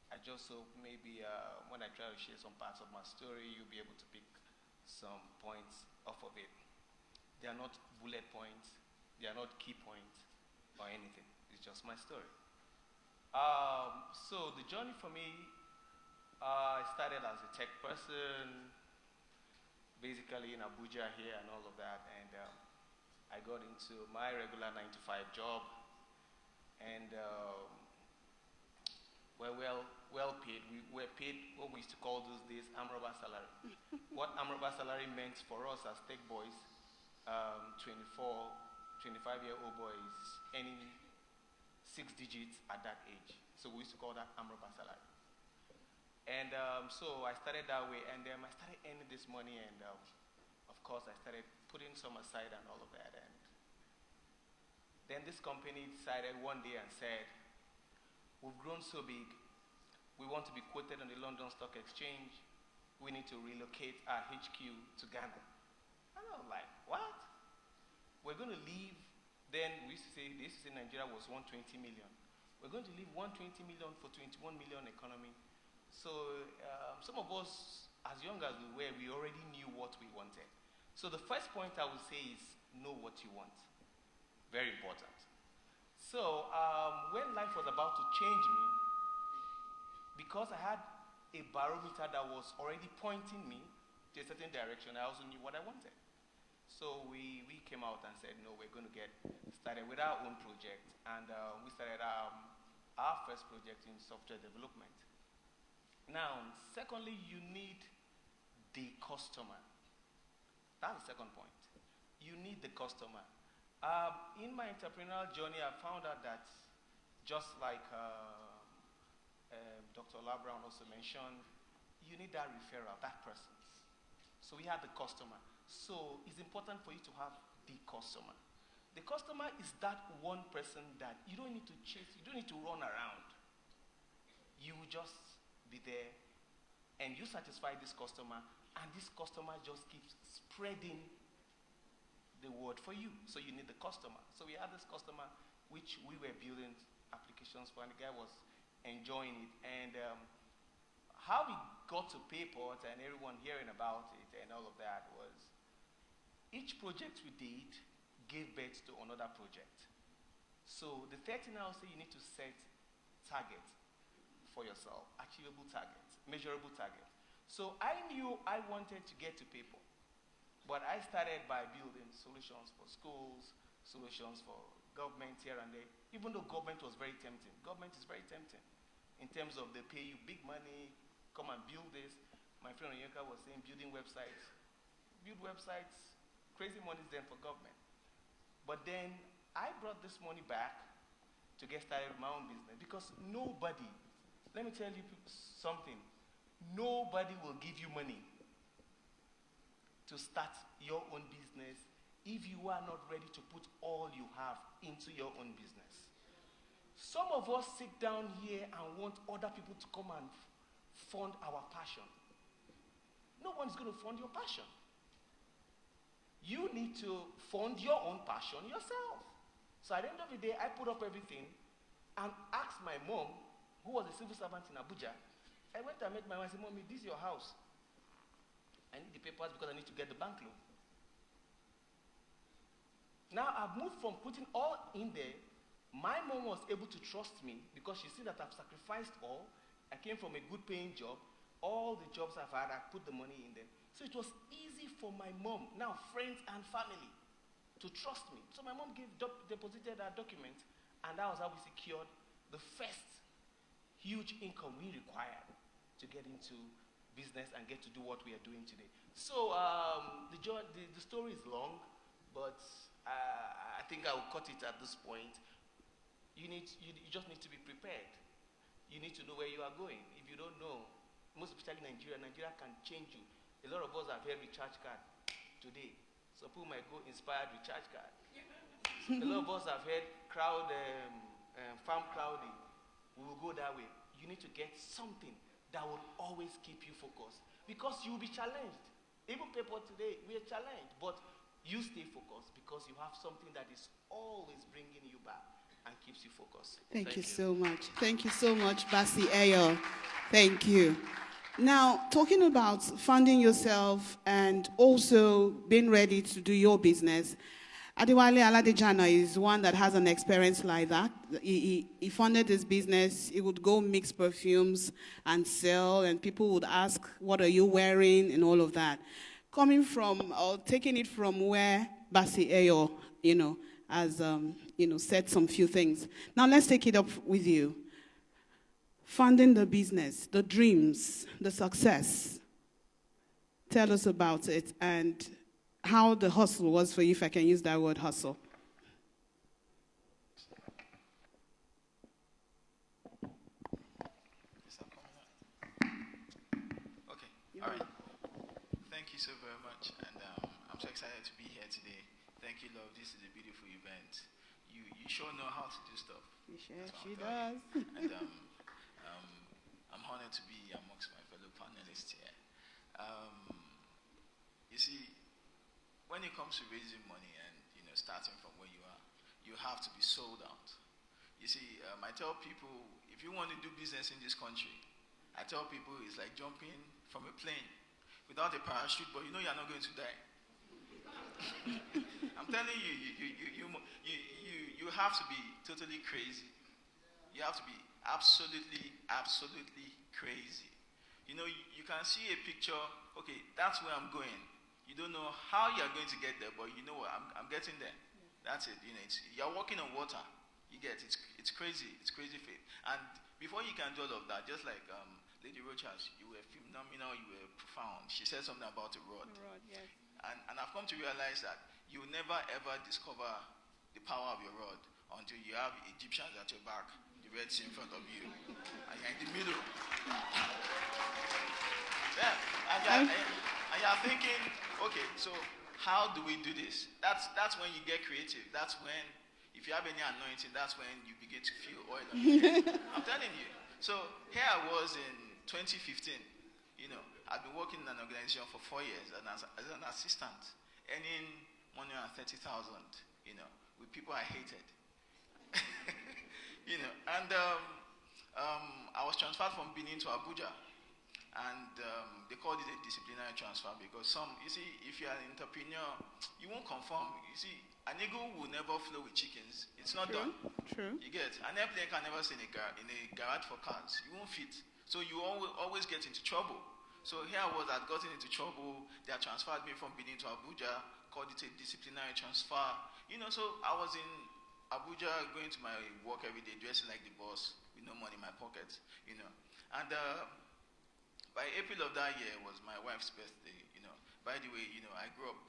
I just hope maybe when I try to share some parts of my story, you'll be able to pick some points off of it. They are not bullet points, they are not key points or anything. It's just my story. So the journey for me, I started as a tech person, basically in Abuja here and all of that, and I got into my regular 9-to-5 job, and well paid. We were paid what we used to call those days Amroba salary. What Amroba salary meant for us as tech boys, 25-year-old boys earning 6 digits at that age. So we used to call that Amroba salary. And so I started that way, and I started earning this money, and of course I started putting some aside and all of that. And then this company decided one day and said, we've grown so big, we want to be quoted on the London Stock Exchange, we need to relocate our HQ to Ghana. And I was like, what? We're going to leave, then we used to say, Nigeria was 120 million. We're going to leave 120 million for 21 million economy. So some of us, as young as we were, we already knew what we wanted. So the first point I would say is know what you want. Very important. So when life was about to change me, because I had a barometer that was already pointing me to a certain direction, I also knew what I wanted. So we came out and said, no, we're going to get started with our own project. And we started our first project in software development. Now, secondly, you need the customer. That's the second point. You need the customer. In my entrepreneurial journey, I found out that just like Dr. Labrown also mentioned, you need that referral, that person. So we had the customer. So it's important for you to have the customer. The customer is that one person that you don't need to chase, you don't need to run around. You will just be there and you satisfy this customer, and this customer just keeps spreading the word for you. So you need the customer. So we had this customer which we were building applications for, and the guy was enjoying it. And how we got to Payport and everyone hearing about it and all of that was each project we did gave birth to another project. So the 13 now say you need to set targets for yourself, achievable targets, measurable targets. So I knew I wanted to get to Payport, but I started by building solutions for schools, solutions for government here and there, even though government was very tempting. Government is very tempting in terms of they pay you big money, come and build this. My friend Onyeka was saying building websites. Build websites, crazy money is then for government. But then I brought this money back to get started with my own business because nobody, let me tell you something, nobody will give you money to start your own business if you are not ready to put all you have into your own business. Some of us sit down here and want other people to come and fund our passion. No one is going to fund your passion. You need to fund your own passion yourself. So at the end of the day, I put up everything and asked my mom, who was a civil servant in Abuja. I went and met my mom and said, Mommy, this is your house. I need the papers because I need to get the bank loan. Now I've moved from putting all in there. My mom was able to trust me because she see that I've sacrificed all. I came from a good paying job. All the jobs I've had, I put the money in there. So it was easy for my mom, now friends and family, to trust me. So my mom deposited our document, and that was how we secured the first huge income we required to get into business and get to do what we are doing today. So the story is long, but I think I will cut it at this point. You just need to be prepared. You need to know where you are going. If you don't know, most especially Nigeria can change you. A lot of us have heard recharge card today. Some people might go inspired recharge card. A lot of us have heard farm crowding. We will go that way. You need to get something that will always keep you focused because you will be challenged. Even people today, we are challenged, but you stay focused because you have something that is always bringing you back and keeps you focused. Thank you so much. Thank you so much, Basi Ayo. Thank you. Now, talking about funding yourself and also being ready to do your business, Adewale Aladejana is one that has an experience like that. He funded his business. He would go mix perfumes and sell, and people would ask, what are you wearing, and all of that. Coming from, or taking it from where Basi Ayo, has, said some few things. Now, let's take it up with you. Funding the business, the dreams, the success. Tell us about it and how the hustle was for you, if I can use that word, hustle. Okay, all right. Thank you so very much, and I'm so excited to be here today. Thank you, love. This is a beautiful event. You sure know how to do stuff. She does. And I'm honored to be amongst my fellow panelists here. You see, when it comes to raising money and starting from where you are, you have to be sold out. You see, I tell people, if you want to do business in this country, I tell people it's like jumping from a plane without a parachute, but you know you're not going to die. I'm telling you, you have to be totally crazy. You have to be absolutely crazy. You can see a picture, okay, that's where I'm going. You don't know how you're going to get there, but you know what? I'm getting there. That's it. You're walking on water. You get it. It's crazy. It's crazy faith. And before you can do all of that, just like Lady Rochas, you were phenomenal. You were profound. She said something about a rod. The rod, yes. And I've come to realize that you will never ever discover the power of your rod until you have Egyptians at your back, the Red Sea in front of you, and you're in the middle. Yeah, and you're thinking, okay, so how do we do this? That's when you get creative. That's when, if you have any anointing, that's when you begin to feel oil on your head. I'm telling you. So here I was in 2015. I've been working in an organization for 4 years as an assistant, earning 130,000. With people I hated. And I was transferred from Benin to Abuja. And they called it a disciplinary transfer because if you're an entrepreneur, you won't conform. You see, an eagle will never flow with chickens. It's not done. True. You get an airplane can never stay in a garage for cars. You won't fit. So you always get into trouble. So here I was, I'd gotten into trouble. They had transferred me from Benin to Abuja, called it a disciplinary transfer. So I was in Abuja going to my work every day, dressing like the boss, with no money in my pocket, And by April of that year was my wife's birthday, By the way, I grew up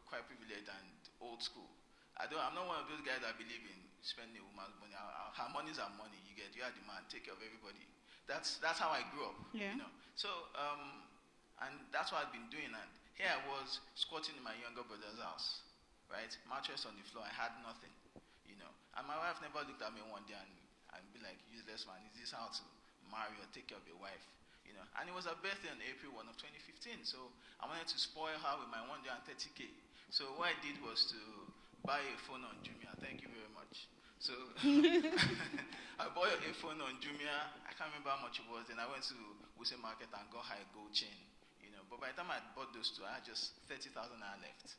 quite privileged and old school. I'm not one of those guys that believe in spending a woman's money. Her money is her money. You are the man, take care of everybody. That's how I grew up, So, and that's what I've been doing. And here I was squatting in my younger brother's house, right? Mattress on the floor. I had nothing, And my wife never looked at me one day and be like, useless man, is this how to marry or take care of your wife? And it was her birthday on April 1 of 2015. So I wanted to spoil her with my 130K. So what I did was to buy a phone on Jumia. Thank you very much. So I bought a phone on Jumia. I can't remember how much it was. Then I went to Wuse Market and got her a gold chain. But by the time I bought those two, I had just 30,000 naira left.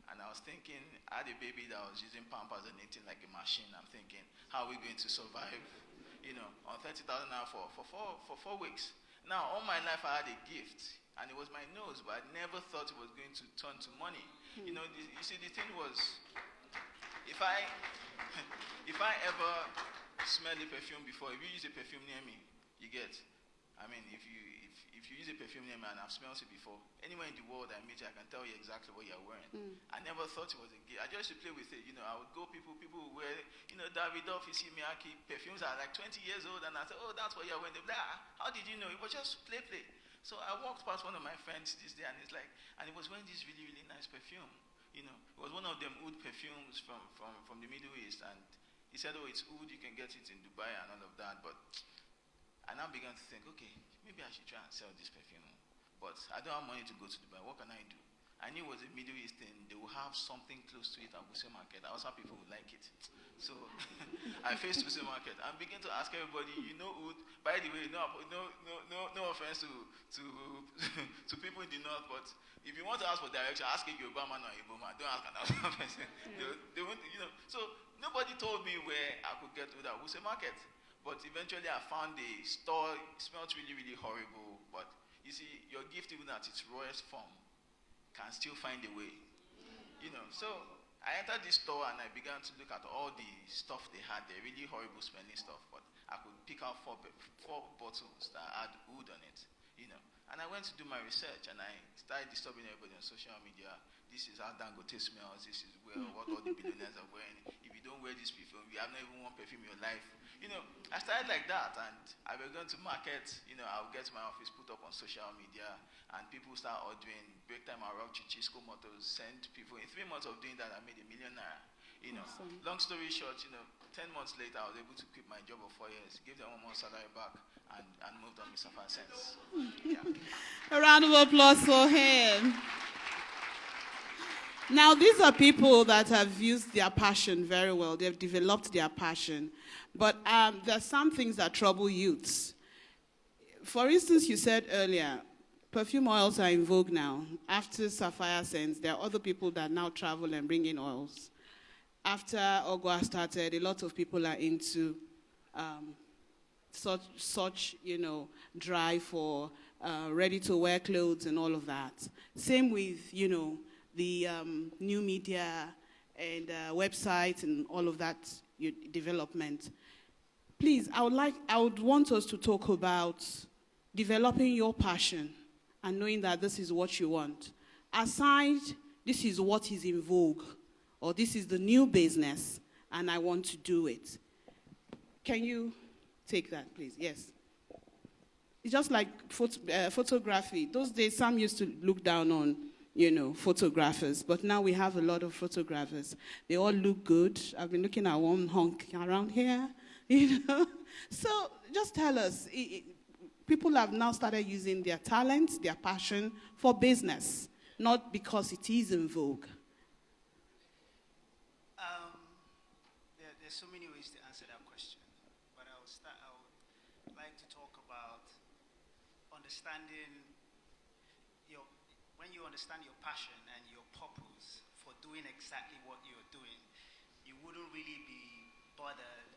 And I was thinking, I had a baby that was using Pampers and eating like a machine. I'm thinking, how are we going to survive, on 30,000 naira for 4 weeks? Now, all my life I had a gift, and it was my nose, but I never thought it was going to turn to money. You see, the thing was, if I ever smell a perfume before, if you use a perfume near me, you get. If you use a perfume near me and I've smelled it before, anywhere in the world I meet you, I can tell you exactly what you're wearing. I never thought it was a gift. I just used to play with it. I would go, people who wear, Davidoff, Miyake, perfumes are like 20 years old, and I said, oh, that's what you're wearing. They're like, how did you know? It was just play. So I walked past one of my friends this day, and he was wearing this really, really nice perfume. It was one of them oud perfumes from the Middle East, and he said, oh, it's oud, you can get it in Dubai and all of that. But I now began to think, okay, maybe I should try and sell this perfume. But I don't have money to go to Dubai. What can I do? I knew it was a Middle East thing. They will have something close to it at Wuse Market. I was happy people would like it. So I faced Wuse Market and began to ask everybody, oud. By the way, no offense to people in the north, but if you want to ask for direction, ask a Yoruba man or a Igbo man. Don't ask another person. They won't, So nobody told me where I could get to that Wuse Market. But eventually I found a store. It smelled really, really horrible. But you see, your gift, even at its rawest form, can still find a way. So I entered this store and I began to look at all the stuff they had. The really horrible smelling stuff. But I could pick out four bottles that had wood on it. And I went to do my research and I started disturbing everybody on social media. This is how Dangote smells. This is what all the billionaires are wearing. If you don't wear this perfume, you have not even one perfume in your life. I started like that, and I began to market. I'll get my office put up on social media, and people start ordering. Break time, I rock Chisco Motors, send people. In 3 months of doing that, I made ₦1 million. Awesome. Long story short, 10 months later, I was able to quit my job of 4 years, give them 1 month salary back, and moved on with Safa Sense. Yeah. A round of applause for him. Now, these are people that have used their passion very well. They've developed their passion. But there are some things that trouble youths. For instance, you said earlier, perfume oils are in vogue now. After Sapphire Scents, there are other people that now travel and bring in oils. After Ogwa started, a lot of people are into such drive for ready-to-wear clothes and all of that. Same with, the new media and websites and all of that development. Please, I would want us to talk about developing your passion and knowing that this is what you want. Aside, this is what is in vogue, or this is the new business, and I want to do it. Can you take that, please? Yes. It's just like photography. Those days, some used to look down on, photographers, but now we have a lot of photographers. They all look good. I've been looking at one hunk around here, So just tell us, people have now started using their talents, their passion for business, not because it is in vogue. There's so many ways to answer that question, but I would like to talk about understanding when you understand your passion and your purpose for doing exactly what you're doing, you wouldn't really be bothered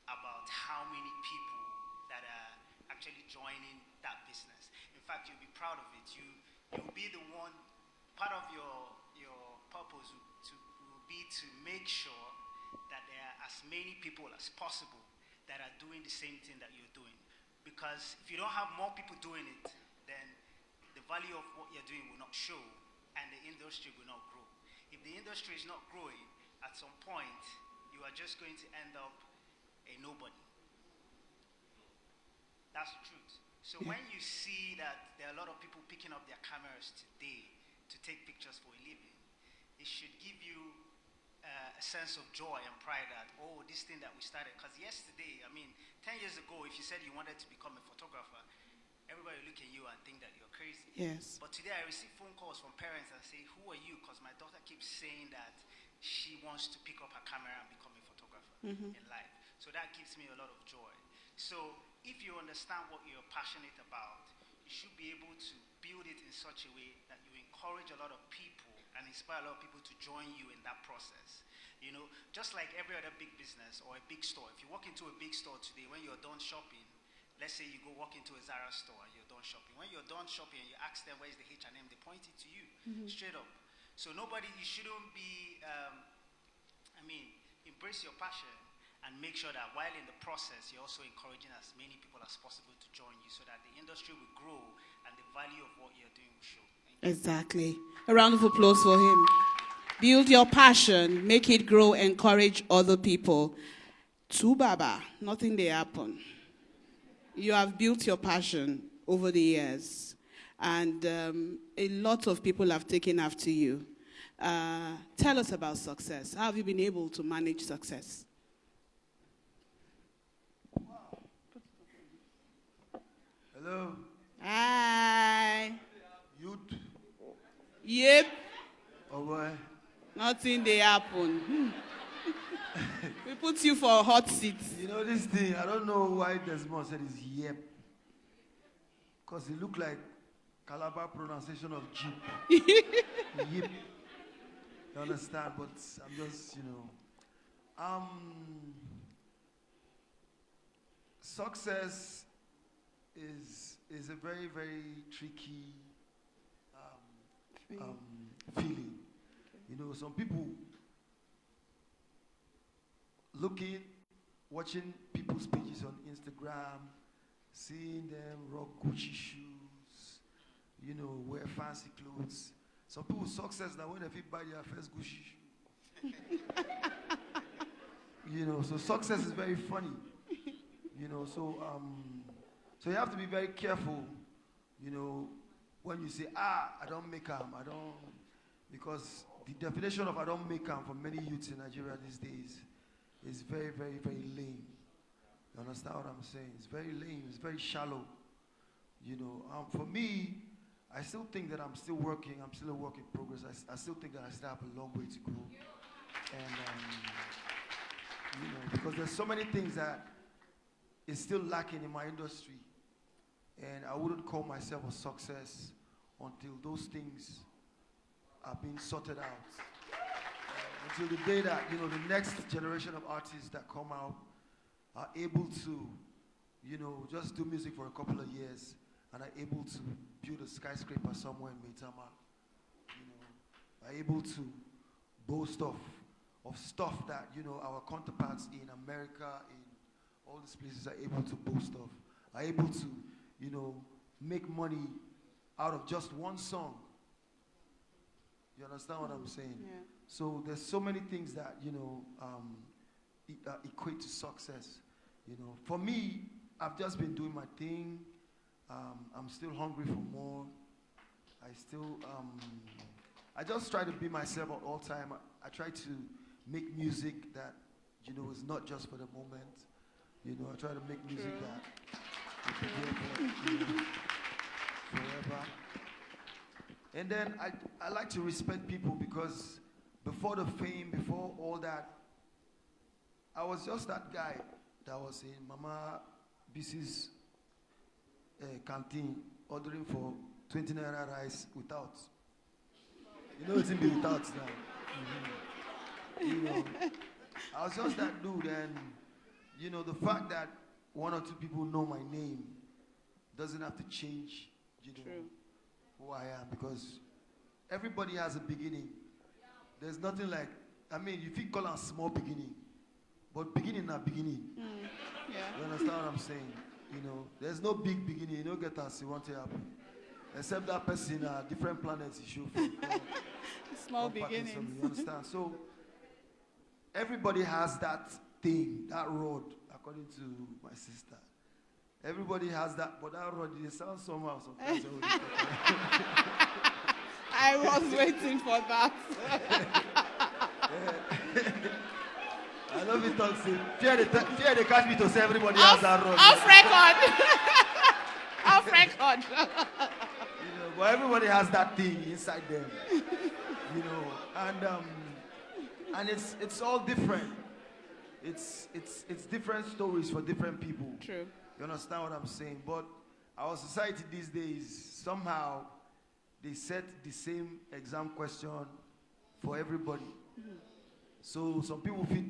about how many people that are actually joining that business. In fact, you'll be proud of it. You'll be the one, part of your purpose will be to make sure that there are as many people as possible that are doing the same thing that you're doing. Because if you don't have more people doing it, then the value of what you're doing will not show and the industry will not grow. If the industry is not growing, at some point, you are just going to end up a nobody. That's the truth. So when you see that there are a lot of people picking up their cameras today to take pictures for a living, it should give you a sense of joy and pride that, oh, this thing that we started, because yesterday, 10 years ago, if you said you wanted to become a photographer, everybody would look at you and think that you're crazy. Yes. But today I receive phone calls from parents and say, who are you? Because my daughter keeps saying that she wants to pick up her camera and become a photographer in life. So that gives me a lot of joy. So if you understand what you're passionate about, you should be able to build it in such a way that you encourage a lot of people and inspire a lot of people to join you in that process. Just like every other big business or a big store. If you walk into a big store today, when you're done shopping, let's say you go walk into a Zara store and you're done shopping. When you're done shopping and you ask them where's the H&M, they point it to you, straight up. So you shouldn't be, embrace your passion and make sure that while in the process, you're also encouraging as many people as possible to join you so that the industry will grow and the value of what you're doing will show. Exactly. A round of applause for him. Build your passion, make it grow, encourage other people. Baba, nothing they happen. You have built your passion over the years, and a lot of people have taken after you. Tell us about success. How have you been able to manage success? Hello. Hi. Youth. Yep. Oh boy. Nothing they happen. We put you for a hot seat. This thing, I don't know why Desmond said is yep. Because it looked like Calabar pronunciation of jeep. Yep. You understand? But I'm just, success is a very, very tricky feeling. Some people watching people's pages on Instagram, seeing them rock Gucci shoes, wear fancy clothes. Some people's success now when they fit buy their first Gucci shoe. So success is very funny. So you have to be very careful, when you say, I don't make because the definition of I don't make for many youths in Nigeria these days is very, very, very lame. You understand what I'm saying? It's very lame. It's very shallow. For me, I still think that I'm still working. I'm still a work in progress. I still think that I still have a long way to go. And, because there's so many things that is still lacking in my industry. And I wouldn't call myself a success until those things are being sorted out. Until the day that, the next generation of artists that come out are able to, just do music for a couple of years, and I'm able to build a skyscraper somewhere in Maitama. I'm able to boast of stuff that, our counterparts in America, in all these places are able to boast of. Are able to, make money out of just one song. You understand what I'm saying? Yeah. So there's so many things that, equate to success. For me, I've just been doing my thing. I'm still hungry for more. I just try to be myself at all time. I try to make music that, is not just for the moment. I try to make music that will be there for, forever. And then I like to respect people, because before the fame, before all that, I was just that guy that was in Mama BC's canteen ordering for 20 naira rice without. It's in be without now. I was just that dude, and the fact that one or two people know my name doesn't have to change, who I am, because everybody has a beginning. There's nothing like, if you call it a small beginning, but beginning not beginning. Yeah. You understand what I'm saying? There's no big beginning. You don't get us, you want to happen. Except that person, different planets, you show from. Small beginnings. You understand? So, everybody has that thing, that road, according to my sister. Everybody has that, but that road, it sounds somehow sometimes. I was waiting for that. I love it, Toxic. Fear they catch me to say everybody has that road. Off record. Off record. But everybody has that thing inside them. And it's all different. It's different stories for different people. True. You understand what I'm saying? But our society these days, somehow, they set the same exam question for everybody. Mm-hmm. So some people feel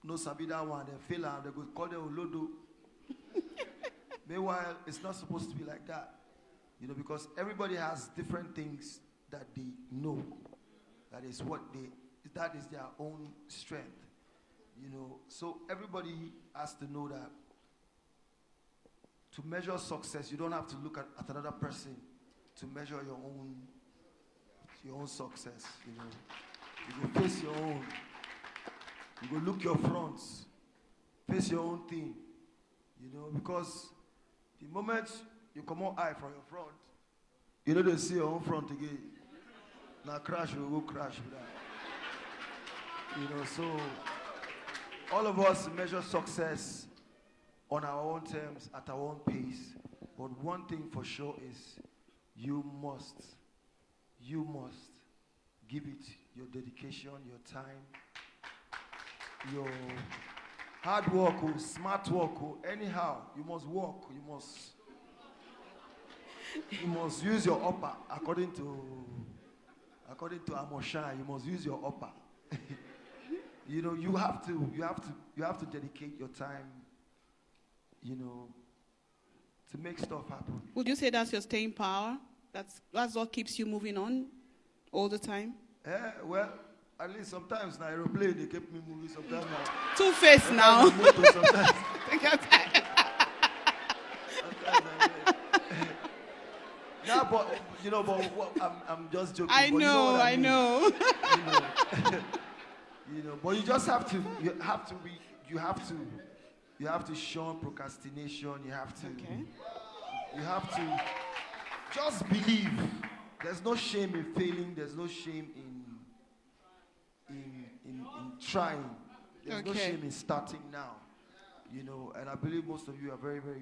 no sabi that one, they fail and they go call them Olodo. Meanwhile, it's not supposed to be like that. Because everybody has different things that they know. That is their own strength. So everybody has to know that to measure success, you don't have to look at another person to measure your own success. You go face your own. You go look your fronts. Face your own thing. Because the moment you come out eye from your front, they see your own front again. Now crash, we will go crash with that. So all of us measure success on our own terms, at our own pace. But one thing for sure is you must give it your dedication, your time, your hard work, smart work, anyhow. You must work. You must use your upper according to Amoshan. You must use your upper. You have to dedicate your time, to make stuff happen. Would you say that's your staying power? That's what keeps you moving on all the time? Well, at least sometimes now aeroplane they keep me moving. Sometimes now. Two-faced now. Sometimes. No, but I'm just joking. I know. But you just have to. You have to shun procrastination. You have to just believe. There's no shame in failing. There's no shame in trying. There's no shame in starting now. And I believe most of you are very, very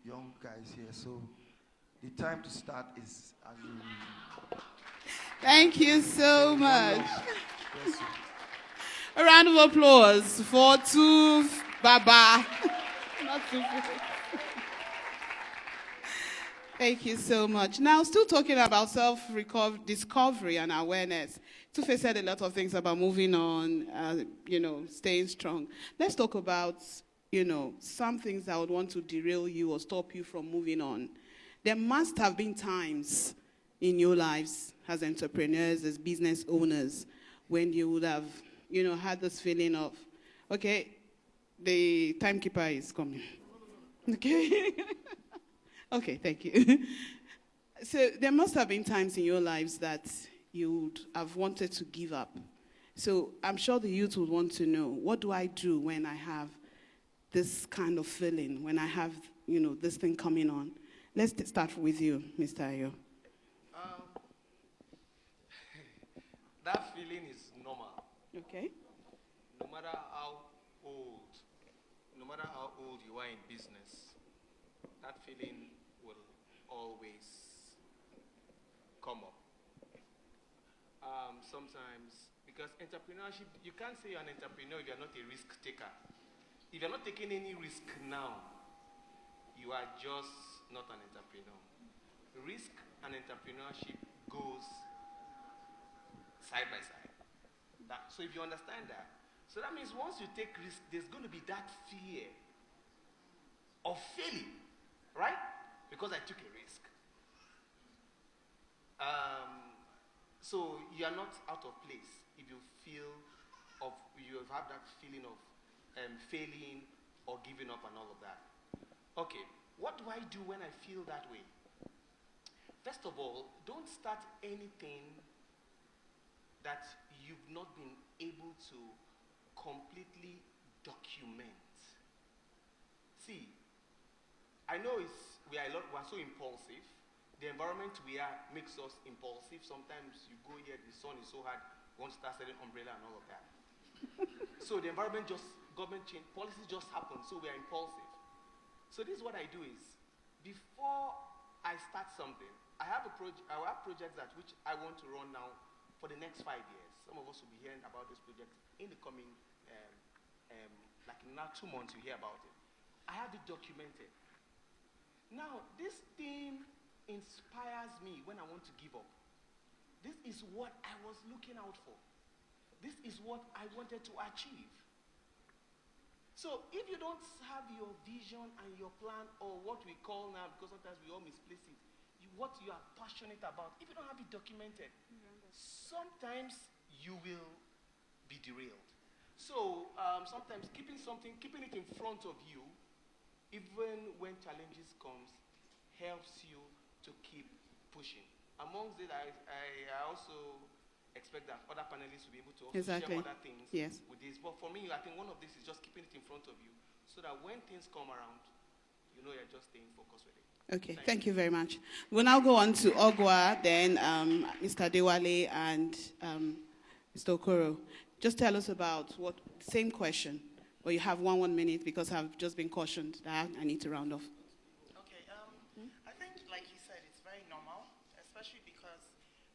young guys here. So the time to start is. Thank you so much. A round of applause for Tu Baba. Not Tu. Thank you so much. Now, still talking about self-discovery and awareness. Tufe said a lot of things about moving on, staying strong. Let's talk about some things that would want to derail you or stop you from moving on. There must have been times in your lives as entrepreneurs, as business owners, when you would have, had this feeling of, okay, the timekeeper is coming. Okay? Okay, thank you. So there must have been times in your lives that you would have wanted to give up. So I'm sure the youth would want to know, what do I do when I have this kind of feeling, when I have, this thing coming on? Let's start with you, Mr. Ayo. That feeling is normal. Okay. No matter how old you are in business, that feeling will always come up. Sometimes, because entrepreneurship, you can't say you're an entrepreneur if you're not a risk taker. If you're not taking any risk now, you are just not an entrepreneur. Risk and entrepreneurship goes side by side. So if you understand that, so that means once you take risk, there's going to be that fear of failing, right? Because I took a risk. So you are not out of place if you have that feeling of failing or giving up and all of that. Okay, what do I do when I feel that way? First of all, don't start anything that you've not been able to completely document. See, I know we are so impulsive. The environment we are makes us impulsive. Sometimes you go here, the sun is so hard, you want to start selling umbrella and all of that. So the environment government change, policies just happen, so we are impulsive. So this is what I do is, before I start something, I have projects that which I want to run now for the next 5 years. Some of us will be hearing about this project in the coming, like in now 2 months you hear about it. I have it documented. Now, this thing inspires me when I want to give up. This is what I was looking out for. This is what I wanted to achieve. So if you don't have your vision and your plan, or what we call now, because sometimes we all misplace it, what you are passionate about, if you don't have it documented, sometimes you will be derailed. So sometimes keeping it in front of you, even when challenges comes, helps you to keep pushing. Amongst it, I also expect that other panelists will be able to also share other things with this. But for me, I think one of this is just keeping it in front of you, so that when things come around, you know you're just staying focused with it. Okay, thank you very much. We'll now go on to Ogwa, then Mr. Dewale and Mr. Okoro. Just tell us about same question, but you have 1 minute because I've just been cautioned that I need to round off. Okay, I think, like you said, it's very normal, especially because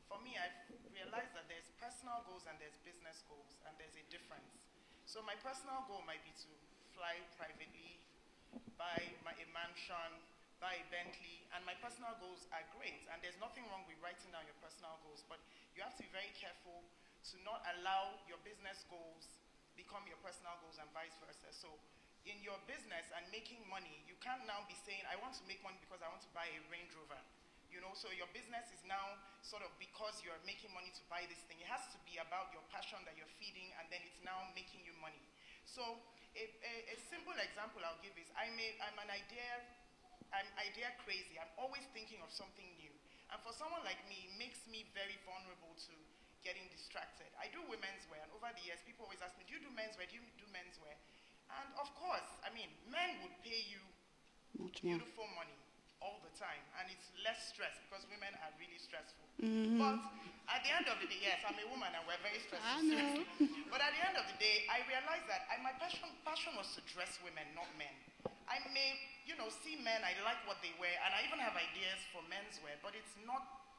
for me, I've realized that there's personal goals and there's business goals, and there's a difference. So my personal goal might be to fly privately, buy a mansion, buy a Bentley, and my personal goals are great, and there's nothing wrong with writing down your personal goals, but you have to be very careful to not allow your business goals become your personal goals and vice versa. So in your business and making money, you can't now be saying, I want to make money because I want to buy a Range Rover. So your business is now sort of because you're making money to buy this thing. It has to be about your passion that you're feeding, and then it's now making you money. So a simple example I'll give is, I'm idea crazy. I'm always thinking of something new. And for someone like me, it makes me very vulnerable to getting distracted. I do women's wear, and over the years, people always ask me, do you do menswear? Do you do menswear? And of course, men would pay you beautiful money all the time, and it's less stress because women are really stressful. But at the end of the day, yes, I'm a woman and we're very stressful. I know. But at the end of the day, I realized that my passion was to dress women, not men. I may, see men, I like what they wear, and I even have ideas for menswear, but it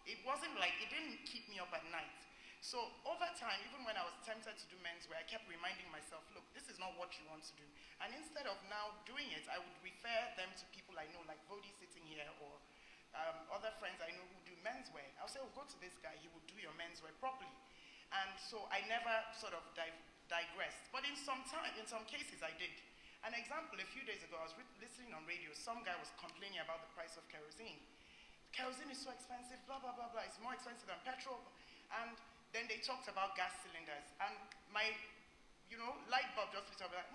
didn't keep me up at night. So over time, even when I was tempted to do menswear, I kept reminding myself, look, this is not what you want to do. And instead of now doing it, I would refer them to people I know, like Vodi sitting here, or other friends I know who do menswear. I'll say, go to this guy, he will do your menswear properly. And so I never sort of digressed. But in some cases I did. An example, a few days ago, I was listening on radio, some guy was complaining about the price of kerosene. Kerosene is so expensive, blah, blah, blah, blah. It's more expensive than petrol. And then they talked about gas cylinders. And my, light bulb just lit up like,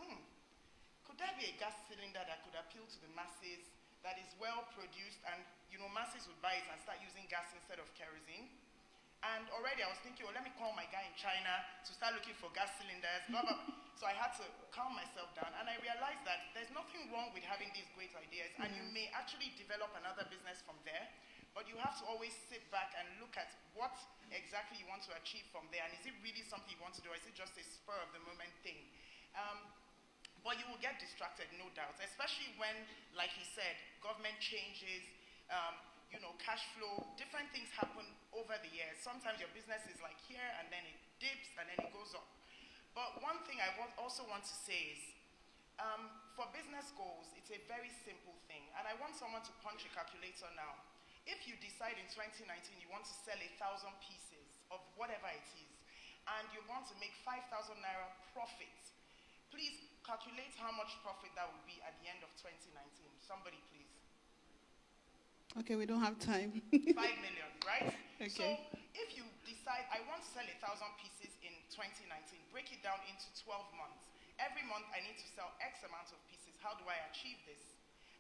could there be a gas cylinder that could appeal to the masses, that is well produced, and, masses would buy it and start using gas instead of kerosene? And already I was thinking, let me call my guy in China to start looking for gas cylinders, blah, blah. So I had to calm myself down, and I realized that there's nothing wrong with having these great ideas, and you may actually develop another business from there, but you have to always sit back and look at what exactly you want to achieve from there, and is it really something you want to do, or is it just a spur-of-the-moment thing? But you will get distracted, no doubt, especially when, like he said, government changes, cash flow, different things happen over the years. Sometimes your business is like here, and then it dips, and then it goes up. But one thing I also want to say is, for business goals, it's a very simple thing. And I want someone to punch a calculator now. If you decide in 2019 you want to sell 1,000 pieces of whatever it is, and you want to make 5,000 naira profit, please calculate how much profit that would be at the end of 2019. Somebody, please. Okay, we don't have time. 5 million, right? Okay. So if you decide, I want to sell 1,000 pieces in 2019, break it down into 12 months. Every month I need to sell X amount of pieces. How do I achieve this?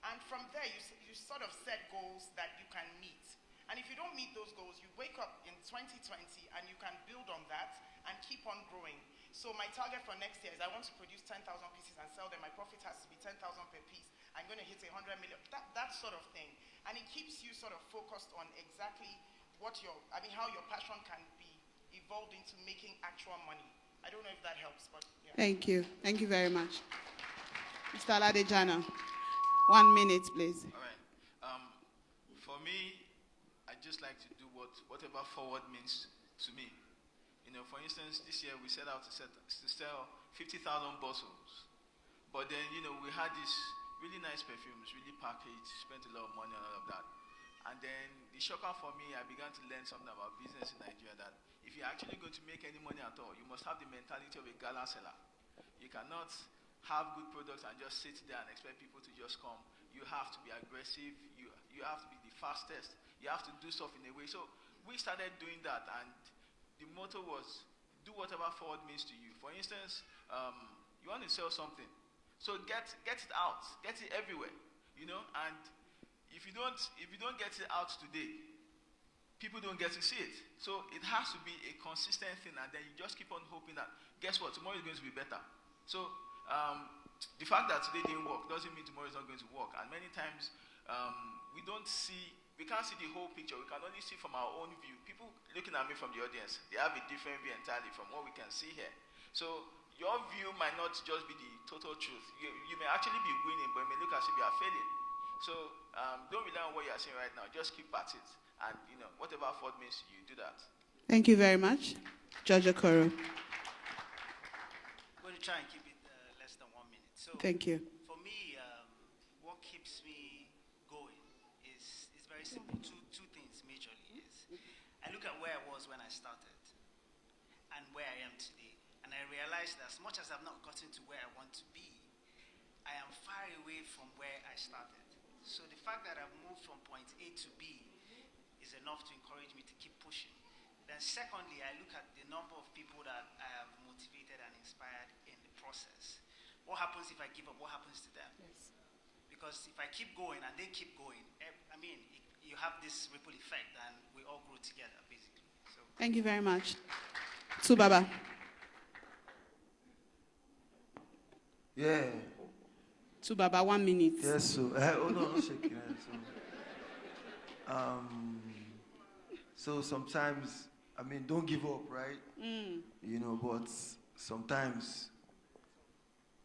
And from there, you sort of set goals that you can meet. And if you don't meet those goals, you wake up in 2020 and you can build on that and keep on growing. So my target for next year is I want to produce 10,000 pieces and sell them. My profit has to be 10,000 per piece. I'm going to hit 100 million, that sort of thing. And it keeps you sort of focused on exactly how your passion can be evolved into making actual money. I don't know if that helps, but yeah. Thank you. Thank you very much. Mr. Aladejana, 1 minute, please. All right. For me, I just like to do whatever forward means to me. For instance, this year we set out to sell 50,000 bottles. But then, we had these really nice perfumes, really packaged, spent a lot of money on all of that. And then the shocker for me, I began to learn something about business in Nigeria, that if you're actually going to make any money at all, you must have the mentality of a gala seller. You cannot have good products and just sit there and expect people to just come. You have to be aggressive. You have to be the fastest. You have to do stuff in a way. So we started doing that, and the motto was, do whatever forward means to you. For instance, you want to sell something, so get it out, get it everywhere, and if you don't get it out today, people don't get to see it. So it has to be a consistent thing, and then you just keep on hoping that, guess what, tomorrow is going to be better. So the fact that today didn't work doesn't mean tomorrow is not going to work. And many times we can't see the whole picture. We can only see from our own view. People looking at me from the audience, they have a different view entirely from what we can see here. So your view might not just be the total truth. You may actually be winning, but it may look as if you are failing. So don't rely on what you are saying right now. Just keep at it. And, whatever effort means to you, do that. Thank you very much. Judge Okoro. I'm going to try and keep it less than 1 minute. So Thank you. For me, what keeps me going is very simple. Two things majorly is I look at where I was when I started and where I am today. And I realize that as much as I've not gotten to where I want to be, I am far away from where I started. So the fact that I've moved from point A to B is enough to encourage me to keep pushing. Then secondly, I look at the number of people that I have motivated and inspired in the process. What happens if I give up? What happens to them? Yes. Because if I keep going and they keep going, you have this ripple effect and we all grow together, basically. So. Thank you very much. Subaba. Yeah. Subaba, 1 minute. Yes, so. Oh, no, not shaking. So sometimes, don't give up, right? But sometimes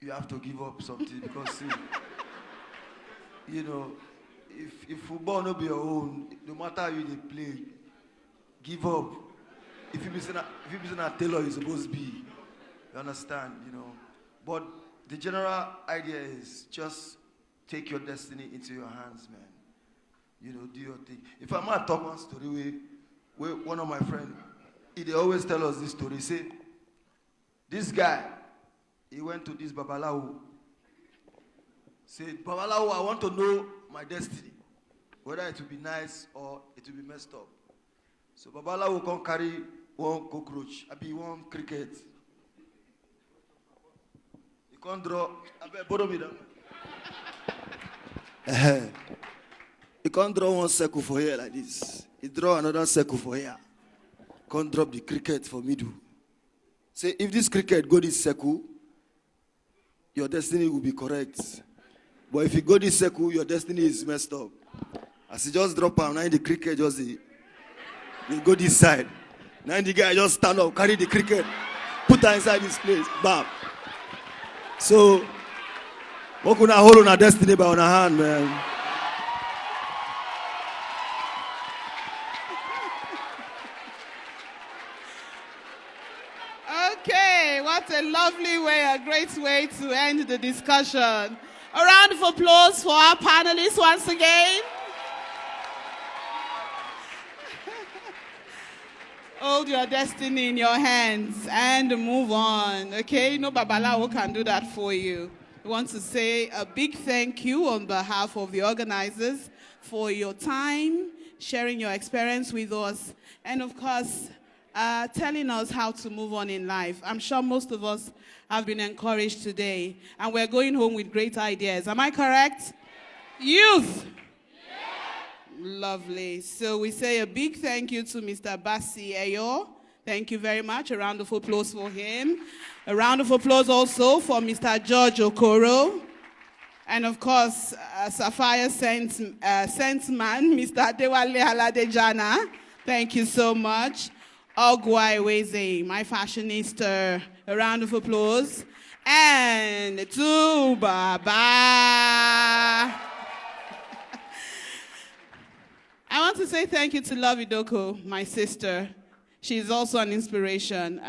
you have to give up something because, if football not be your own, no matter how you play, give up. If you be saying a tailor, you're supposed to be. You understand, But the general idea is just take your destiny into your hands, man. Do your thing. If I'm not talk one story where one of my friends, they always tell us this story. Say, this guy, he went to this Babalawo. Say, Babalawo, I want to know my destiny, whether it will be nice or it will be messed up. So Babalawo can carry one cockroach, I be one cricket. You can't draw, I bet borrow me that. You can't draw one circle for here like this. You draw another circle for here. Can't drop the cricket for middle. Say, if this cricket go this circle, your destiny will be correct. But if you go this circle, your destiny is messed up. As you just drop out, now the cricket just you go this side. Now the guy just stand up, carry the cricket, put her inside this place, bam. So, what could I hold on our destiny by on our hand, man? Okay, what a lovely way, a great way to end the discussion. A round of applause for our panelists once again. Hold your destiny in your hands and move on, okay? No Babalawo can do that for you. We want to say a big thank you on behalf of the organizers for your time, sharing your experience with us, and of course, telling us how to move on in life. I'm sure most of us have been encouraged today, and we're going home with great ideas. Am I correct? Youth! Lovely. So we say a big thank you to Mr. Basi Eyo. Thank you very much. A round of applause for him. A round of applause also for Mr. George Okoro. And of course, Sapphire Saintsman, Mr. Dewale Haladejana. Thank you so much. Ogwai Weze, my fashionista. A round of applause. And to Baba. I want to say thank you to Love Idoko, my sister. She's also an inspiration.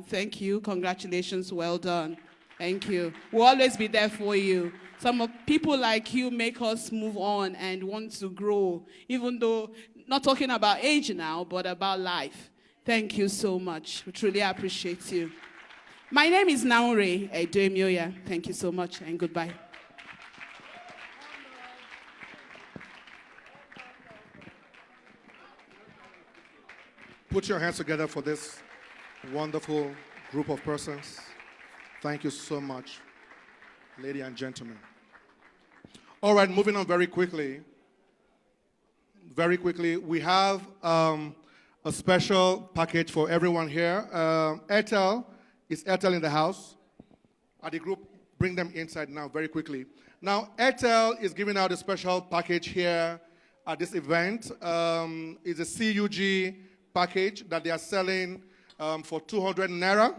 Thank you. Congratulations. Well done. Thank you. We'll always be there for you. People like you make us move on and want to grow, even though, not talking about age now, but about life. Thank you so much. We truly appreciate you. My name is Naure Edoemioya. Thank you so much and goodbye. Put your hands together for this wonderful group of persons. Thank you so much, ladies and gentlemen. All right, moving on very quickly. Very quickly, we have a special package for everyone here. Airtel, is Airtel in the house? At the group, bring them inside now very quickly. Now, Airtel is giving out a special package here at this event. It's a CUG package that they are selling for 200 Naira,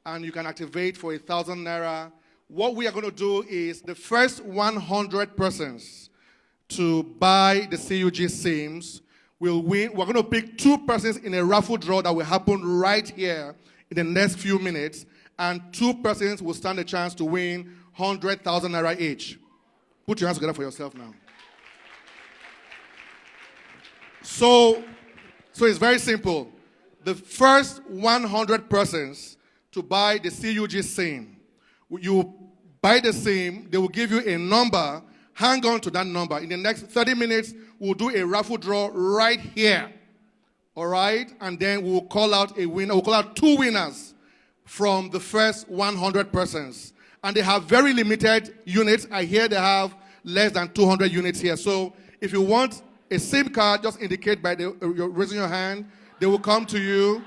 and you can activate for 1,000 Naira. What we are going to do is the first 100 persons to buy the CUG SIMs will win. We're going to pick 2 persons in a raffle draw that will happen right here in the next few minutes, and 2 persons will stand a chance to win 100,000 Naira each. Put your hands together for yourself now. So it's very simple. The first 100 persons to buy the CUG SIM, you buy the SIM, they will give you a number. Hang on to that number. In the next 30 minutes, we'll do a raffle draw right here. All right? And then we'll call out a winner. We'll call out 2 winners from the first 100 persons. And they have very limited units. I hear they have less than 200 units here. So if you want a SIM card, just indicate by raising your hand. They will come to you.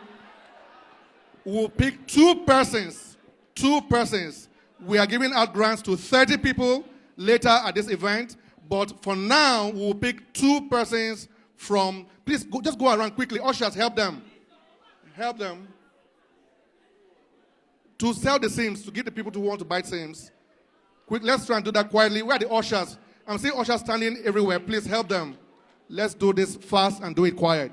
We'll pick 2 persons. 2 persons. We are giving out grants to 30 people later at this event. But for now, we'll pick 2 persons from... Please, just go around quickly. Ushers, help them. Help them. To sell the SIMs, to give the people who want to buy SIMs. Quick, let's try and do that quietly. Where are the ushers? I'm seeing ushers standing everywhere. Please help them. Let's do this fast and do it quiet.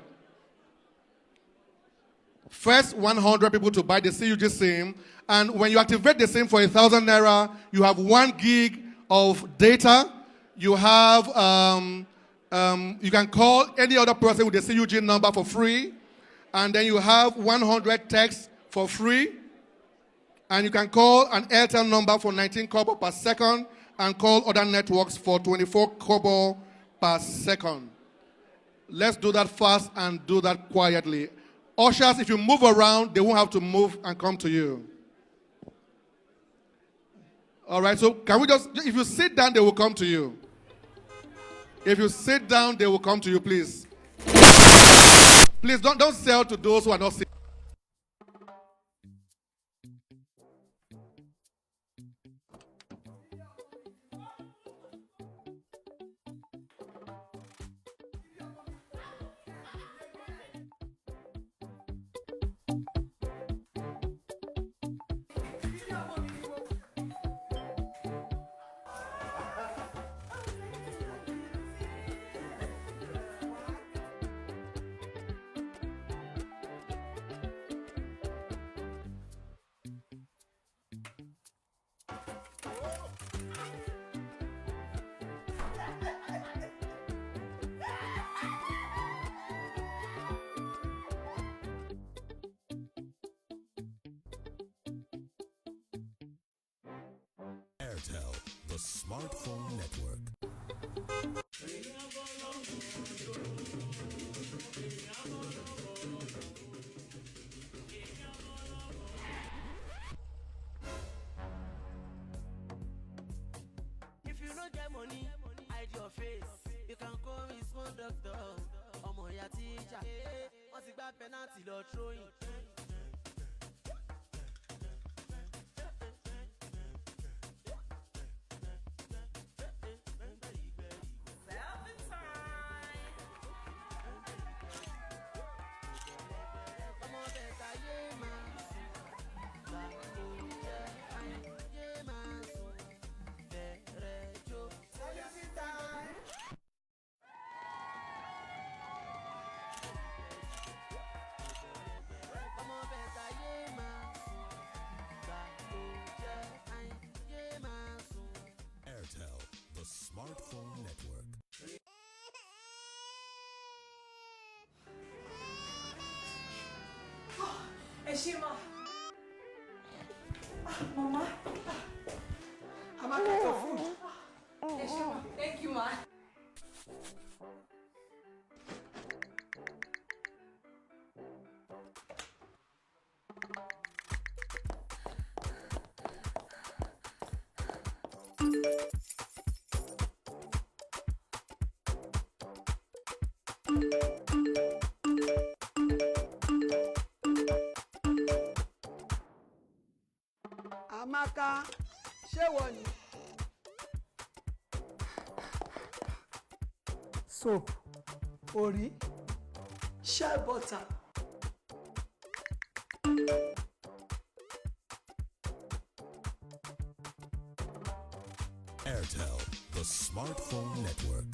First 100 people to buy the CUG SIM. And when you activate the SIM for 1,000 Naira, you have 1 gig of data. You have, you can call any other person with the CUG number for free. And then you have 100 texts for free. And you can call an Airtel number for 19 kobo per second. and call other networks for 24 kobo per second. Let's do that fast and do that quietly. Ushers, if you move around, they won't have to move and come to you. All right, so can we just, if you sit down, they will come to you. If you sit down, they will come to you, please. Please don't sell to those who are not sitting. Airtel, the smartphone network. If you don't get money, hide your face. You can call me small doctor. Ọmọ ìyá teacher. Wọ́n ti gba penalty lọ throwing. Airtel, the smartphone network. Eshima. Mama. I'm out for food. Eshima. Thank you, ma. Amaka, ṣé wọ ni? Soap, orí, shea butter. Airtel, the smartphone network.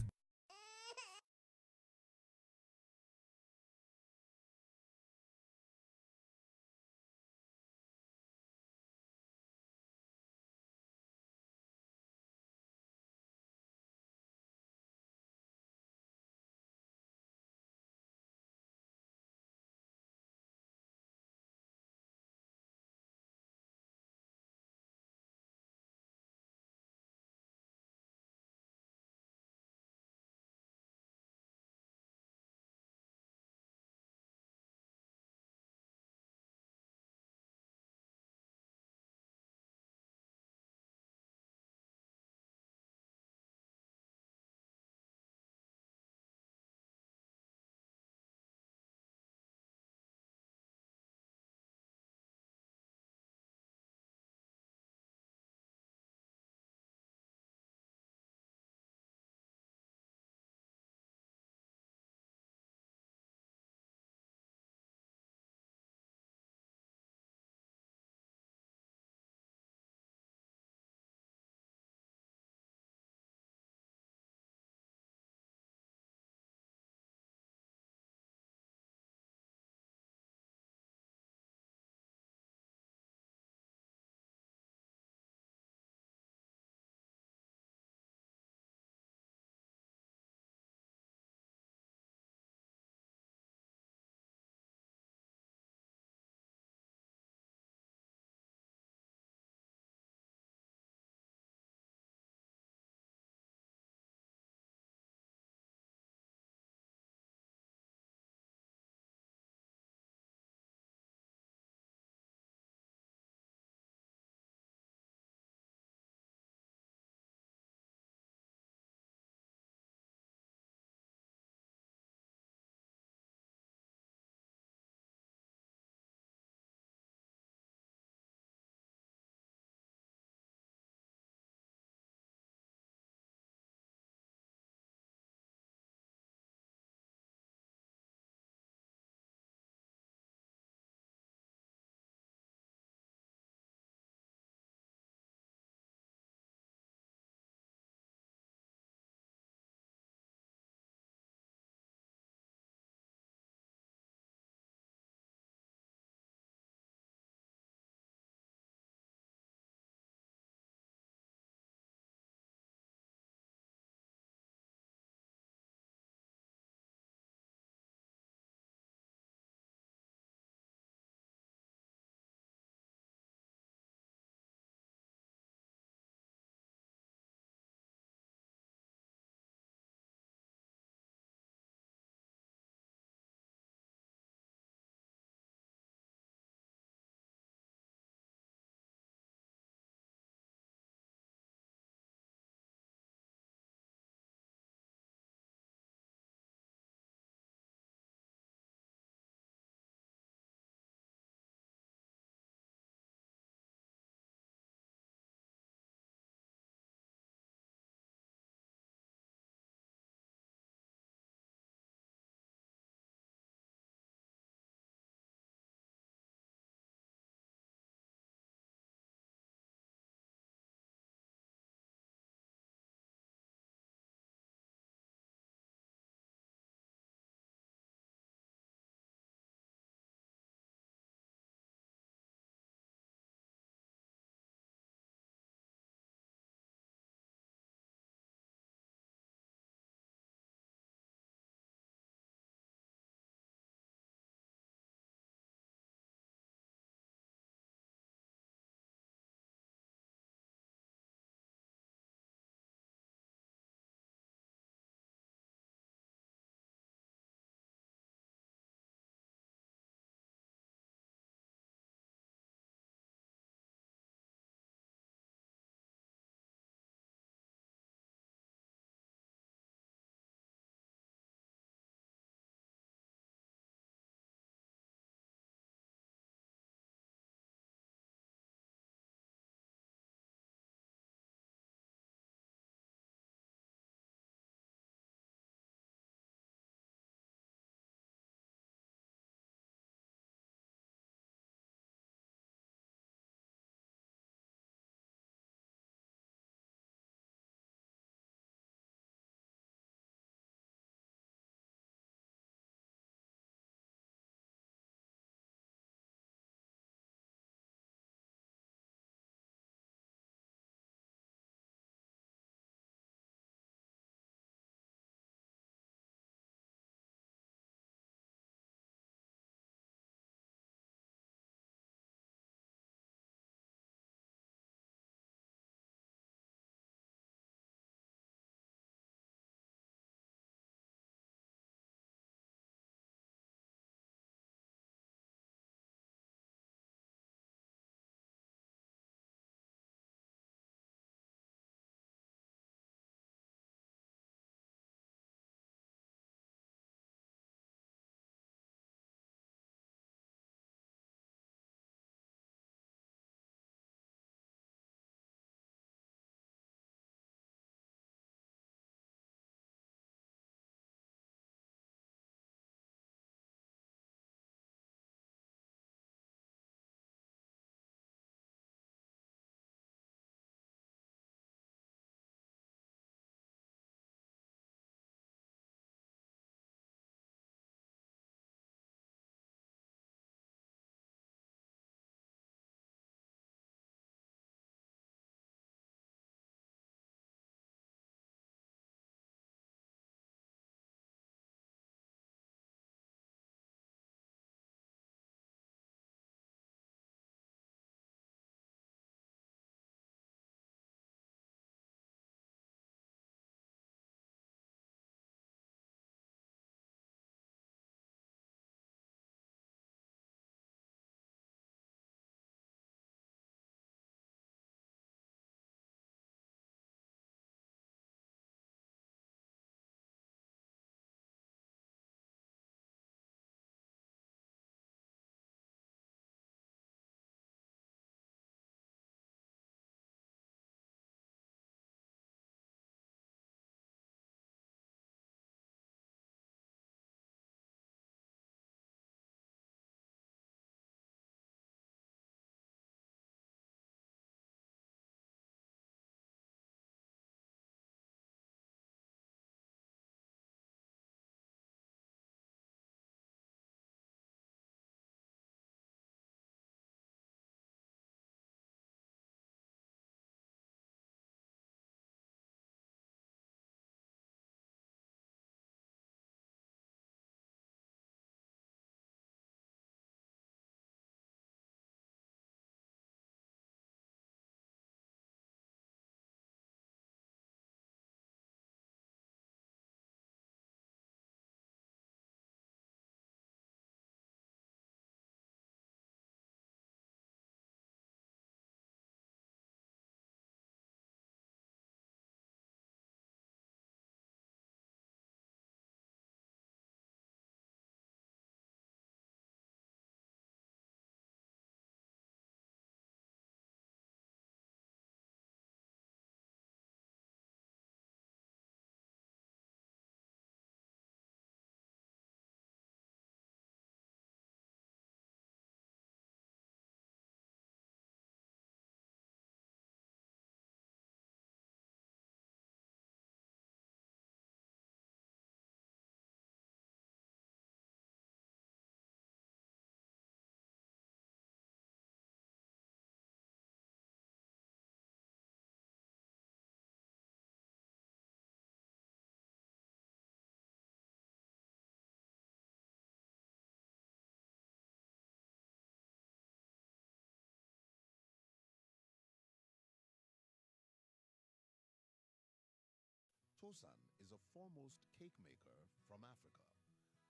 Tosan is a foremost cake maker from Africa,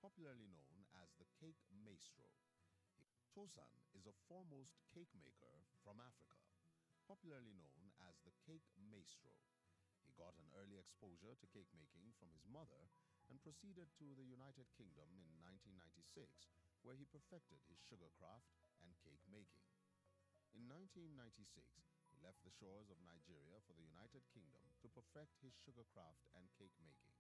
popularly known as the cake maestro. Tosan is a foremost cake maker from Africa, popularly known as the cake maestro. He got an early exposure to cake making from his mother and proceeded to the United Kingdom in 1996, where he perfected his sugar craft and cake making. In 1996, he left the shores of Nigeria for the United Kingdom to perfect his sugar craft and cake making.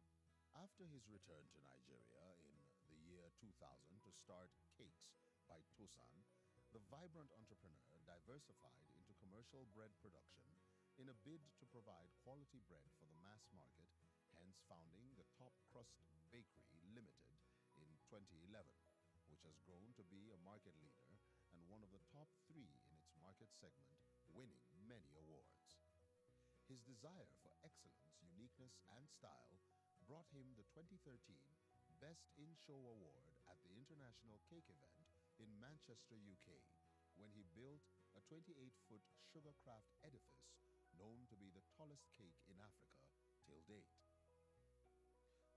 After his return to Nigeria in the year 2000 to start Cakes by Tosan, the vibrant entrepreneur diversified into commercial bread production in a bid to provide quality bread for the mass market, hence founding the Top Crust Bakery Limited in 2011, which has grown to be a market leader and one of the top 3 in its market segment, winning many awards. His desire for excellence, uniqueness, and style brought him the 2013 Best in Show Award at the International Cake Event in Manchester, UK, when he built a 28-foot sugarcraft edifice known to be the tallest cake in Africa till date.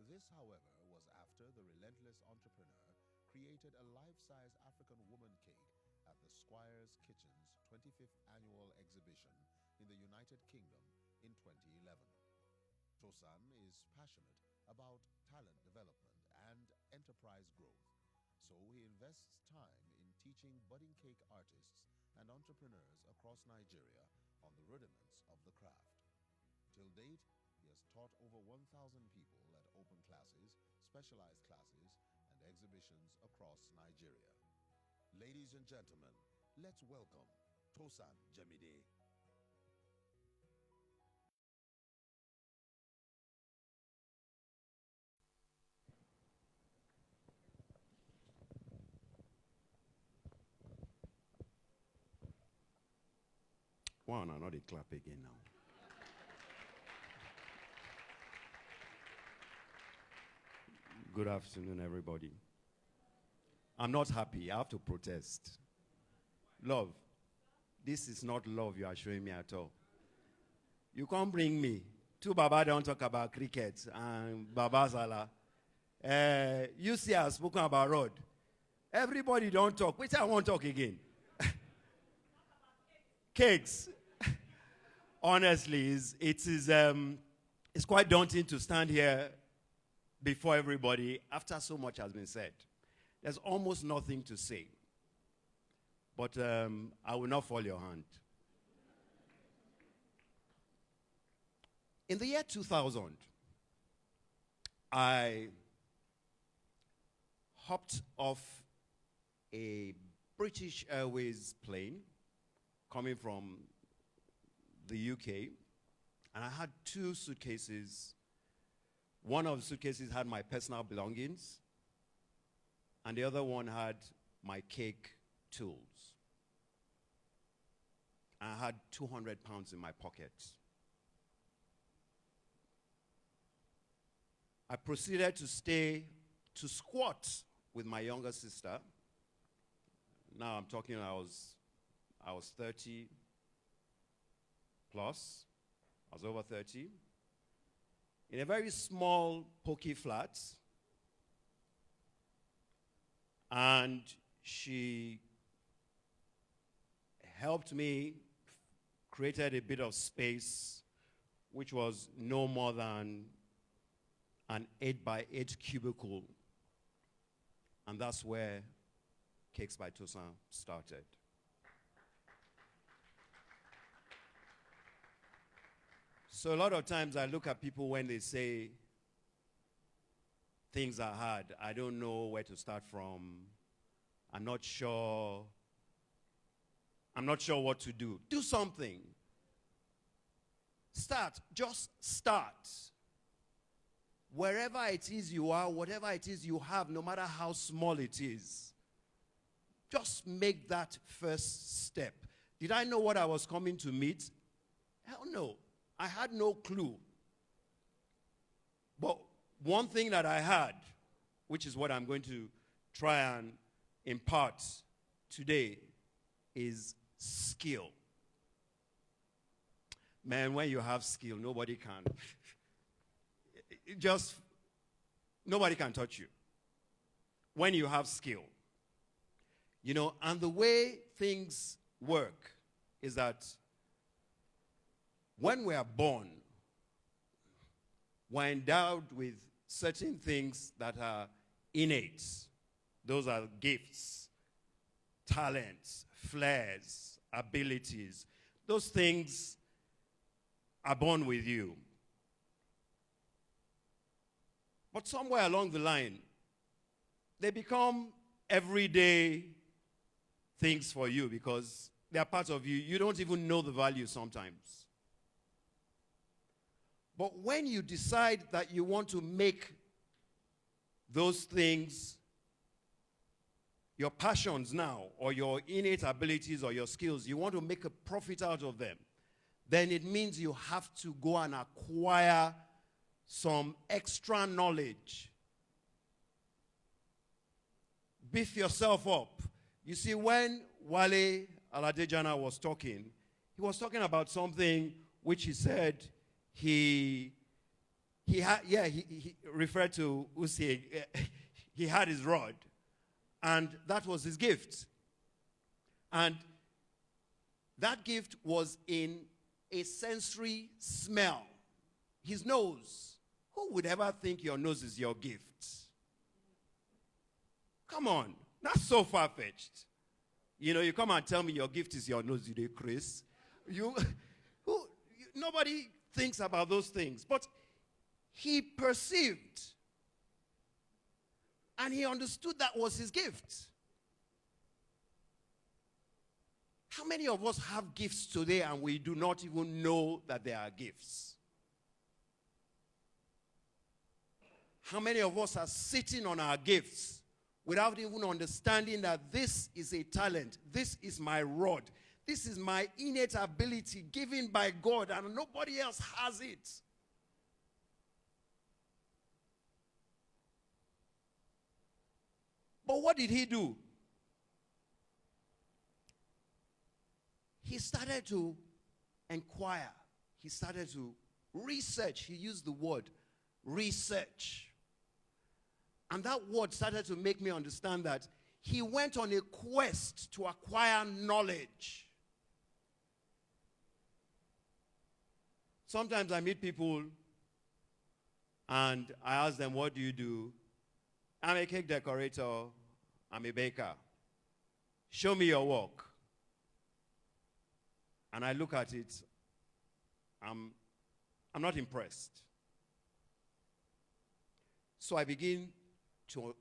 This, however, was after the relentless entrepreneur created a life-size African woman cake at the Squire's Kitchen's 25th annual exhibition in the United Kingdom in 2011. Tosan is passionate about talent development and enterprise growth, so he invests time in teaching budding cake artists and entrepreneurs across Nigeria on the rudiments of the craft. Till date, he has taught over 1,000 people at open classes, specialized classes, and exhibitions across Nigeria. Ladies and gentlemen, let's welcome Tosan Jemide. One, I know they clap again now. Good afternoon, everybody. I'm not happy. I have to protest. Love, this is not love you are showing me at all. You can't bring me. Two Baba don't talk about cricket and Baba Salah. You see, I've spoken about road. Everybody don't talk. Which I won't talk again. Cakes. Honestly, it's quite daunting to stand here before everybody after so much has been said. There's almost nothing to say. But I will not fall your hand. In the year 2000, I hopped off a British Airways plane coming from the UK, and I had 2 suitcases. One of the suitcases had my personal belongings, and the other one had my cake tools. I had 200 pounds in my pocket. I proceeded to squat with my younger sister. Now I'm talking, I was 30 plus. I was over 30. In a very small, pokey flat. And she helped me, created a bit of space, which was no more than an 8x8 cubicle. And that's where Cakes by Tosan started. So a lot of times I look at people when they say things are hard. I don't know where to start from. I'm not sure what to do. Do something. Start. Just start. Wherever it is you are, whatever it is you have, no matter how small it is, just make that first step. Did I know what I was coming to meet? Hell no. I had no clue. But one thing that I had, which is what I'm going to try and impart today, is skill. Man, when you have skill, nobody can. just, nobody can touch you when you have skill. You know, and the way things work is that when we are born, we're endowed with certain things that are innate. Those are gifts, talents, flares, abilities. Those things are born with you. But somewhere along the line, they become everyday things for you because they are part of you. You don't even know the value sometimes. But when you decide that you want to make those things your passions now, or your innate abilities or your skills, you want to make a profit out of them, then it means you have to go and acquire some extra knowledge. Beef yourself up. You see, when Wale Aladejana was talking, he was talking about something which he said he referred to Usi. He had his rod, and that was his gift. And that gift was in a sensory smell. His nose. Who would ever think your nose is your gift? Come on, that's so far-fetched. You know, you come and tell me your gift is your nose, you do, Chris. Nobody thinks about those things. But he perceived and he understood that was his gift. How many of us have gifts today and we do not even know that they are gifts? How many of us are sitting on our gifts without even understanding that this is a talent, this is my rod, this is my innate ability given by God and nobody else has it? But what did he do? He started to inquire. He started to research. He used the word research. And that word started to make me understand that he went on a quest to acquire knowledge. Sometimes I meet people and I ask them, what do you do? I'm a cake decorator. I'm a baker. Show me your work. And I look at it. I'm not impressed. So I begin to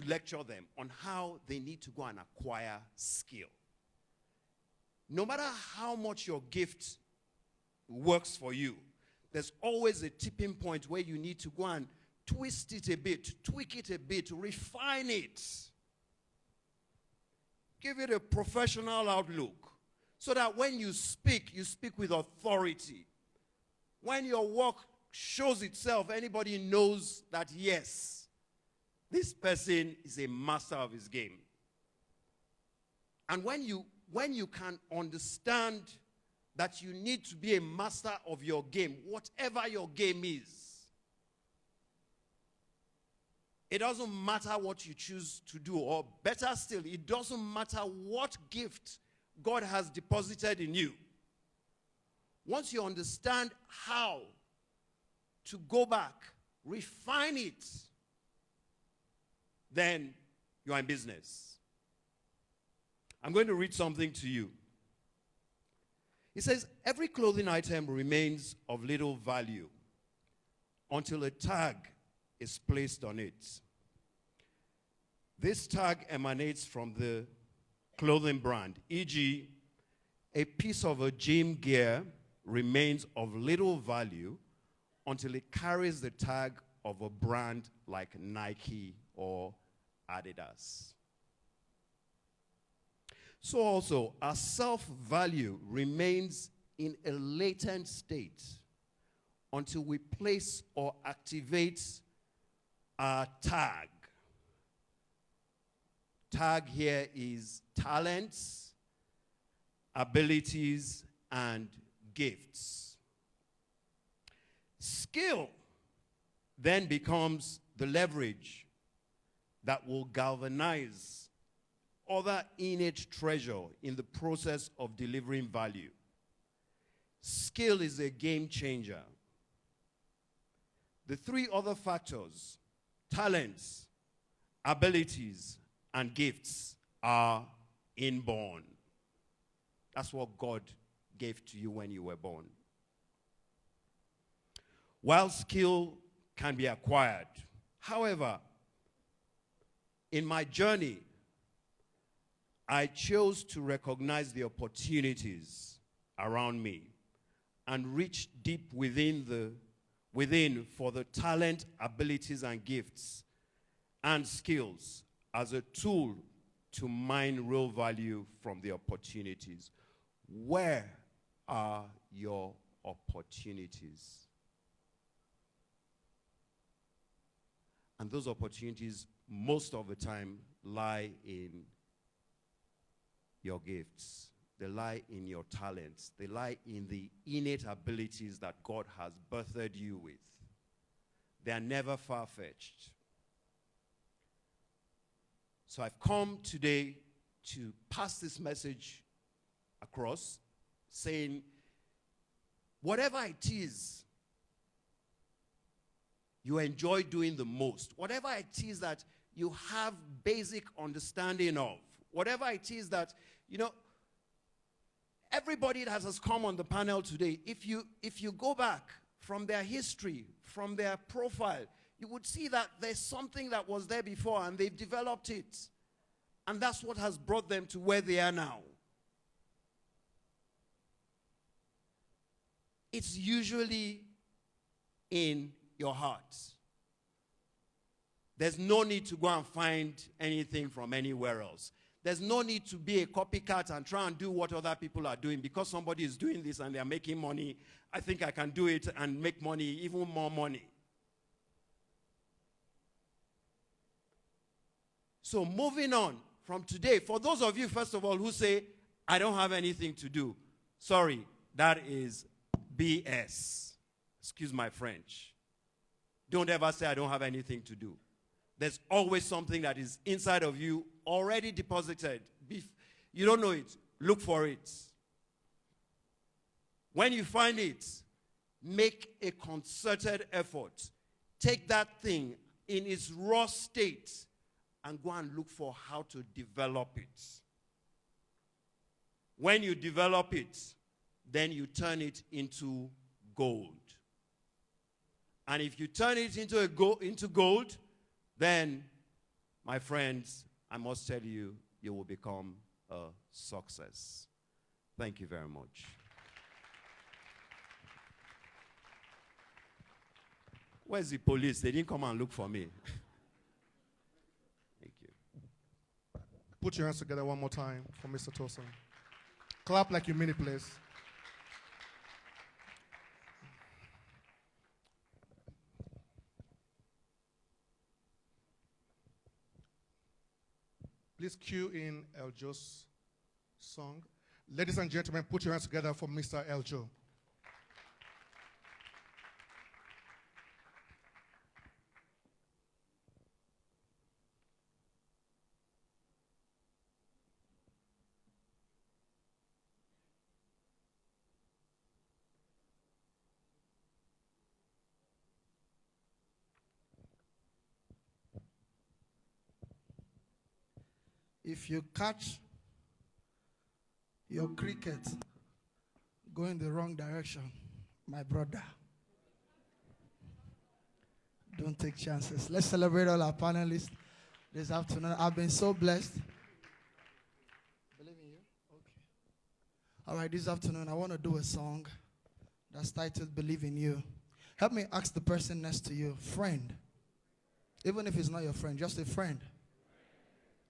lecture them on how they need to go and acquire skill. No matter how much your gift works for you, there's always a tipping point where you need to go and twist it a bit, tweak it a bit, refine it. Give it a professional outlook so that when you speak with authority. When your work shows itself, anybody knows that, yes, this person is a master of his game. And when you can understand that you need to be a master of your game, whatever your game is, it doesn't matter what you choose to do, or better still, it doesn't matter what gift God has deposited in you. Once you understand how to go back, refine it, then you are in business. I'm going to read something to you. It says, every clothing item remains of little value until a tag is placed on it. This tag emanates from the clothing brand, e.g., a piece of a gym gear remains of little value until it carries the tag of a brand like Nike or Adidas. So also, our self-value remains in a latent state until we place or activate our tag. Tag here is talents, abilities, and gifts. Skill then becomes the leverage that will galvanize other innate treasure in the process of delivering value. Skill is a game changer. The three other factors, talents, abilities, and gifts, are inborn. That's what God gave to you when you were born. While skill can be acquired, however, in my journey, I chose to recognize the opportunities around me and reach deep within for the talent, abilities, and gifts and skills as a tool to mine real value from the opportunities. Where are your opportunities? And those opportunities, most of the time, lie in your gifts. They lie in your talents. They lie in the innate abilities that God has birthed you with. They are never far-fetched. So I've come today to pass this message across, saying, whatever it is you enjoy doing the most, whatever it is that you have basic understanding of, whatever it is that, everybody that has come on the panel today, if you go back from their history, from their profile, you would see that there's something that was there before and they've developed it. And that's what has brought them to where they are now. It's usually in your heart. There's no need to go and find anything from anywhere else. There's no need to be a copycat and try and do what other people are doing. Because somebody is doing this and they're making money, I think I can do it and make money, even more money. So moving on from today, for those of you, first of all, who say, I don't have anything to do, sorry, that is BS. Excuse my French. Don't ever say I don't have anything to do. There's always something that is inside of you already deposited. You don't know it, look for it. When you find it, make a concerted effort. Take that thing in its raw state and go and look for how to develop it. When you develop it, then you turn it into gold. And if you turn it into gold, then, my friends, I must tell you, you will become a success. Thank you very much. Where's the police? They didn't come and look for me. Thank you. Put your hands together one more time for Mr. Tosin. Clap like you mean it, please. Please cue in Eljo's song. Ladies and gentlemen, put your hands together for Mr. Eljo. If you catch your cricket going the wrong direction, my brother, don't take chances. Let's celebrate all our panelists this afternoon. I've been so blessed. Believe in you? Okay. All right, this afternoon I want to do a song that's titled Believe in You. Help me ask the person next to you, friend, even if it's not your friend, just a friend.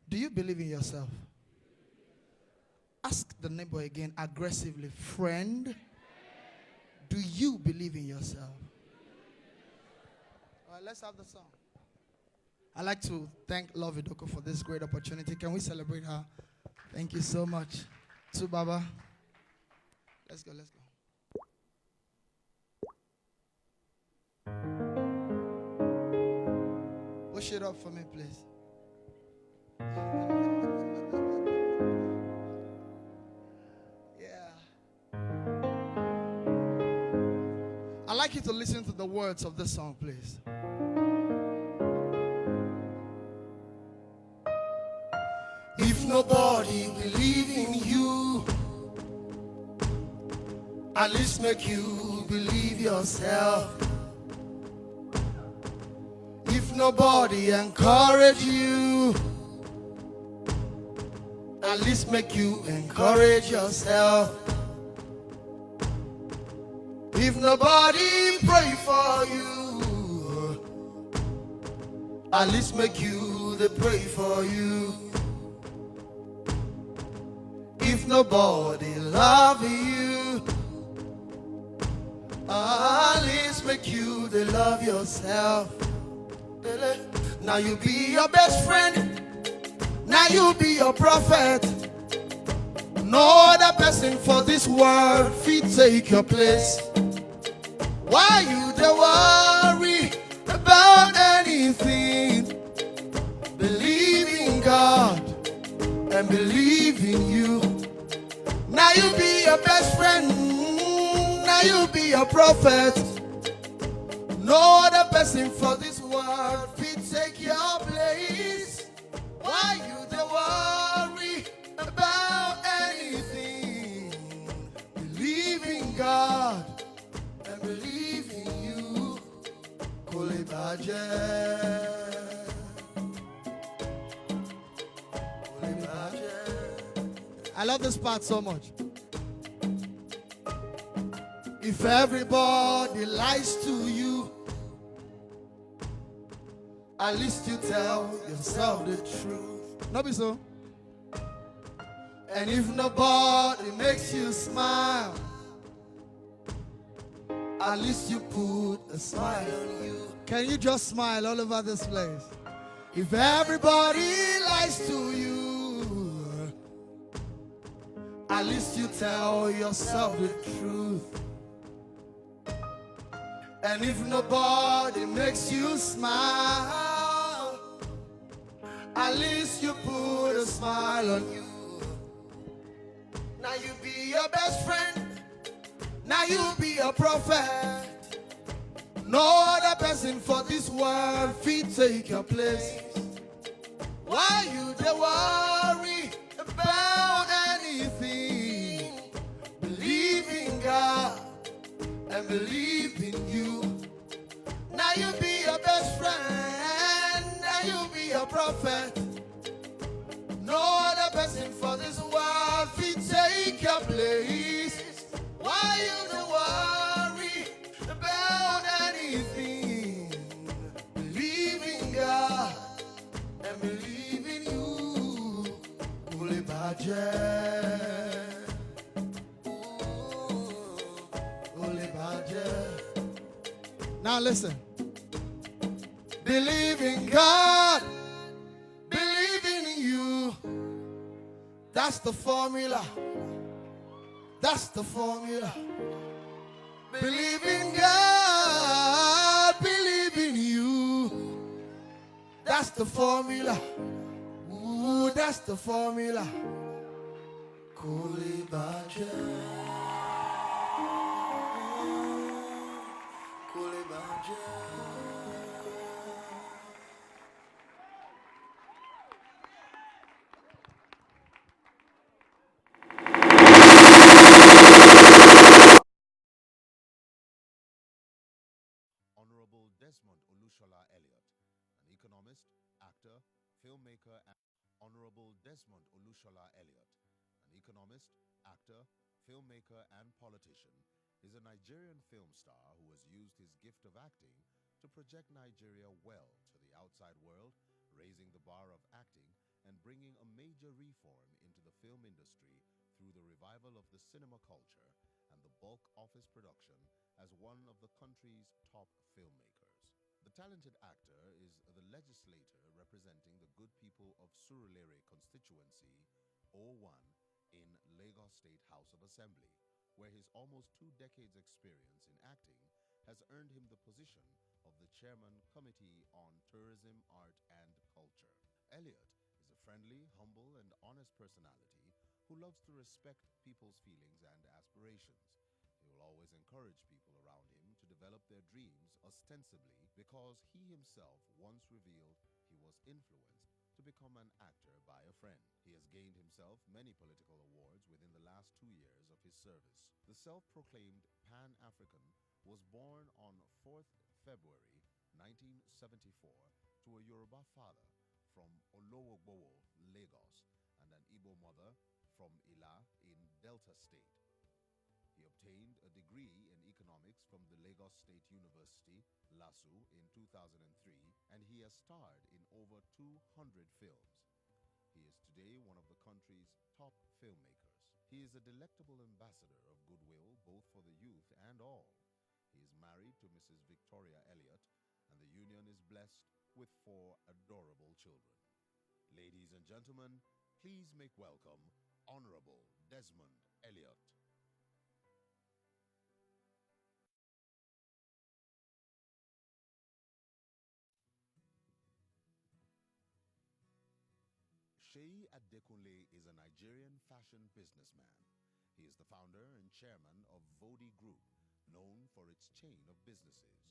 Do you believe in yourself? Ask the neighbor again aggressively, friend, do you believe in yourself? All right, let's have the song. I'd like to thank Love Idoko for this great opportunity. Can we celebrate her? Thank you so much. To Baba. Let's go, let's go. Push it up for me, please. Yeah. I'd like you to listen to the words of this song, please. If nobody believe in you, at least make you believe yourself. If nobody encourage you, at least make you encourage yourself. If nobody pray for you, at least make you they pray for you. If nobody love you, at least make you they love yourself. Now you be your best friend. Now you be your prophet. No other person for this world fit take your place. Why you dey worry about anything? Believe in God and believe in you. Now you be your best friend. Now you be your prophet. No other person for this world fit take your place. Why you dey worry about anything? Believe in God and believe in you. Kole baje, kole baje. I love this part so much. If everybody lies to you, at least you tell yourself the truth. Not be so. And if nobody makes you smile, at least you put a smile on you. Can you just smile all over this place? If everybody lies to you, at least you tell yourself the truth. And if nobody makes you smile, at least you put a smile on you. Now you be your best friend. Now you be a prophet. No other person for this world fit take your place. Why you dey worry about anything? Believe in God and believe in you. Now you be your best friend. Now you be your prophet. No other person for this world fit take your place. Why you don't worry about anything? Believe in God and believe in you. Kole baje, kole baje. Now listen. Believe in God, believe in you. That's the formula. That's the formula. Believe in God, believe in you. That's the formula. Ooh, that's the formula. Kole baje, kole baje. Honorable Desmond Olushola Elliott, an economist, actor, filmmaker, and Honorable Desmond Olushola Elliott, an economist, actor, filmmaker, and politician, is a Nigerian film star who has used his gift of acting to project Nigeria well to the outside world, raising the bar of acting and bringing a major reform into the film industry through the revival of the cinema culture and the bulk office production as one of the country's top filmmakers. The talented actor is the legislator representing the good people of Surulere constituency, O1, in Lagos State House of Assembly, where his almost 2 decades experience in acting has earned him the position of the Chairman Committee on Tourism, Art and Culture. Elliot is a friendly, humble and honest personality who loves to respect people's feelings and aspirations. He will always encourage people around him to develop their dreams ostensibly because he himself once revealed he was influenced to become an actor by a friend. He has gained himself many political awards within the last 2 years of his service. The self-proclaimed Pan-African was born on 4th February 1974 to a Yoruba father from Olowogbowo, Lagos, and an Igbo mother from Ila in Delta State. He obtained a degree in economics from the Lagos State University, LASU, in 2003, and he has starred in over 200 films. He is today one of the country's top filmmakers. He is a delectable ambassador of goodwill both for the youth and all. He is married to Mrs. Victoria Elliott, and the union is blessed with 4 adorable children. Ladies and gentlemen, please make welcome Honorable Desmond Elliott. Seyi Adekunle is a Nigerian fashion businessman. He is the founder and chairman of Vodi Group, known for its chain of businesses.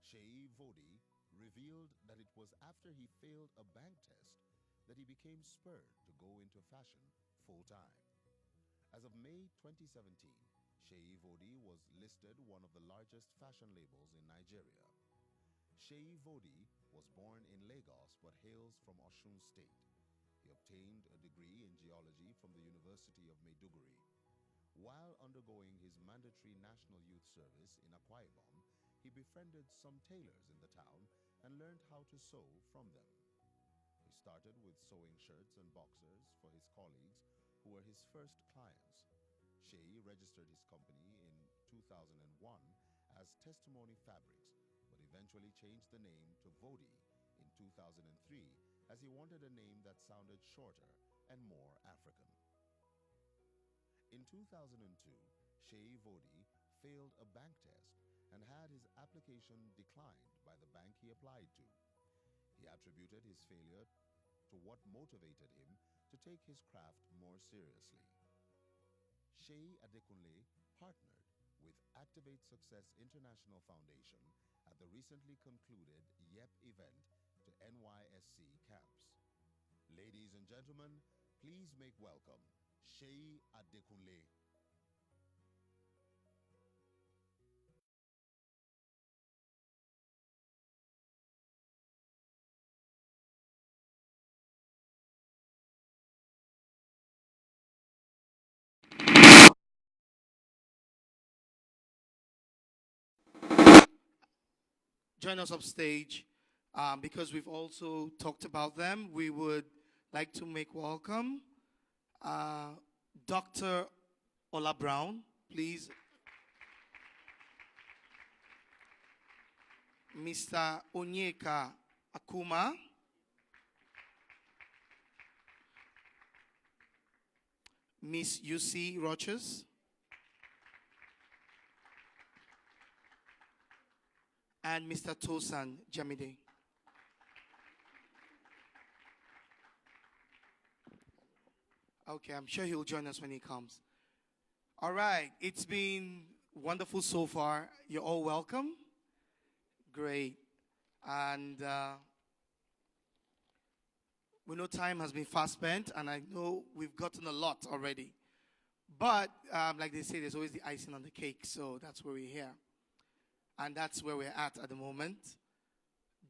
Seyi Vodi revealed that it was after he failed a bank test that he became spurred to go into fashion full-time. As of May 2017, Seyi Vodi was listed one of the largest fashion labels in Nigeria. Seyi Vodi was born in Lagos but hails from Osun State. He obtained a degree in geology from the University of Maiduguri. While undergoing his mandatory National Youth Service in Akwa Ibom, he befriended some tailors in the town and learned how to sew from them. He started with sewing shirts and boxers for his colleagues who were his first clients. Seyi registered his company in 2001 as Testimony Fabrics, but eventually changed the name to Vodi in 2003 as he wanted a name that sounded shorter and more African. In 2002, Seyi Vodi failed a bank test and had his application declined by the bank he applied to. He attributed his failure to what motivated him to take his craft more seriously. Seyi Adekunle partnered with Activate Success International Foundation at the recently concluded YEP event to NYSC camps. Ladies and gentlemen, please make welcome Seyi Adekunle. Join us upstage. Because we've also talked about them, we would like to make welcome Dr. Ola Brown, please. Mr. Onyeka Akuma. Miss UC Roches. And Mr. Tosan Jamide. Okay, I'm sure he'll join us when he comes. All right, it's been wonderful so far. You're all welcome. Great. And we know time has been fast spent, and I know we've gotten a lot already. But like they say, there's always the icing on the cake, so that's where we're here. And that's where we're at the moment.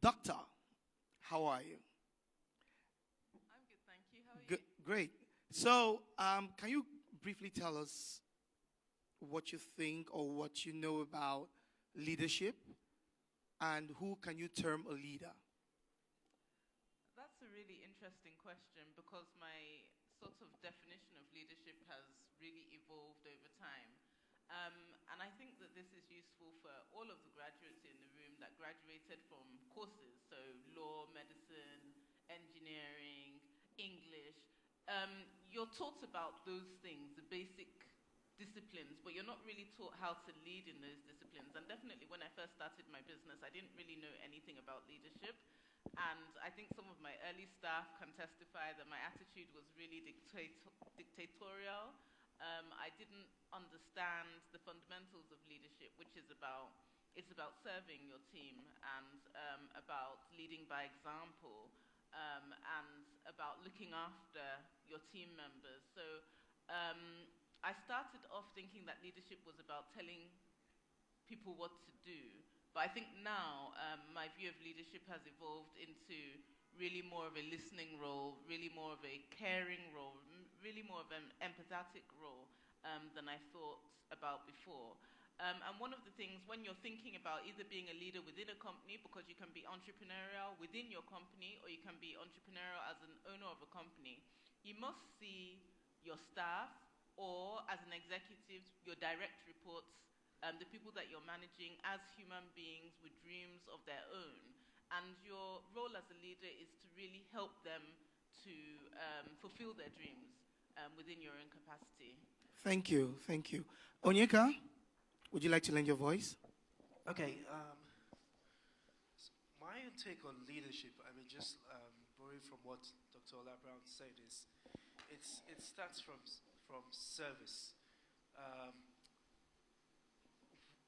Doctor, how are you? I'm good, thank you. How are you? Great. So, can you briefly tell us what you think or what you know about leadership, and who can you term a leader? That's a really interesting question because my sort of definition of leadership has really evolved over time. And I think that this is useful for all of the graduates in the room that graduated from courses, so law, medicine, engineering, English. You're taught about those things, the basic disciplines, but you're not really taught how to lead in those disciplines. And definitely when I first started my business, I didn't really know anything about leadership. And I think some of my early staff can testify that my attitude was really dictatorial. I didn't understand the fundamentals of leadership, which is about serving your team and about leading by example and about looking after your team members. So I started off thinking that leadership was about telling people what to do. But I think now my view of leadership has evolved into really more of a listening role, really more of a caring role, really more of an empathetic role than I thought about before. And one of the things, when you're thinking about either being a leader within a company, because you can be entrepreneurial within your company, or you can be entrepreneurial as an owner of a company, you must see your staff, or as an executive, your direct reports, the people that you're managing, as human beings with dreams of their own. And your role as a leader is to really help them to fulfill their dreams within your own capacity. Thank you, thank you. Onyeka, would you like to lend your voice? Okay, my take on leadership, I mean, just borrowing from what Dr. Ola Brown said, is it starts from service.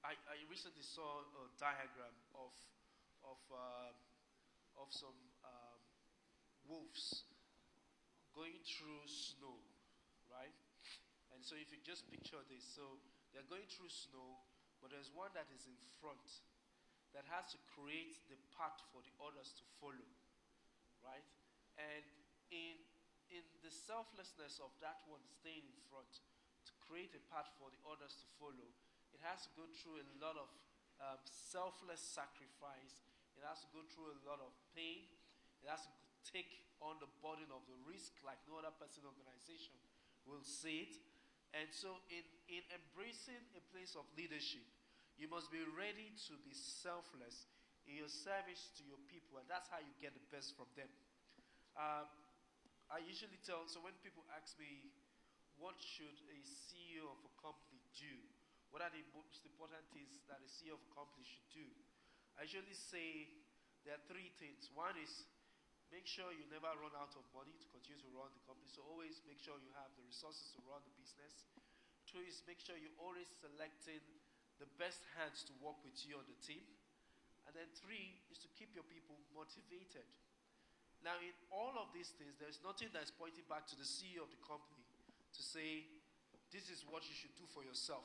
I recently saw a diagram of some wolves going through snow, right? And so if you just picture this, so they're going through snow, but there's one that is in front that has to create the path for the others to follow, right? And in the selflessness of that one staying in front to create a path for the others to follow, it has to go through a lot of selfless sacrifice. It has to go through a lot of pain. It has to take on the burden of the risk like no other person or organization will see it. And so in embracing a place of leadership, you must be ready to be selfless in your service to your people, and that's how you get the best from them. I usually tell, so when people ask me, what should a CEO of a company do? What are the most important things that a CEO of a company should do? I usually say there are three things. One is make sure you never run out of money to continue to run the company. So always make sure you have the resources to run the business. Two is make sure you're always selecting the best hands to work with you on the team. And then three is to keep your people motivated. Now in all of these things, there's nothing that's pointing back to the CEO of the company to say, this is what you should do for yourself.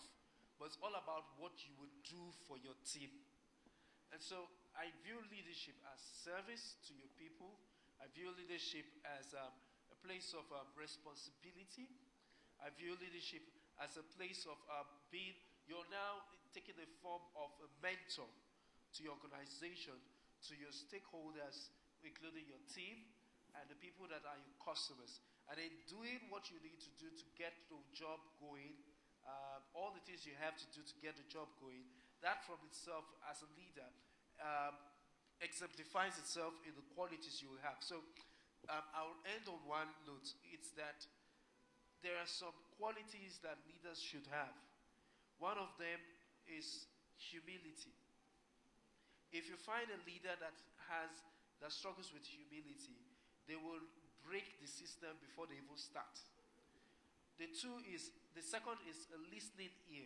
But it's all about what you would do for your team. And so I view leadership as service to your people. I view leadership as a place of responsibility. I view leadership as a place of you're now taking the form of a mentor to your organization, to your stakeholders, including your team and the people that are your customers. And in doing what you need to do to get the job going, all the things you have to do to get the job going, that from itself as a leader exemplifies itself in the qualities you will have. So I'll end on one note. It's that there are some qualities that leaders should have. One of them is humility. If you find a leader that struggles with humility, they will break the system before they even start. The second is a listening ear.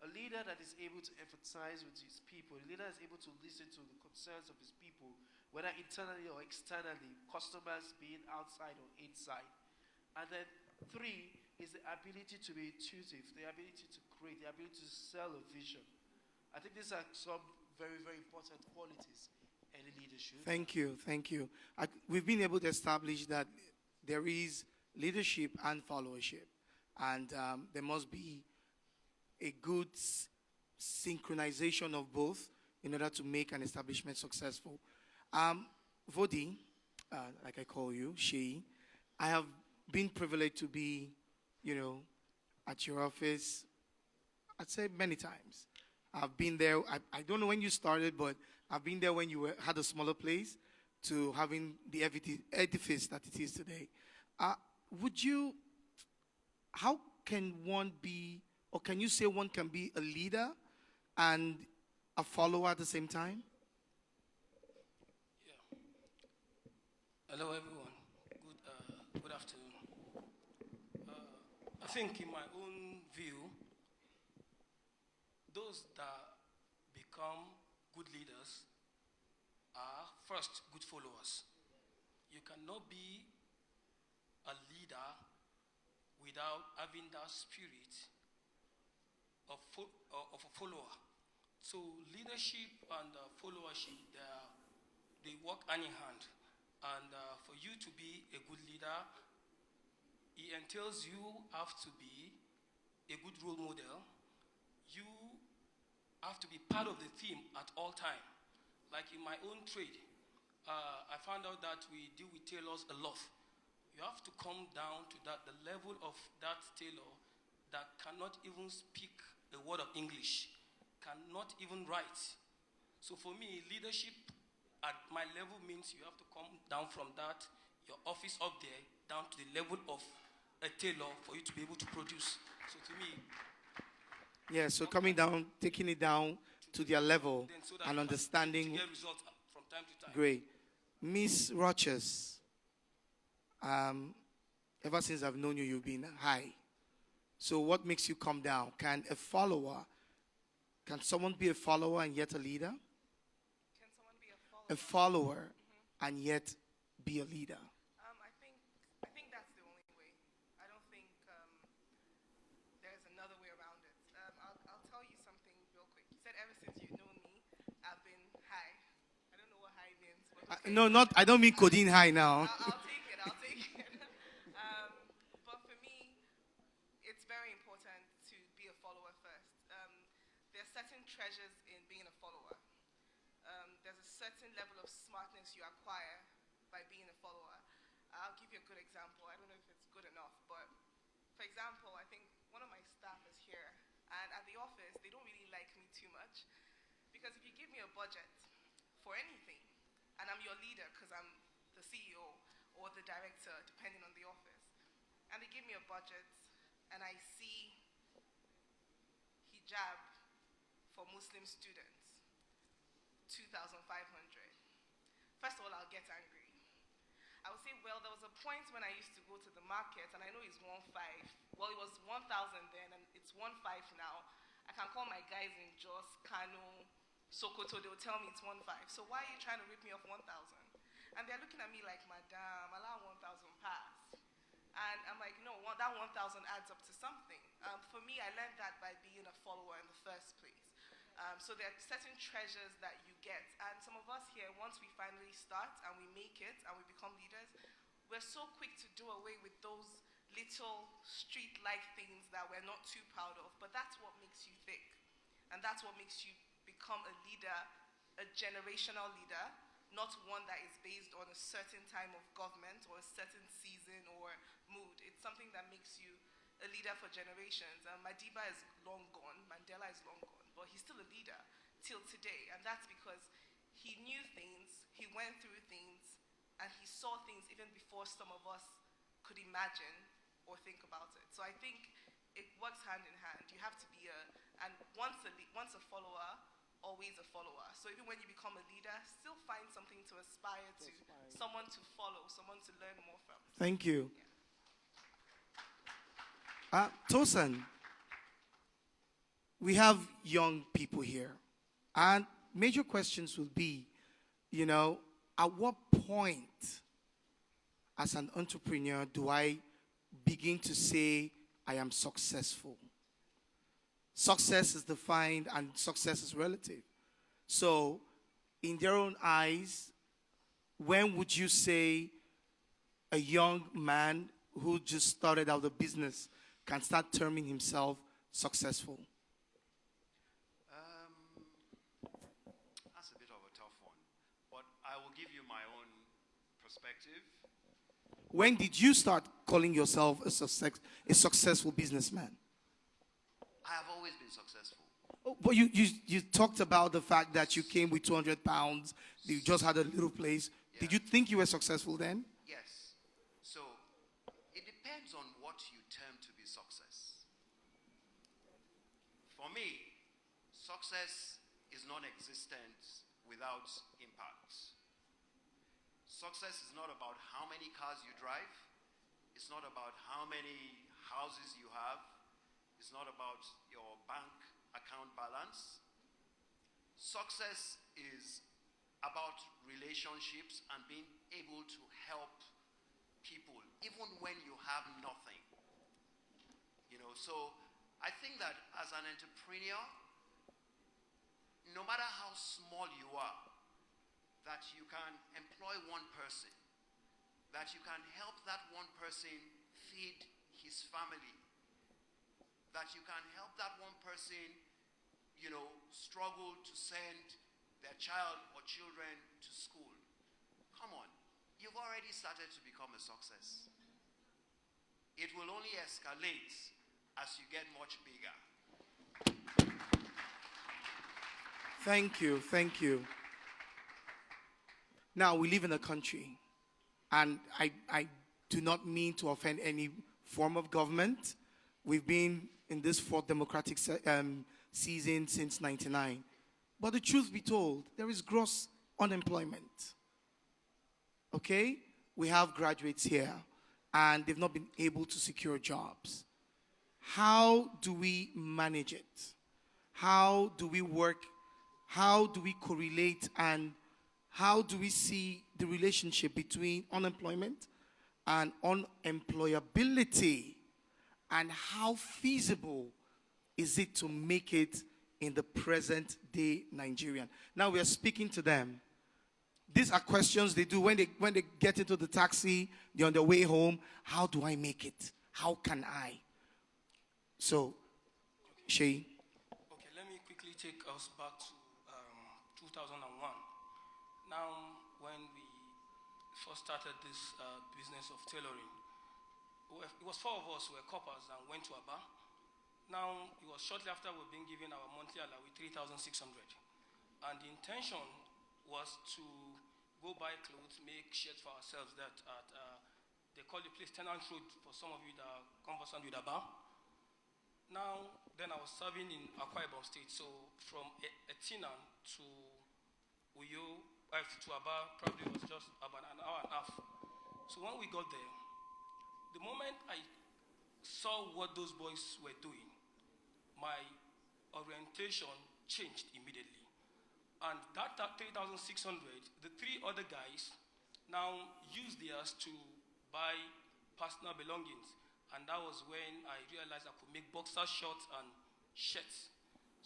A leader that is able to empathize with his people, a leader that is able to listen to the concerns of his people, whether internally or externally, customers being outside or inside. And then three is the ability to be intuitive, the ability to create, the ability to sell a vision. I think these are some very, very important qualities in leadership. Thank you, thank you. We've been able to establish that there is leadership and followership, and there must be a good synchronization of both in order to make an establishment successful. Vodi, like I call you, Shei, I have been privileged to be, at your office, I'd say many times. I've been there, I don't know when you started, but I've been there when you had a smaller place to having the edifice that it is today. How can one be Or can you say one can be a leader and a follower at the same time? Hello, everyone. Good afternoon. I think, in my own view, those that become good leaders are first good followers. You cannot be a leader without having that spirit of a follower. So leadership and followership, they work hand in hand. And for you to be a good leader, it entails you have to be a good role model. You have to be part of the team at all time. Like in my own trade, I found out that we deal with tailors a lot. You have to come down to the level of that tailor that cannot even speak a word of English, cannot even write. So for me, leadership at my level means you have to come down from that, your office up there, down to the level of a tailor for you to be able to produce. So to me... Yeah, so coming down, taking it down to their level so that and you understanding. get results from time to time. Great. Miss Roches, ever since I've known you, you've been high. So what makes you come down? Can someone be a follower and yet a leader? Can someone be a follower? A follower and yet be a leader. I think that's the only way. I don't think there's another way around it. I'll tell you something real quick. You said ever since you've known me, I've been high. I don't know what high means. But okay. No, I don't mean codeine high now. I'll take it. But for me, it's very important to be a follower first. There are certain treasures in being a follower. There's a certain level of smartness you acquire by being a follower. I'll give you a good example. I don't know if it's good enough, but for example, I think one of my staff is here, and at the office, they don't really like me too much, because if you give me a budget for anything, and I'm your leader because I'm the CEO or the director, depending on the office, and they give me a budget, and I see hijab for Muslim students, 2,500. First of all, I'll get angry. I would say, well, there was a point when I used to go to the market, and I know it's 1,500. Well, it was 1,000 then, and it's 1,500 now. I can call my guys in Jos, Kano, Sokoto, they'll tell me it's 1,500. So why are you trying to rip me off 1,000? And they're looking at me like, Madam, allow 1,000 pass. And I'm like, no, that 1,000 adds up to something. For me, I learned that by being a follower in the first place. So there are certain treasures that you get. And some of us here, once we finally start and we make it and we become leaders, we're so quick to do away with those little street-like things that we're not too proud of. But that's what makes you thick. And that's what makes you become a leader, a generational leader, not one that is based on a certain time of government or a certain season or mood. It's something that makes you a leader for generations. Madiba is long gone, Mandela is long gone, but he's still a leader till today. And that's because he knew things, he went through things, and he saw things even before some of us could imagine or think about it. So I think it works hand in hand. You have to be once a follower, always a follower. So even when you become a leader, still find something to aspire to, someone to follow, someone to learn more from. Thank you. Tosin, we have young people here, and major questions will be, at what point as an entrepreneur do I begin to say I am successful? Success is defined and success is relative. So, in their own eyes, when would you say a young man who just started out the business can start terming himself successful? That's a bit of a tough one, but I will give you my own perspective. When did you start calling yourself a successful businessman? I have always been successful. Oh, but you talked about the fact that you came with 200 pounds, you just had a little place. Yeah. Did you think you were successful then? Yes. So, it depends on what you term to be success. success is non-existent without impact. Success is not about how many cars you drive. It's not about how many houses you have. It's not about your bank account balance. Success is about relationships and being able to help people even when you have nothing. You know, so I think that as an entrepreneur, no matter how small you are, that you can employ one person, that you can help that one person feed his family, that you can help that one person, you know, struggle to send their child or children to school. Come on, you've already started to become a success. It will only escalate as you get much bigger. Thank you, thank you. Now, we live in a country, and I do not mean to offend any form of government. We've been in this fourth democratic season since '99. But the truth be told, there is gross unemployment. Okay? We have graduates here, and they've not been able to secure jobs. How do we manage it? How do we work? How do we correlate, and how do we see the relationship between unemployment and unemployability? And how feasible is it to make it in the present day Nigerian? Now we are speaking to them. These are questions they do when they get into the taxi, they're on their way home. How do I make it? How can I? So, Shay. Okay, let me quickly take us back to 2001. Now, when we first started this business of tailoring, it was 4 of us who were coppers and went to Aba. Now, it was shortly after we've been given our monthly allowance, 3,600. And the intention was to go buy clothes, make shirts for ourselves that at, they call the place Tenant Road for some of you that are conversant with Aba. Now, then I was serving in Akwa Ibom State, so from Etinan to Uyo, to Aba, probably was just about an hour and a half. So when we got there, the moment I saw what those boys were doing, my orientation changed immediately. And that 3,600, the 3 other guys now used theirs to buy personal belongings. And that was when I realized I could make boxer shorts and shirts.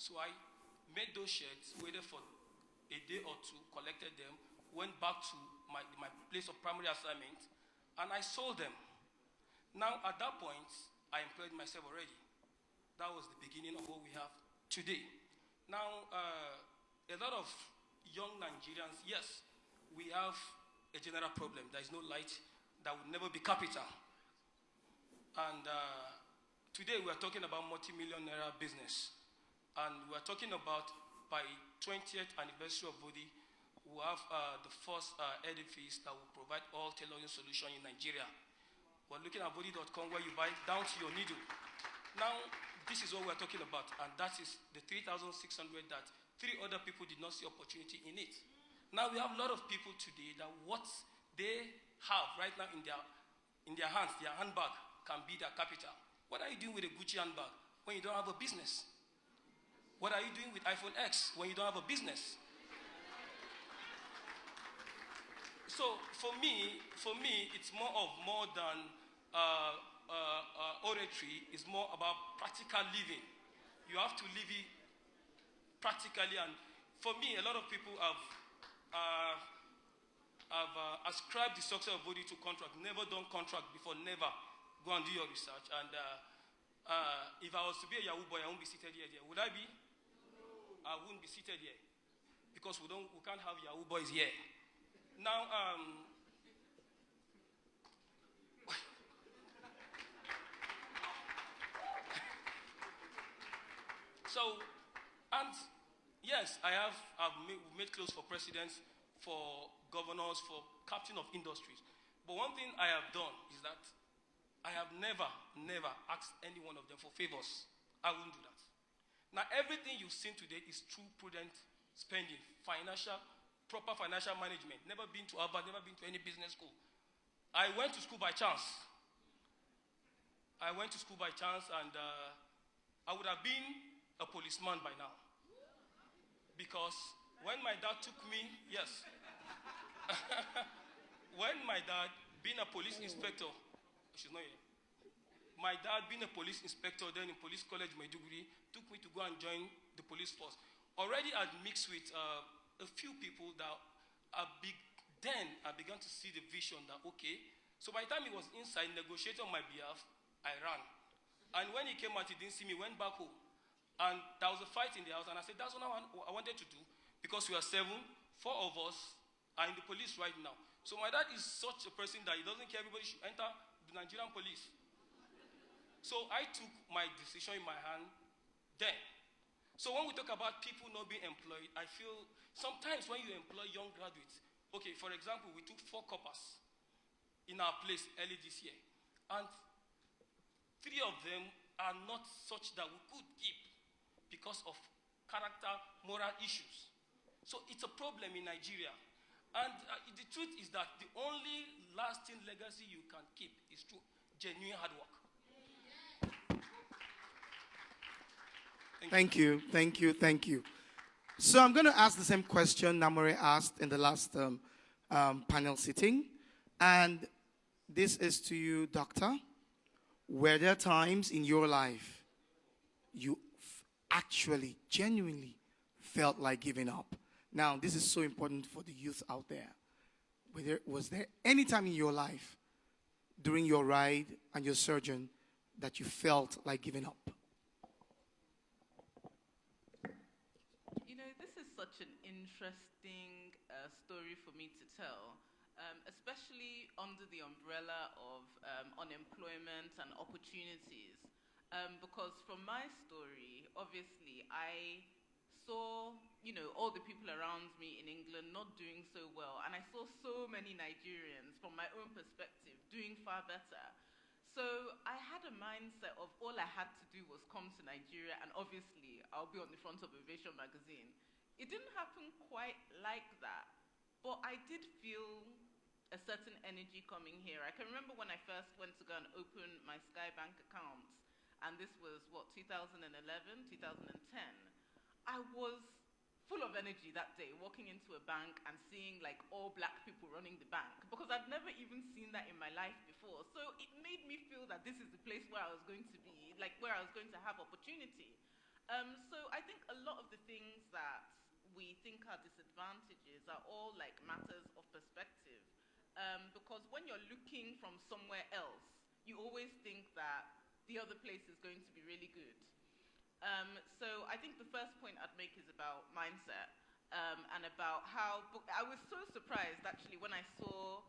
So I made those shirts, waited for a day or 2, collected them, went back to my place of primary assignment, and I sold them. Now, at that point, I employed myself already. That was the beginning of what we have today. Now, a lot of young Nigerians, yes, we have a general problem. There is no light. That will never be capital. And today we are talking about multi-million naira business. And we are talking about by 20th anniversary of Bodi, we have the first edifice that will provide all tailoring solution in Nigeria. We're looking at body.com where you buy down to your needle. Now, this is what we're talking about, and that is the 3,600 that 3 other people did not see opportunity in it. Now, we have a lot of people today that what they have right now in their hands, their handbag, can be their capital. What are you doing with a Gucci handbag when you don't have a business? What are you doing with iPhone X when you don't have a business? So for me, it's more than oratory. It's more about practical living. You have to live it practically. And for me, a lot of people have ascribed the success of Body to contract. Never done contract before. Never. Go and do your research. And if I was to be a Yahoo boy, I won't be seated here. Would I be? I wouldn't be seated here because we can't have Yahoo boys here. Now, so, and yes, I've made clothes for presidents, for governors, for captain of industries. But one thing I have done is that I have never asked any one of them for favors. I wouldn't do that. Now, everything you've seen today is true prudent spending, proper financial management. Never been to Harvard, never been to any business school. I went to school by chance. And I would have been a policeman by now. Because when my dad took me, yes. When my dad, being a police inspector, she's not here. My dad, being a police inspector then in Police College Maiduguri, took me to go and join the police force. Already I'd mixed with a few people that then I began to see the vision that, okay, so by the time he was inside negotiating on my behalf, I ran. And when he came out, he didn't see me, went back home. And there was a fight in the house, and I said, that's what I wanted to do, because we are 7, 4 of us are in the police right now. So my dad is such a person that he doesn't care everybody should enter the Nigerian police. So I took my decision in my hand then. So when we talk about people not being employed, I feel sometimes when you employ young graduates, okay, for example, we took 4 coppers in our place early this year, and 3 of them are not such that we could keep because of character, moral issues. So it's a problem in Nigeria. And the truth is that the only lasting legacy you can keep is through genuine hard work. Thank you. So I'm going to ask the same question Namore asked in the last panel sitting. And this is to you, Doctor. Were there times in your life you actually, genuinely felt like giving up? Now, this is so important for the youth out there. Was there any time in your life during your ride and your surgeon that you felt like giving up? You know, this is such an interesting story for me to tell, especially under the umbrella of unemployment and opportunities. Because from my story, obviously, I saw, all the people around me in England not doing so well. And I saw so many Nigerians, from my own perspective, doing far better. So I had a mindset of all I had to do was come to Nigeria, and obviously, I'll be on the front of Ovation magazine. It didn't happen quite like that, but I did feel a certain energy coming here. I can remember when I first went to go and open my Sky Bank account, and this was, 2011, 2010. I was full of energy that day, walking into a bank and seeing like all black people running the bank, because I'd never even seen that in my life before. So it made me feel that this is the place where I was going to be, like where I was going to have opportunity. So I think a lot of the things that we think are disadvantages are all like matters of perspective. Because when you're looking from somewhere else, you always think that the other place is going to be really good. So I think the first point I'd make is about mindset, and about how I was so surprised actually when I saw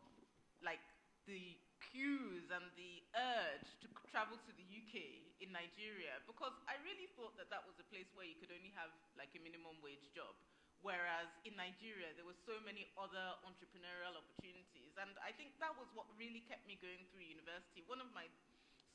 like the queues and the urge to travel to the UK in Nigeria, because I really thought that that was a place where you could only have like a minimum wage job, whereas in Nigeria there were so many other entrepreneurial opportunities, and I think that was what really kept me going through university. One of my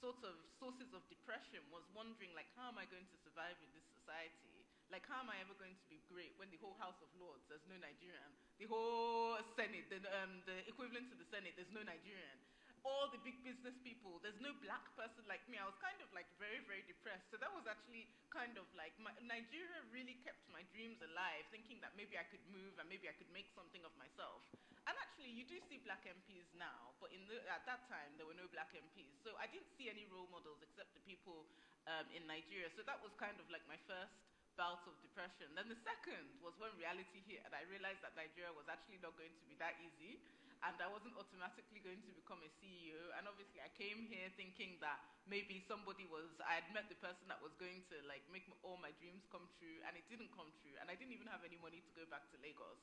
sort of sources of depression was wondering, like, how am I going to survive in this society? Like, how am I ever going to be great when the whole House of Lords, there's no Nigerian? The whole Senate, the equivalent to the Senate, there's no Nigerian. All the big business people, there's no black person like me. I was kind of like very, very depressed. So that was actually kind of like, Nigeria really kept my dreams alive, thinking that maybe I could move and maybe I could make something of myself. And actually, you do see black MPs now, but at that time, there were no black MPs. So I didn't see any role models except the people in Nigeria. So that was kind of like my first bout of depression. Then the second was when reality hit, and I realized that Nigeria was actually not going to be that easy, and I wasn't automatically going to become a CEO. And obviously, I came here thinking that maybe I had met the person that was going to like make all my dreams come true, and it didn't come true. And I didn't even have any money to go back to Lagos.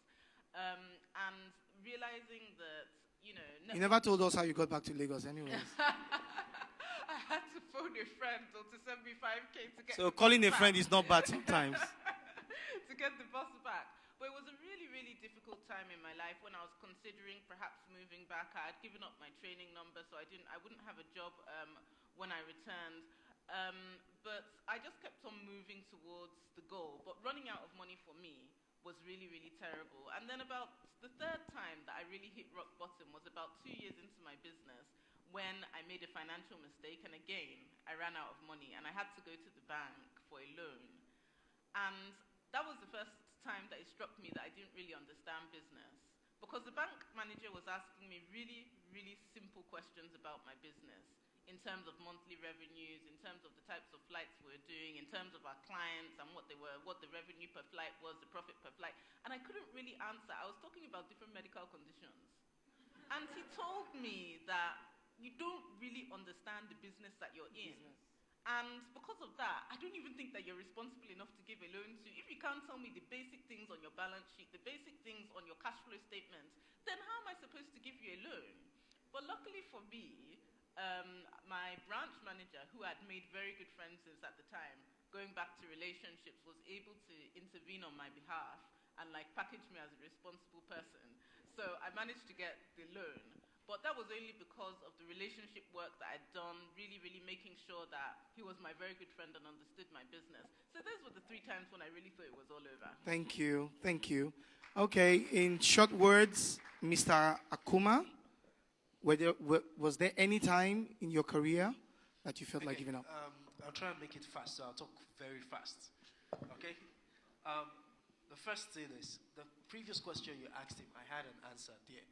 And realizing that, you never told us how you got back to Lagos anyways. I had to phone a friend to send me 5K to get So the calling bus a friend back. is not bad sometimes. To get the bus back. But it was a really, really difficult time in my life when I was considering perhaps moving back. I had given up my training number, so I wouldn't have a job when I returned. But I just kept on moving towards the goal. But running out of money for me was really, really terrible. And then about the third time that I really hit rock bottom was about 2 years into my business when I made a financial mistake. And again, I ran out of money and I had to go to the bank for a loan. And that was the first time that it struck me that I didn't really understand business. Because the bank manager was asking me really, really simple questions about my business in terms of monthly revenues, in terms of the types of flights we were doing, in terms of our clients and what they were, what the revenue per flight was, the profit per flight. And I couldn't really answer. I was talking about different medical conditions. And he told me that you don't really understand the business that you're in. And because of that, I don't even think that you're responsible enough to give a loan to. If you can't tell me the basic things on your balance sheet, the basic things on your cash flow statements, then how am I supposed to give you a loan? But luckily for me, my branch manager, who had made very good friends since at the time, going back to relationships, was able to intervene on my behalf and like package me as a responsible person. So I managed to get the loan. But that was only because of the relationship work that I'd done, really, really making sure that he was my very good friend and understood my business. So those were the 3 times when I really thought it was all over. Thank you. Thank you. Okay, in short words, Mr. Akuma, was there any time in your career that you felt like giving up? I'll try and make it fast, so I'll talk very fast. Okay? The first thing is, the previous question you asked him, I had an answer there.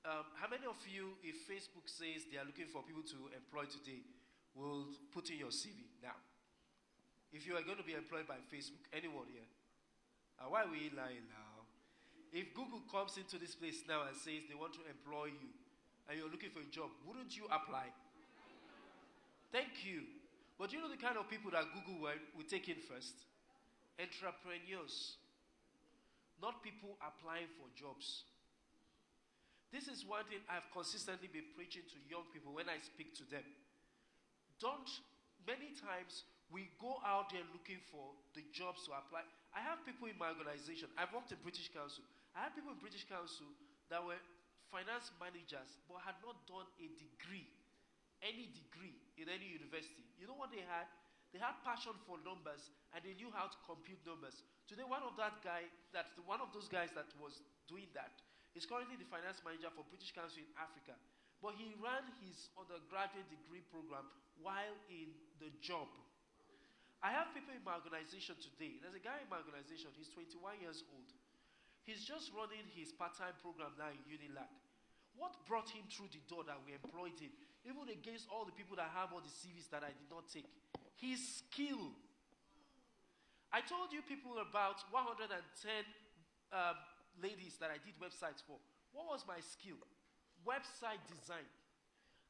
How many of you, if Facebook says they are looking for people to employ today, will put in your CV now? If you are going to be employed by Facebook, anyone here? Why are we lying now? If Google comes into this place now and says they want to employ you, and you're looking for a job, wouldn't you apply? Thank you. But you know the kind of people that Google will take in first? Entrepreneurs. Not people applying for jobs. This is one thing I've consistently been preaching to young people when I speak to them. Many times we go out there looking for the jobs to apply. I have people in my organization. I've worked in British Council. I have people in British Council that were finance managers but had not done a degree, any degree in any university. You know what they had? They had passion for numbers and they knew how to compute numbers. Today, one of those guys that was doing that is currently the finance manager for British Council in Africa. But he ran his undergraduate degree program while in the job. I have people in my organization today. There's a guy in my organization, he's 21 years old. He's just running his part-time program now in Unilag. What brought him through the door that we employed him, even against all the people that have all the CVs that I did not take? His skill. I told you people about 110 ladies that I did websites for. What was my skill? Website design.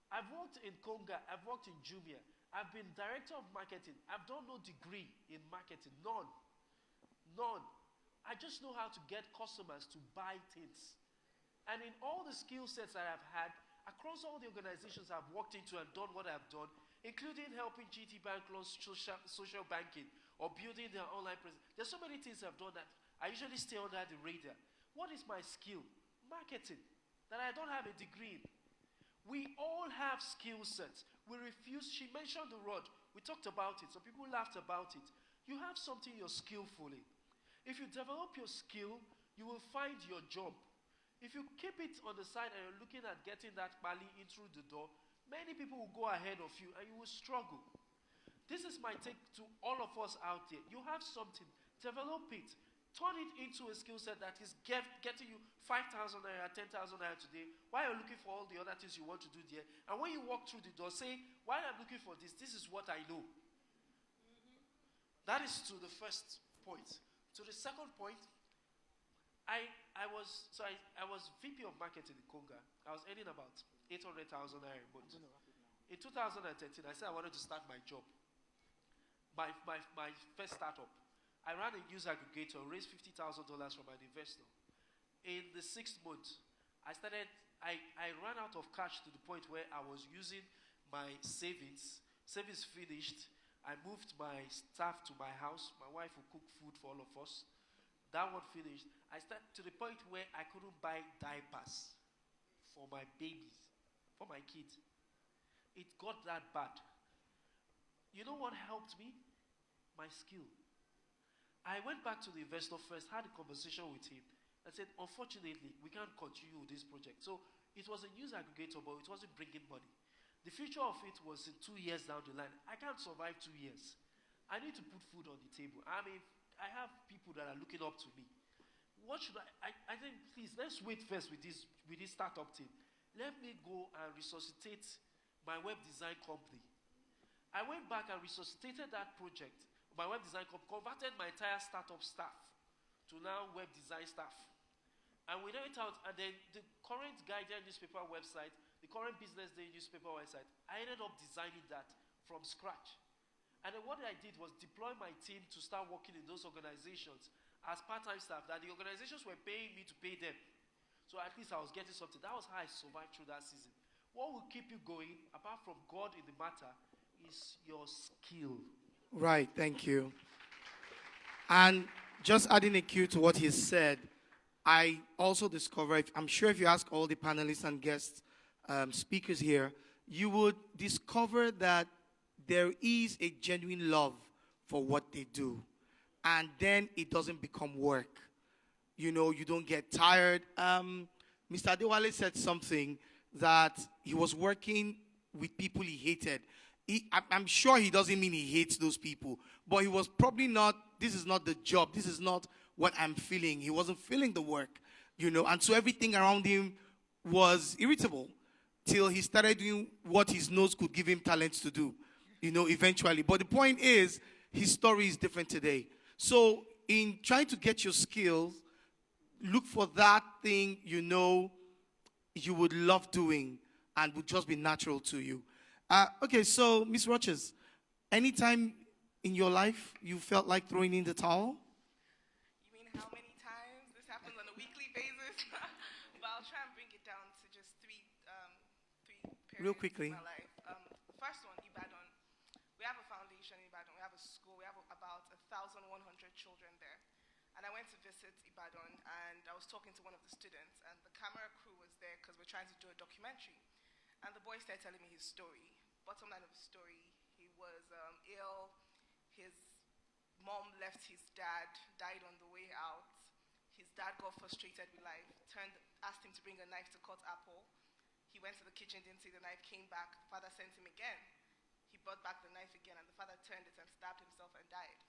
I've worked in Konga, I've worked in Jumia, I've been director of marketing. I've done no degree in marketing, none. I just know how to get customers to buy things. And in all the skill sets that I've had, across all the organizations I've worked into and done what I've done, including helping GT Bank launch social banking or building their online presence. There's so many things I've done that I usually stay under the radar. What is my skill? Marketing, that I don't have a degree in. We all have skill sets. We refuse. She mentioned the rod. We talked about it. Some people laughed about it. You have something you're skillful in. If you develop your skill, you will find your job. If you keep it on the side and you're looking at getting that bali in through the door, many people will go ahead of you and you will struggle. This is my take to all of us out there. You have something, develop it. Turn it into a skill set that is getting you 5,000 naira, 10,000 naira today, while you're looking for all the other things you want to do there. And when you walk through the door, say, while I'm looking for this is what I know. That is to the first point. To the second point, I was VP of marketing in Konga. I was earning about 800,000 naira a month. In 2013, I said I wanted to start my job. My first startup. I ran a news aggregator, raised $50,000 from an investor. In the 6th month, I ran out of cash to the point where I was using my savings. Savings finished. I moved my staff to my house. My wife would cook food for all of us. That one finished. I started to the point where I couldn't buy diapers for my babies, for my kids. It got that bad. You know what helped me? My skill. I went back to the investor first, had a conversation with him, and said, unfortunately, we can't continue with this project. So it was a news aggregator, but it wasn't bringing money. The future of it was in 2 years down the line. I can't survive 2 years. I need to put food on the table. I mean, I have people that are looking up to me. What should I think, please, let's wait first with this startup team. Let me go and resuscitate my web design company. I went back and resuscitated that project. My web design company converted my entire startup staff to now web design staff. And we went out, and then the current Guardian newspaper website, the current Business Day newspaper website, I ended up designing that from scratch. And then what I did was deploy my team to start working in those organizations as part-time staff that the organizations were paying me to pay them. So at least I was getting something. That was how I survived through that season. What will keep you going, apart from God in the matter, is your skill. Right, thank you. And just adding a cue to what he said, I also discovered, I'm sure if you ask all the panelists and guest speakers here, you would discover that there is a genuine love for what they do. And then it doesn't become work. You know, you don't get tired. Mr. Adewale said something that he was working with people he hated. I'm sure he doesn't mean he hates those people, but he was probably not, this is not the job, this is not what I'm feeling. He wasn't feeling the work, you know, and so everything around him was irritable till he started doing what his nose could give him talents to do, you know, eventually. But the point is, his story is different today. So in trying to get your skills, look for that thing you know you would love doing and would just be natural to you. Okay, so Ms. Roches, anytime in your life you felt like throwing in the towel? You mean how many times? This happens on a weekly basis? But I'll try and bring it down to just three periods Real quickly. in my life. The first one, Ibadan. We have a foundation in Ibadan. We have a school. We have about 1,100 children there. And I went to visit Ibadan, and I was talking to one of the students, and the camera crew was there because we're trying to do a documentary. And the boy started telling me his story. Bottom line of the story, he was ill. His mom left his dad, died on the way out. His dad got frustrated with life, asked him to bring a knife to cut apple. He went to the kitchen, didn't see the knife, came back. Father sent him again. He brought back the knife again, and the father turned it and stabbed himself and died.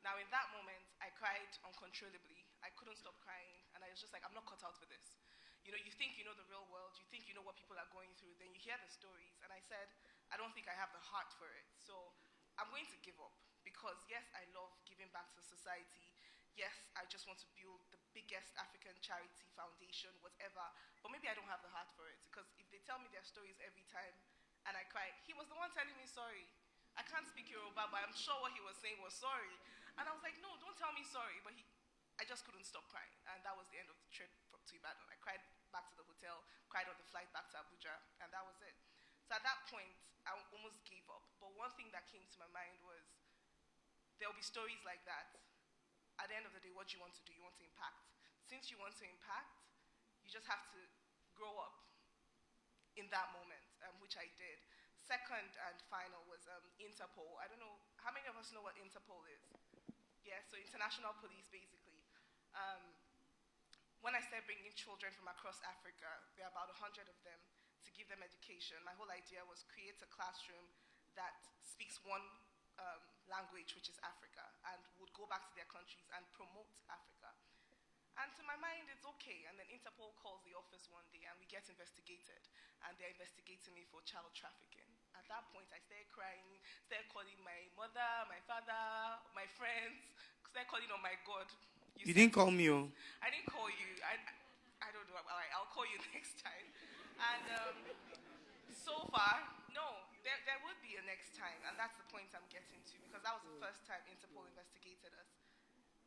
Now, in that moment, I cried uncontrollably. I couldn't stop crying, and I was just like, I'm not cut out for this. You know, you think you know the real world, you think you know what people are going through, then you hear the stories, and I said, I don't think I have the heart for it, so I'm going to give up, because yes, I love giving back to society. Yes, I just want to build the biggest African charity foundation, whatever, but maybe I don't have the heart for it, because if they tell me their stories every time, and I cry, he was the one telling me sorry. I can't speak Yoruba, but I'm sure what he was saying was sorry. And I was like, no, don't tell me sorry, but I just couldn't stop crying, and that was the end of the trip to Ibadan. I cried back to the hotel, cried on the flight back to Abuja, and that was it. So at that point, I almost gave up. But one thing that came to my mind was, there'll be stories like that. At the end of the day, what do you want to do? You want to impact. Since you want to impact, you just have to grow up in that moment, which I did. Second and final was Interpol. I don't know, how many of us know what Interpol is? Yeah, so international police, basically. When I started bringing children from across Africa, there are about 100 of them, to give them education. My whole idea was create a classroom that speaks one language, which is Africa, and would go back to their countries and promote Africa. And to my mind, it's okay. And then Interpol calls the office one day, and we get investigated. And they're investigating me for child trafficking. At that point, I started crying, started calling my mother, my father, my friends, started calling on my God. You didn't call me, oh. I didn't call you. I don't know. All right, I'll call you next time. And so far, no, there would be a next time. And that's the point I'm getting to, because that was the first time Interpol investigated us.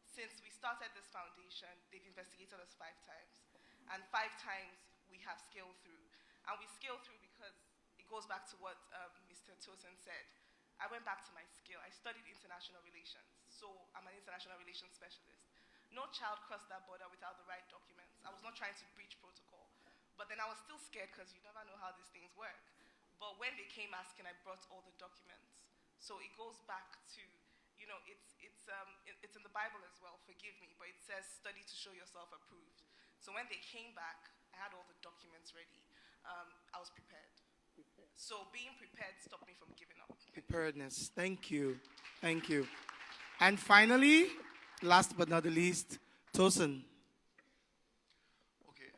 Since we started this foundation, they've investigated us 5 times. And 5 times we have scaled through. And we scaled through because it goes back to what Mr. Tosin said. I went back to my skill. I studied international relations. So I'm an international relations specialist. No child crossed that border without the right documents. I was not trying to breach protocol. But then I was still scared because you never know how these things work. But when they came asking, I brought all the documents. So it goes back to, you know, it's in the Bible as well, forgive me, but it says study to show yourself approved. So when they came back, I had all the documents ready. I was prepared. So being prepared stopped me from giving up. Preparedness. Thank you. Thank you. And finally, last but not the least, Tosin. Okay,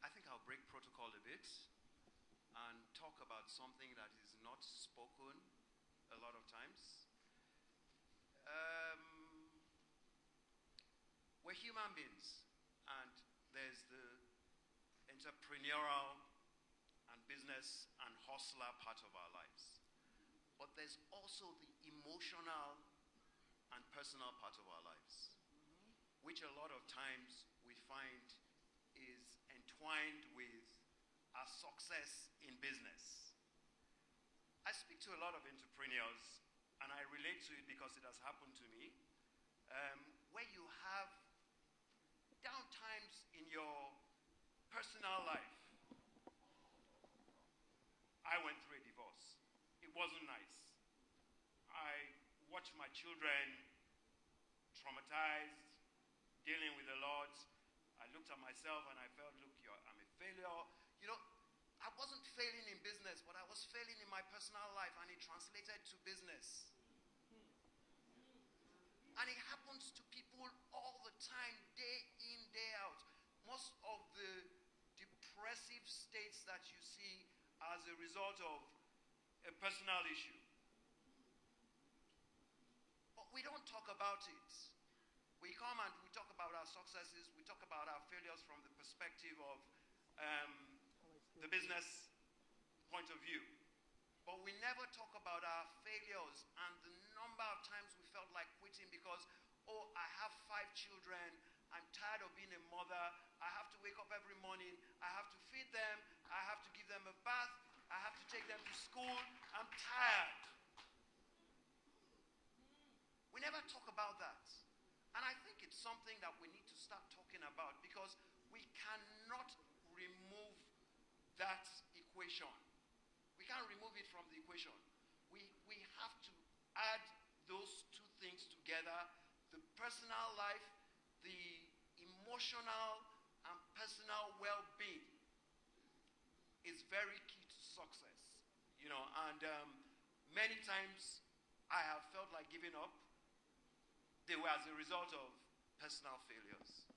I think I'll break protocol a bit and talk about something that is not spoken a lot of times. We're human beings, and there's the entrepreneurial and business and hustler part of our lives. But there's also the emotional and personal part of our lives, which a lot of times we find is entwined with our success in business. I speak to a lot of entrepreneurs, and I relate to it because it has happened to me, where you have down times in your personal life. I went through a divorce. It wasn't nice. I watched my children traumatized, dealing with a lot. I looked at myself and I felt, look, I'm a failure. You know, I wasn't failing in business, but I was failing in my personal life, and it translated to business. And it happens to people all the time, day in, day out. Most of the depressive states that you see as a result of a personal issue. But we don't talk about it. We come and we talk about our successes, we talk about our failures from the perspective of the business point of view. But we never talk about our failures and the number of times we felt like quitting because, oh, I have 5 children, I'm tired of being a mother, I have to wake up every morning, I have to feed them, I have to give them a bath, I have to take them to school, I'm tired. We never talk about that. And I think it's something that we need to start talking about because we cannot remove that equation. We can't remove it from the equation. We have to add those two things together, the personal life, the emotional and personal well-being is very key to success. You know, and many times I have felt like giving up. They were as a result of personal failures.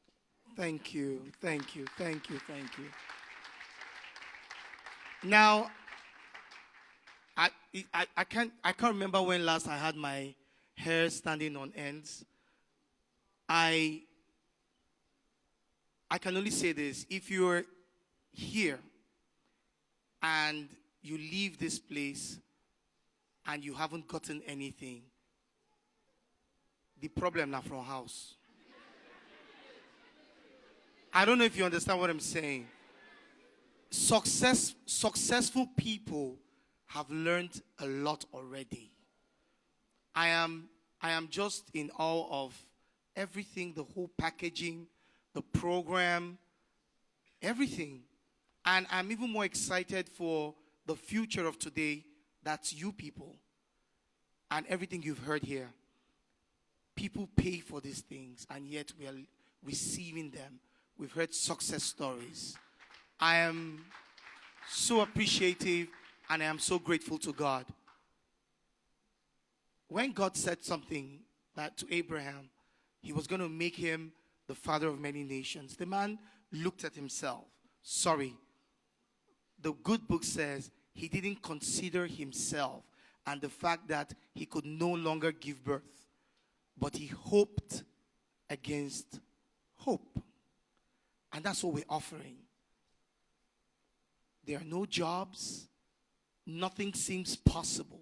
Thank you, thank you, thank you, thank you. Now, I can't remember when last I had my hair standing on ends. I can only say this: if you're here and you leave this place and you haven't gotten anything, the problem now from house. I don't know if you understand what I'm saying. Successful people have learned a lot already. I am just in awe of everything, the whole packaging, the program, everything. And I'm even more excited for the future of today. That's you people. And everything you've heard here. People pay for these things, and yet we are receiving them. We've heard success stories. I am so appreciative, and I am so grateful to God. When God said something that to Abraham, he was going to make him the father of many nations, the man looked at himself. Sorry. The good book says he didn't consider himself and the fact that he could no longer give birth, but he hoped against hope. And that's what we're offering. There are no jobs. Nothing seems possible.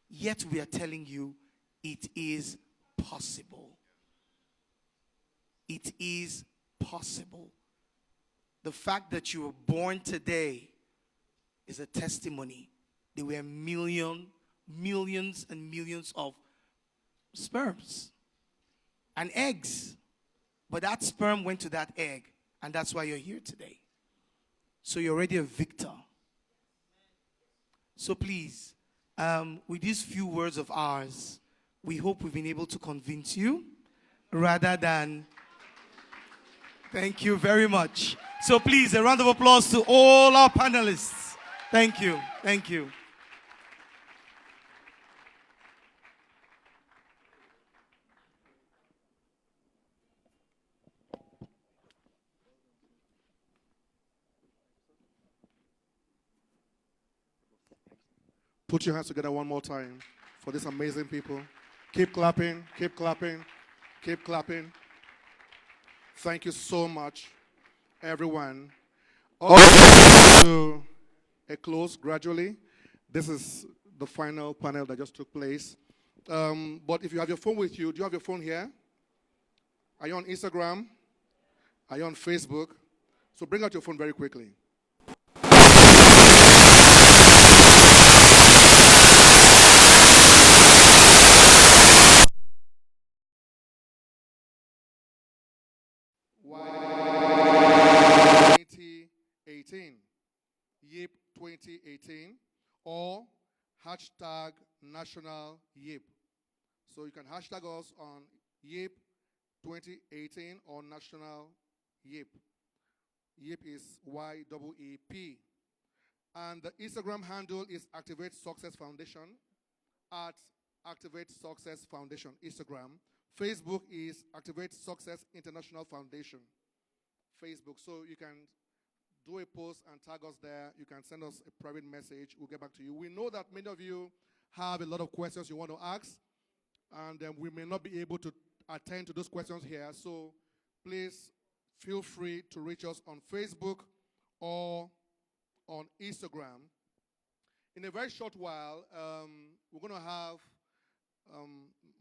Yet we are telling you it is possible. It is possible. The fact that you were born today is a testimony. There were millions and millions of sperms and eggs. But that sperm went to that egg, and that's why you're here today. So you're already a victor. So please, with these few words of ours, we hope we've been able to convince you rather than... Thank you very much. So please, a round of applause to all our panelists. Thank you. Thank you. Put your hands together one more time for these amazing people. Keep clapping, keep clapping, keep clapping. Thank you so much, everyone. To a close gradually. This is the final panel that just took place. But if you have your phone with you, do you have your phone here? Are you on Instagram? Are you on Facebook? So bring out your phone very quickly. YIP 2018 or hashtag National YIP. So you can hashtag us on YIP 2018 or National YIP. YIP is YEEP. And the Instagram handle is Activate Success Foundation at Activate Success Foundation Instagram. Facebook is Activate Success International Foundation Facebook. So you can do a post and tag us there. You can send us a private message. We'll get back to you. We know that many of you have a lot of questions you want to ask, and we may not be able to attend to those questions here. So please feel free to reach us on Facebook or on Instagram. In a very short while, we're going to have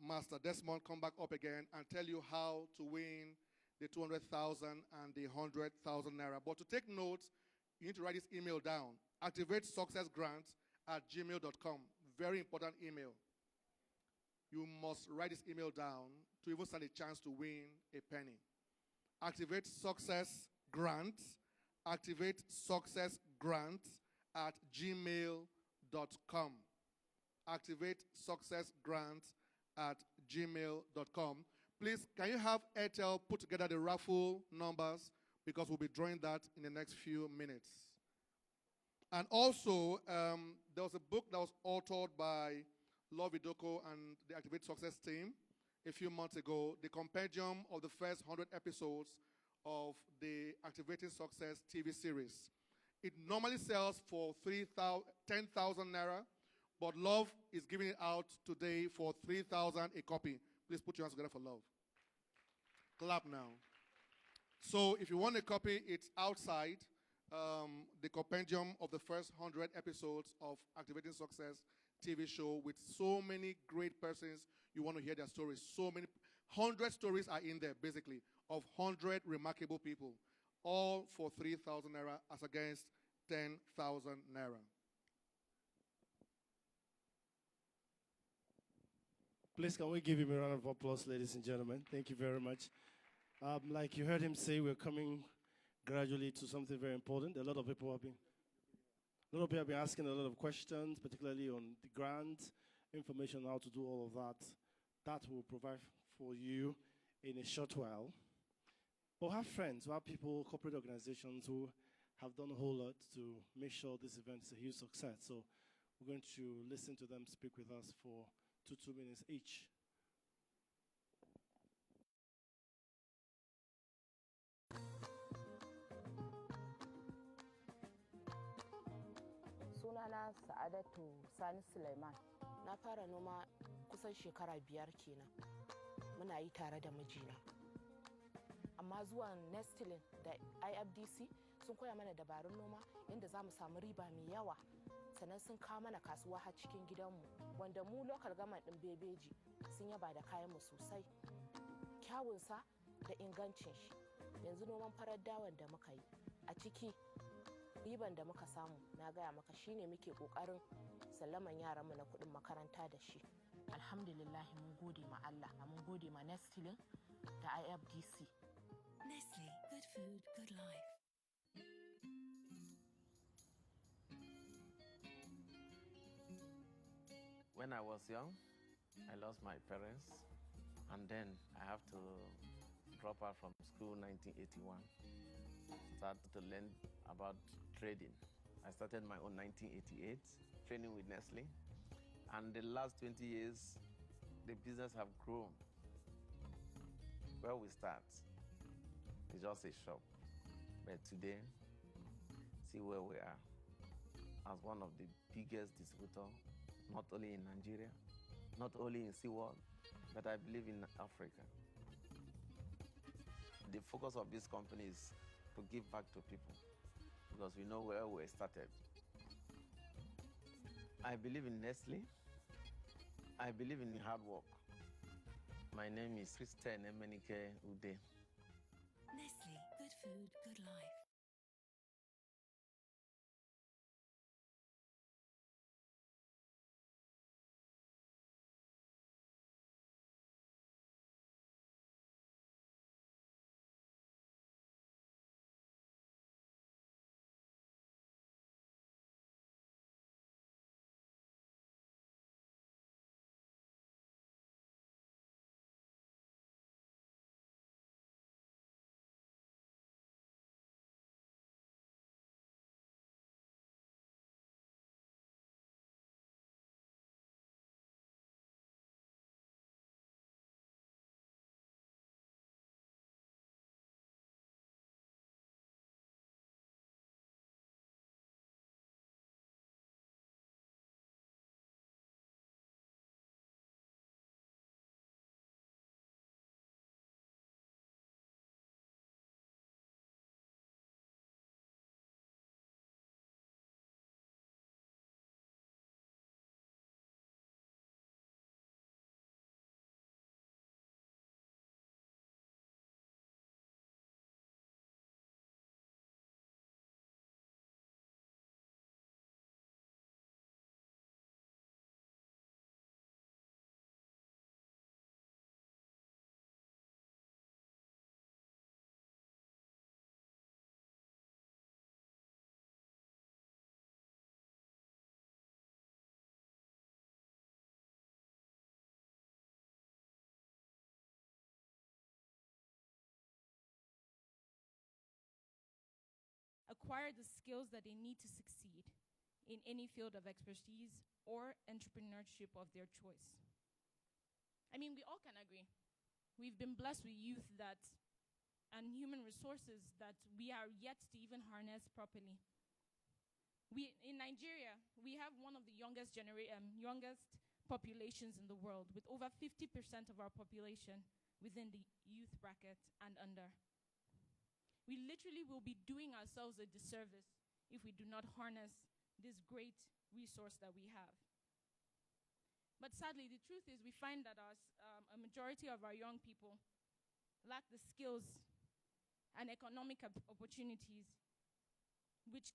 Master Desmond come back up again and tell you how to win the 200,000 and the 100,000 naira. But to take notes, you need to write this email down. activatesuccessgrants@gmail.com. Very important email. You must write this email down to even stand a chance to win a penny. Activate Success Grants. Activate Success Grants @gmail.com. Activate Success Grants @gmail.com. Please, can you have Airtel put together the raffle numbers, because we'll be drawing that in the next few minutes. And also, there was a book that was authored by Love Idoko and the Activate Success team a few months ago, the compendium of the first 100 episodes of the Activating Success TV series. It normally sells for 10,000 naira, but Love is giving it out today for 3,000 a copy. Please put your hands together for Love. Clap now. So if you want a copy, it's outside the compendium of the first 100 episodes of Activating Success TV show, with so many great persons you want to hear their stories. So many, 100 stories are in there, basically, of 100 remarkable people, all for 3,000 naira as against 10,000 naira. Please, can we give him a round of applause, ladies and gentlemen? Thank you very much. Like you heard him say, we're coming gradually to something very important. A lot of people have been asking a lot of questions, particularly on the grant, information on how to do all of that. That will provide for you in a short while. But have friends, we have people, corporate organizations who have done a whole lot to make sure this event is a huge success. So we're going to listen to them speak with us for 2 minutes each. Sunana Sa'adatu Sani Suleiman. Na fara noma kusan shekara 5 kenan. Muna yi tare da mijina. Amma zuwan Nestlin da IFDC sun koya mana dabarun noma yadda za mu samu riba mai yawa. Sannan sun kawo mana kasuwa har cikin gidanmu, wanda mu local government din Bebeji sun yaba da kayanmu sosai. Kyawunsa da ingancin shi. Yanzu noman farar dawan da muka yi a ciki, riban da muka samu na gaya maka shine muke kokarin sallaman yaranmu na kudin makaranta da shi. Alhamdulillah, mun gode ma Allah, mun gode ma Nestlin da IFDC. Nestle, good food, good life. When I was young, I lost my parents, and then I have to drop out from school 1981. Started to learn about trading. I started my own 1988, training with Nestle. And the last 20 years, the business have grown. Where we start, it's just a shop. But today, see where we are. As one of the biggest distributors, not only in Nigeria, not only in SeaWorld, but I believe in Africa. The focus of this company is to give back to people, because we know where we started. I believe in Nestle. I believe in hard work. My name is Christian Emenike Ude. Nestle, good food, good life. Acquire the skills that they need to succeed in any field of expertise or entrepreneurship of their choice. I mean, we all can agree. We've been blessed with youth and human resources that we are yet to even harness properly. In Nigeria, we have one of the youngest populations in the world, with over 50% of our population within the youth bracket and under. We literally will be doing ourselves a disservice if we do not harness this great resource that we have. But sadly, the truth is we find that a majority of our young people lack the skills and economic opportunities which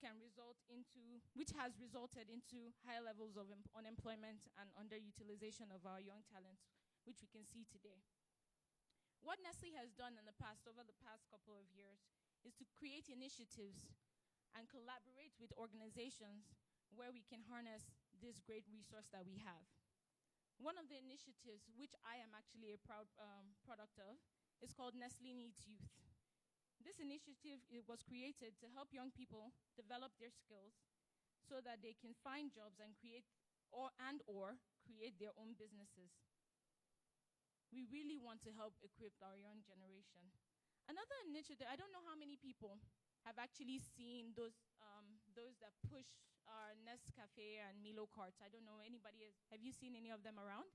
has resulted into high levels of unemployment and underutilization of our young talents, which we can see today. What Nestle has done over the past couple of years, is to create initiatives and collaborate with organizations where we can harness this great resource that we have. One of the initiatives, which I am actually a proud product of, is called Nestle Needs Youth. This initiative was created to help young people develop their skills so that they can find jobs and create their own businesses. We really want to help equip our young generation. Another initiative, I don't know how many people have actually seen those that push our Nescafe and Milo carts. I don't know, have you seen any of them around?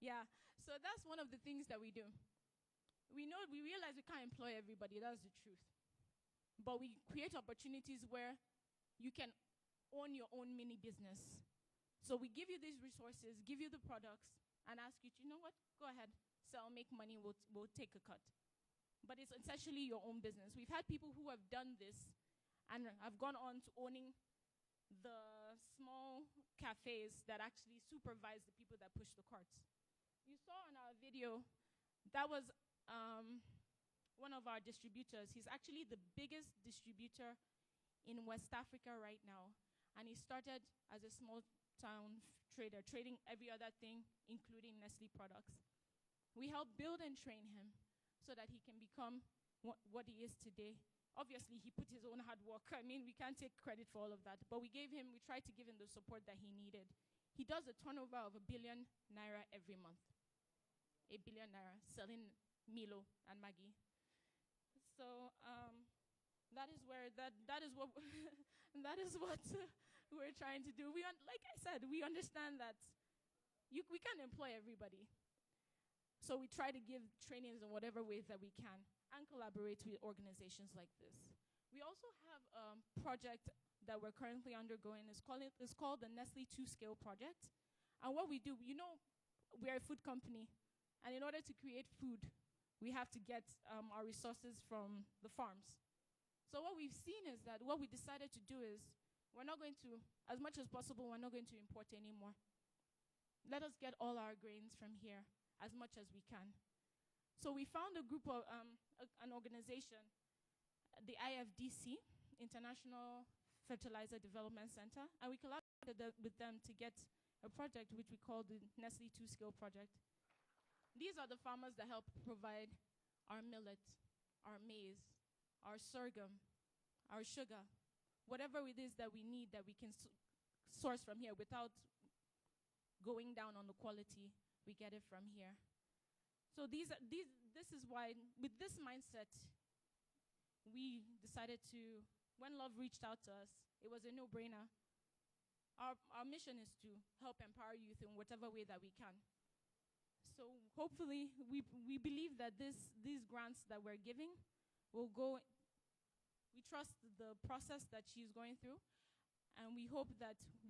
Yeah, so that's one of the things that we do. We realize we can't employ everybody, that's the truth. But we create opportunities where you can own your own mini business. So we give you these resources, give you the products, and ask you, you know what, go ahead, sell, make money, we'll take a cut. But it's essentially your own business. We've had people who have done this and have gone on to owning the small cafes that actually supervise the people that push the carts. You saw on our video, that was one of our distributors. He's actually the biggest distributor in West Africa right now. And he started as a small town trader, trading every other thing, including Nestle products. We helped build and train him so that he can become what he is today. Obviously, he put his own hard work. I mean, we can't take credit for all of that. But we tried to give him the support that he needed. He does a turnover of 1 billion naira every month. 1 billion naira, selling Milo and Maggie. So that is what that is what we're trying to do. Like I said, we understand that we can't employ everybody. So we try to give trainings in whatever ways that we can and collaborate with organizations like this. We also have a project that we're currently undergoing. It's called the Nestle 2-Scale Project. And what we do, we're a food company. And in order to create food, we have to get our resources from the farms. So what we've seen is that what we decided to do is we're not going to, as much as possible, we're not going to import anymore. Let us get all our grains from here as much as we can. So we found a group of, an organization, the IFDC, International Fertilizer Development Center, and we collaborated with them to get a project which we call the Nestle 2-Scale Project. These are the farmers that help provide our millet, our maize, our sorghum, our sugar, whatever it is that we need that we can source from here without going down on the quality, we get it from here. So this is why, with this mindset, we decided to, when Love reached out to us, it was a no-brainer. Our mission is to help empower youth in whatever way that we can. So hopefully, we believe that these grants that we're giving will go, we trust the process that she's going through, and we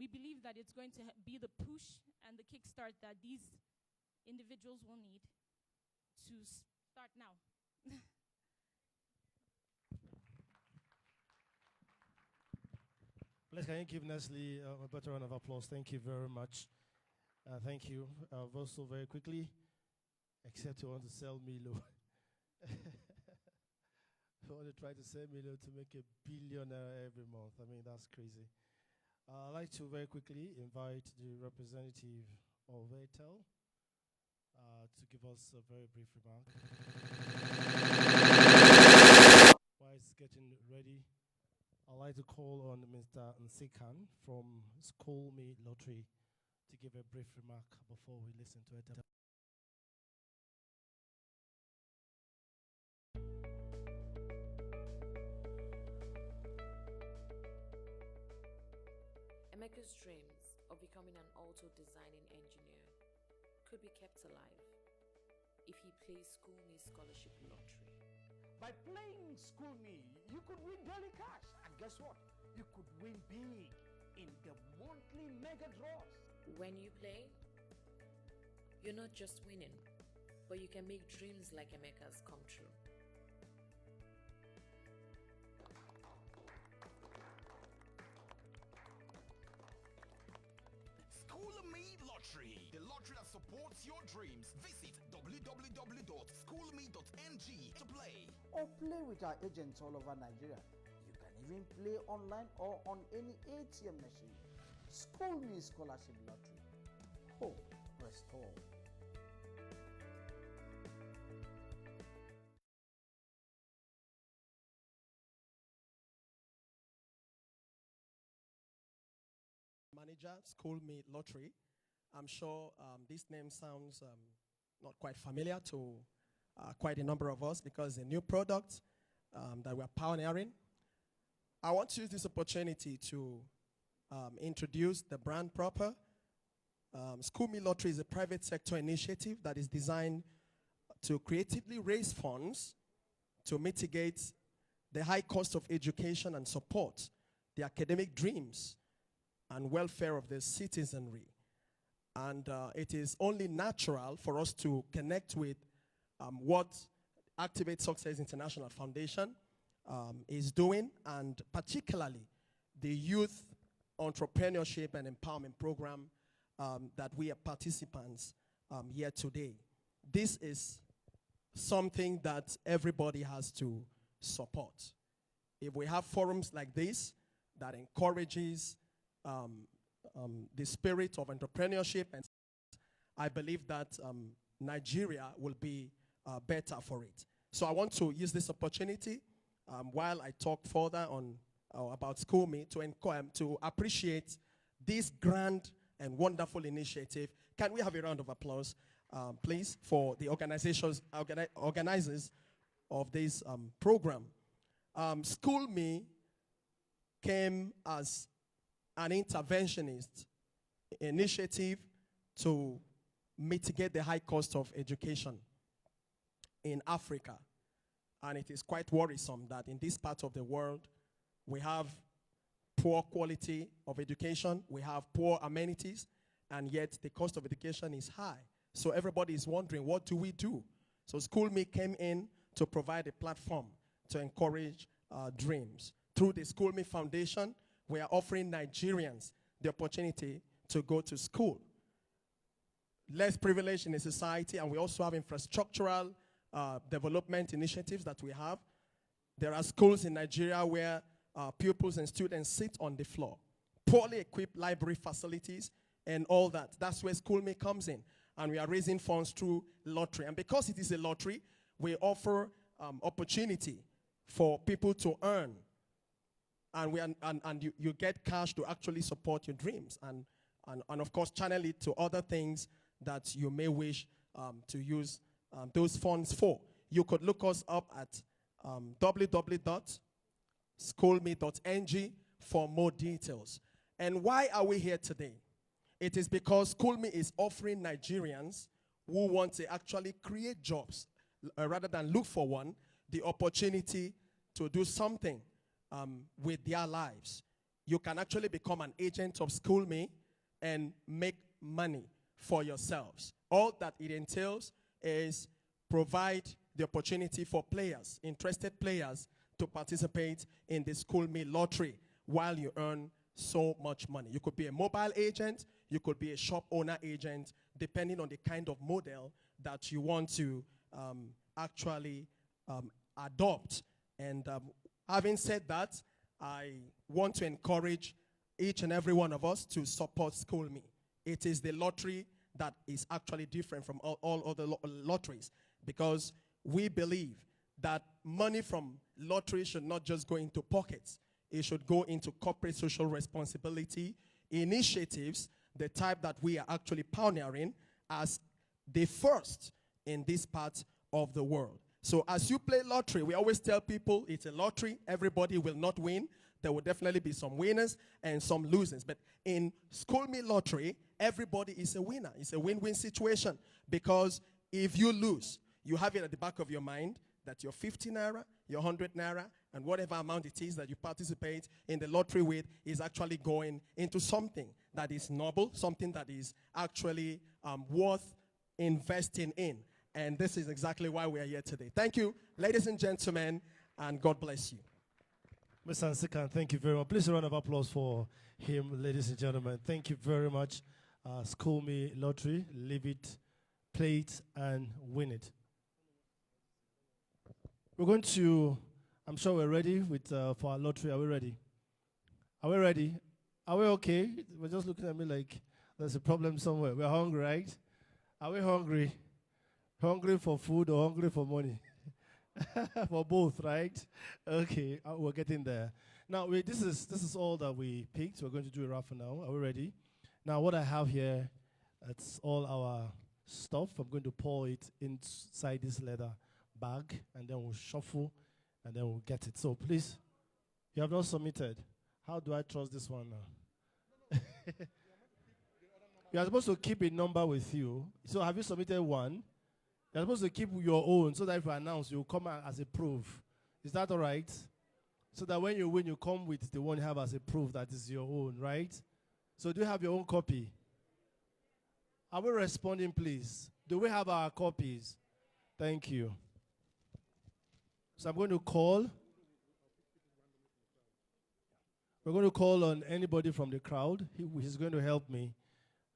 believe that it's going to be the push and the kickstart that these individuals will need to start now. Please, can you give Nestle a better round of applause? Thank you very much. Thank you. Also, very quickly, except you want to sell Milo. You want to try to sell Milo to make $1 billion every month. I mean, that's crazy. I'd like to very quickly invite the representative of Airtel to give us a very brief remark. While it's getting ready, I'd like to call on Mr. Nsikan from School Me Lottery to give a brief remark before we listen to it. Emeka's dreams of becoming an auto designing engineer could be kept alive if he plays School Me Scholarship Lottery. By playing School Me, you could win daily cash. And guess what? You could win big in the monthly mega draws. When you play, you're not just winning, but you can make dreams like Emeka's come true. School Me Lottery, the lottery that supports your dreams. Visit www.schoolme.ng to play. Or play with our agents all over Nigeria. You can even play online or on any ATM machine. School Me Scholarship Lottery. Hope restored. Manager, School Me Lottery. I'm sure this name sounds not quite familiar to quite a number of us because it's a new product that we're pioneering. I want to use this opportunity to introduce the brand proper. School Me Lottery is a private sector initiative that is designed to creatively raise funds to mitigate the high cost of education and support the academic dreams and welfare of the citizenry. And it is only natural for us to connect with what Activate Success International Foundation is doing, and particularly the Youth Entrepreneurship and Empowerment Program that we are participants here today. This is something that everybody has to support. If we have forums like this that encourages the spirit of entrepreneurship, and I believe that Nigeria will be better for it. So I want to use this opportunity while I talk further on about School Me to appreciate this grand and wonderful initiative. Can we have a round of applause, please, for the organizers of this program? School Me came as an interventionist initiative to mitigate the high cost of education in Africa. And it is quite worrisome that in this part of the world, we have poor quality of education, we have poor amenities, and yet the cost of education is high. So everybody is wondering, what do we do? So School Me came in to provide a platform to encourage dreams. Through the School Me Foundation, we are offering Nigerians the opportunity to go to school. Less privileged in the society, and we also have infrastructural development initiatives that we have. There are schools in Nigeria where pupils and students sit on the floor. Poorly equipped library facilities and all that. That's where School Me comes in. And we are raising funds through lottery. And because it is a lottery, we offer opportunity for people to earn. And you get cash to actually support your dreams. And of course, channel it to other things that you may wish to use those funds for. You could look us up at www.schoolme.ng for more details. And why are we here today? It is because School Me is offering Nigerians who want to actually create jobs rather than look for one, the opportunity to do something with their lives. You can actually become an agent of School Me and make money for yourselves. All that it entails is provide the opportunity for players, interested players, to participate in the School Me lottery while you earn so much money. You could be a mobile agent, you could be a shop owner agent, depending on the kind of model that you want to actually adopt. And having said that, I want to encourage each and every one of us to support School Me. It is the lottery that is actually different from all other lotteries, because we believe that money from lottery should not just go into pockets. It should go into corporate social responsibility initiatives, the type that we are actually pioneering as the first in this part of the world. So as you play lottery, we always tell people it's a lottery. Everybody will not win. There will definitely be some winners and some losers. But in School Me lottery, everybody is a winner. It's a win-win situation, because if you lose, you have it at the back of your mind that your 50 naira, your 100 naira, and whatever amount it is that you participate in the lottery with is actually going into something that is noble, something that is actually worth investing in. And this is exactly why we are here today. Thank you, ladies and gentlemen, and God bless you. Mr. Nsikan, thank you very much. Please a round of applause for him, ladies and gentlemen. Thank you very much. School Me lottery, live it, play it, and win it. We're going to, I'm sure we're ready with for our lottery. Are we ready? Are we ready? Are we okay? We're just looking at me like there's a problem somewhere. We're hungry, right? Are we hungry? Hungry for food or hungry for money? For both, right? Okay, we're getting there. Now, this is all that we picked. We're going to do a raffle now. Are we ready? Now, what I have here, it's all our stuff. I'm going to pour it inside this leather bag, and then we'll shuffle, and then we'll get it. So please, you have not submitted. How do I trust this one now? You are supposed to keep a number with you. So have you submitted one? You're supposed to keep your own, so that if you announce, you'll come out as a proof. Is that all right? So that when you win, you come with the one you have as a proof that is your own, right? So do you have your own copy? Are we responding, please? Do we have our copies? Thank you. So I'm going to call. We're going to call on anybody from the crowd. He's going to help me.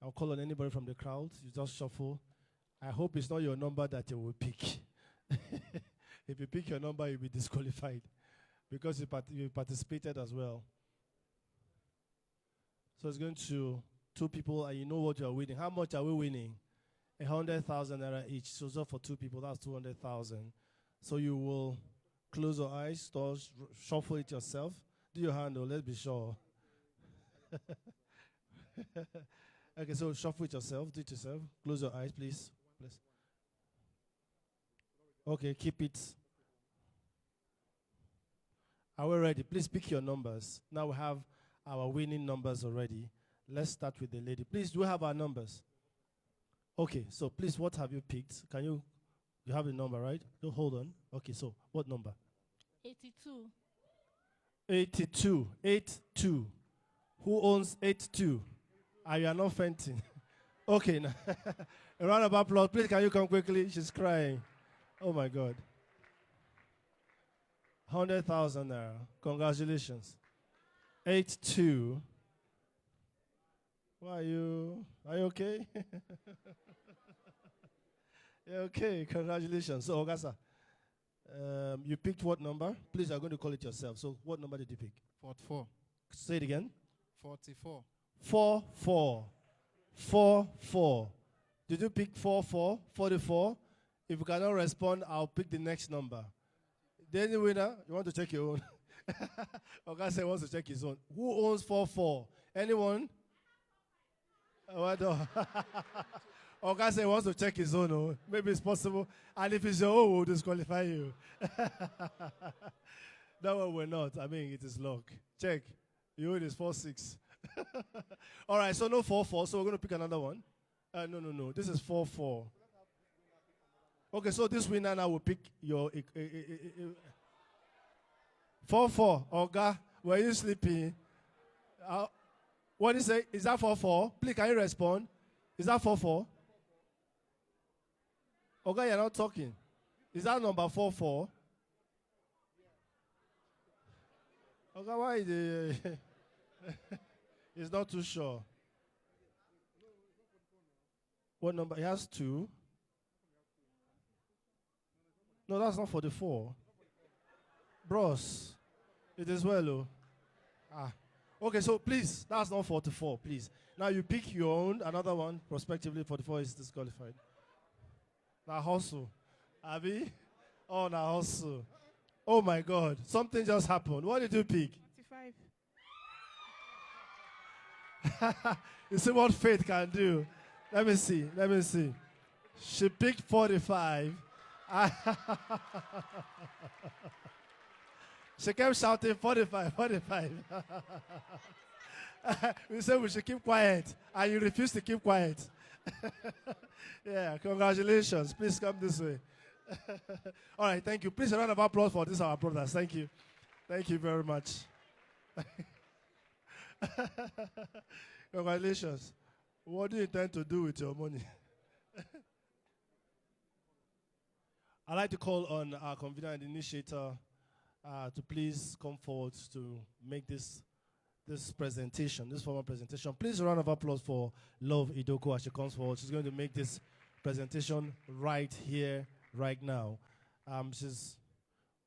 I'll call on anybody from the crowd. You just shuffle. I hope it's not your number that you will pick. If you pick your number, you'll be disqualified because you participated as well. So it's going to two people, and you know what you are winning. How much are we winning? 100,000 naira each. So for two people, that's 200,000. So you will close your eyes, shuffle it yourself. Do your handle, let's be sure. Okay, so shuffle it yourself, do it yourself. Close your eyes, please. Okay, keep it. Are we ready? Please pick your numbers. Now we have our winning numbers already. Let's start with the lady. Please, do we have our numbers? Okay, so please, what have you picked? You have the number, right? No, hold on. Okay, so what number? 82. 82. 82. Who owns 82? You are not fainting. Okay, now. A round of applause. Please, can you come quickly? She's crying. Oh, my God. 100,000 naira. Congratulations. 82. Why are you okay? Yeah, okay, congratulations. So, Ogasa, you picked what number? Please, you're going to call it yourself. So, what number did you pick? 44. Say it again. 44. 44. 44. Did you pick 44? 44? If you cannot respond, I'll pick the next number. The only winner, you want to check your own? Ogasa wants to check his own. Who owns 44? Anyone? Ogasa wants to check his own. Oh. Maybe it's possible. And if it's your own, we'll disqualify you. That one we're not. I mean, it is luck. Check. Your own is 46. All right, so no 44, so we're going to pick another one. No. This is 44. Okay, so this winner now will pick your 44. Oga, were you sleeping? What do you say? Is that 44? Please, can you respond? Is that 44? Oga, you're not talking. Is that number 44? Oga, why is it? He's not too sure. What number? He has 2. No, that's not 44. Bros, it is well, oh. Okay, so please, that's not 44, please. Now you pick your own, another one, prospectively 44 is disqualified. Now hustle. Abby? Oh, now hustle. Oh my God, something just happened. What did you pick? 45. You see what faith can do. Let me see. She picked 45. She kept shouting 45. We said we should keep quiet, and you refused to keep quiet. Yeah, congratulations. Please come this way. All right, thank you. Please a round of applause for this, our brothers. Thank you. Thank you very much. Congratulations. What do you intend to do with your money? I'd like to call on our convener and initiator to please come forward to make this formal presentation. Please a round of applause for Love Idoko as she comes forward. She's going to make this presentation right here, right now.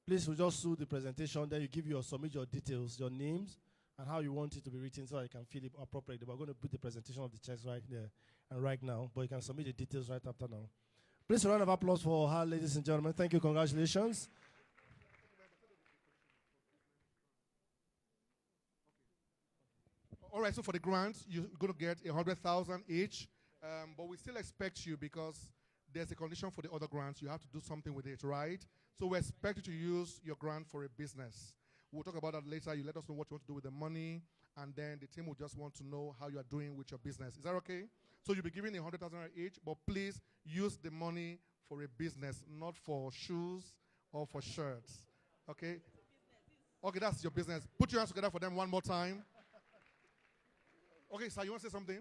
Please, we'll just do the presentation, then you submit your details, your names, and how you want it to be written so I can fill it appropriately. We're going to put the presentation of the checks right there and right now, but you can submit the details right after now. Please a round of applause for her, ladies and gentlemen. Thank you, congratulations. All right, so for the grant, you're going to get 100,000 each, but we still expect you because there's a condition for the other grants. You have to do something with it, right? So we expect you to use your grant for a business. We'll talk about that later. You let us know what you want to do with the money, and then the team will just want to know how you are doing with your business. Is that okay? So you'll be giving 100,000 each, but please use the money for a business, not for shoes or for shirts. Okay? Okay, that's your business. Put your hands together for them one more time. Okay, sir, you want to say something?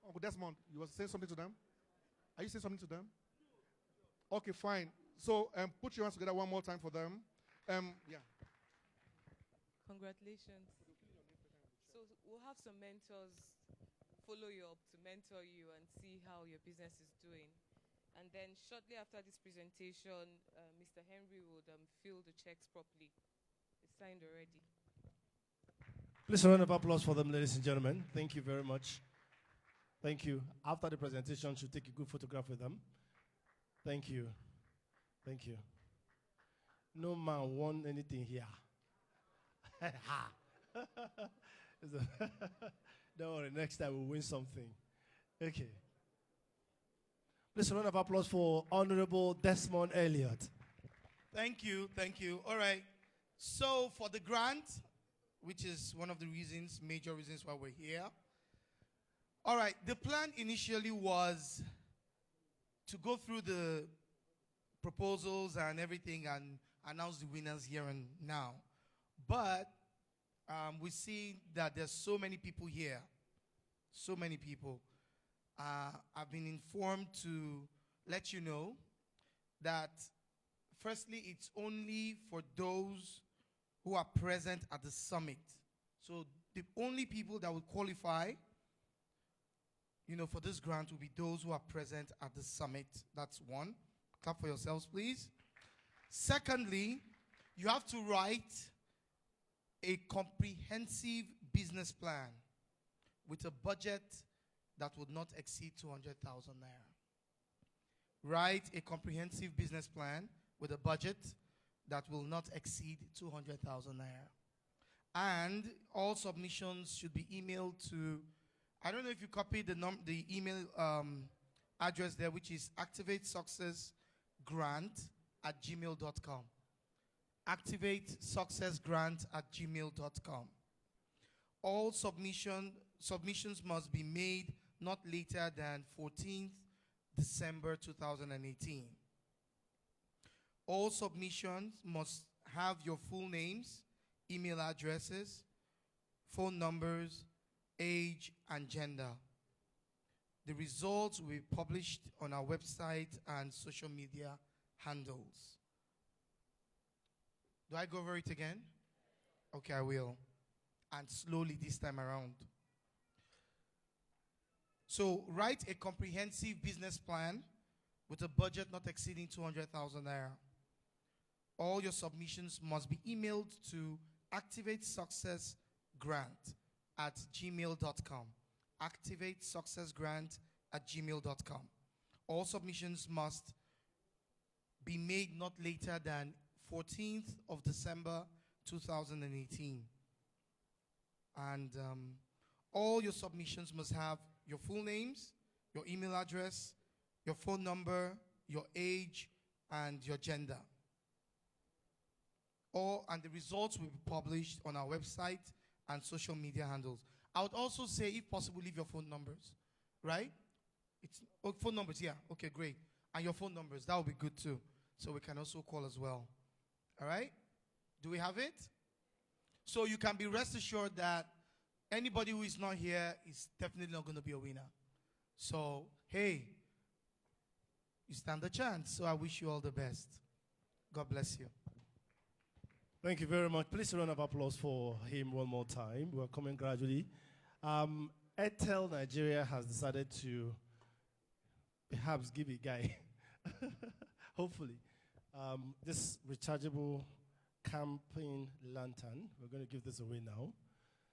Uncle Desmond, you want to say something to them? Are you saying something to them? Okay, fine. So put your hands together one more time for them. Yeah. Congratulations. So we'll have some mentors follow you up to mentor you and see how your business is doing. And then shortly after this presentation, Mr. Henry would fill the checks properly. It's signed already. Please a round of applause for them, ladies and gentlemen. Thank you very much. Thank you. After the presentation, should take a good photograph with them. Thank you. Thank you. No man won anything here. Don't worry, next time we'll win something. Okay. Please a round of applause for Honorable Desmond Elliott. Thank you, thank you. All right. So for the grant, which is one of the reasons, major reasons why we're here. All right, the plan initially was to go through the proposals and everything and announce the winners here and now. But we see that there's so many people here, so many people. I've been informed to let you know that firstly, it's only for those who are present at the summit. So the only people that will qualify, for this grant will be those who are present at the summit. That's one. Clap for yourselves, please. Secondly, you have to write a comprehensive business plan with a budget that would not exceed 200,000 naira. Write a comprehensive business plan with a budget that will not exceed 200,000 naira. And all submissions should be emailed to, I don't know if you copied the email address there, which is activatesuccessgrant@gmail.com. activatesuccessgrant@gmail.com. All submissions must be made not later than 14th December 2018. All submissions must have your full names, email addresses, phone numbers, age, and gender. The results will be published on our website and social media handles. Do I go over it again? Okay, I will. And slowly this time around. So write a comprehensive business plan with a budget not exceeding 200,000 naira. All your submissions must be emailed to activatesuccessgrant@gmail.com. activatesuccessgrant@gmail.com. All submissions must be made not later than 14th of December 2018. And all your submissions must have your full names, your email address, your phone number, your age, and your gender. And the results will be published on our website and social media handles. I would also say, if possible, leave your phone numbers, right? Phone numbers, yeah. Okay, great. And your phone numbers, that would be good too. So we can also call as well. All right? Do we have it? So you can be rest assured that anybody who is not here is definitely not going to be a winner. So, hey, you stand a chance. So I wish you all the best. God bless you. Thank you very much. Please a round of applause for him one more time. We're coming gradually. Airtel Nigeria has decided to perhaps give a guy, hopefully, this rechargeable camping lantern. We're going to give this away now.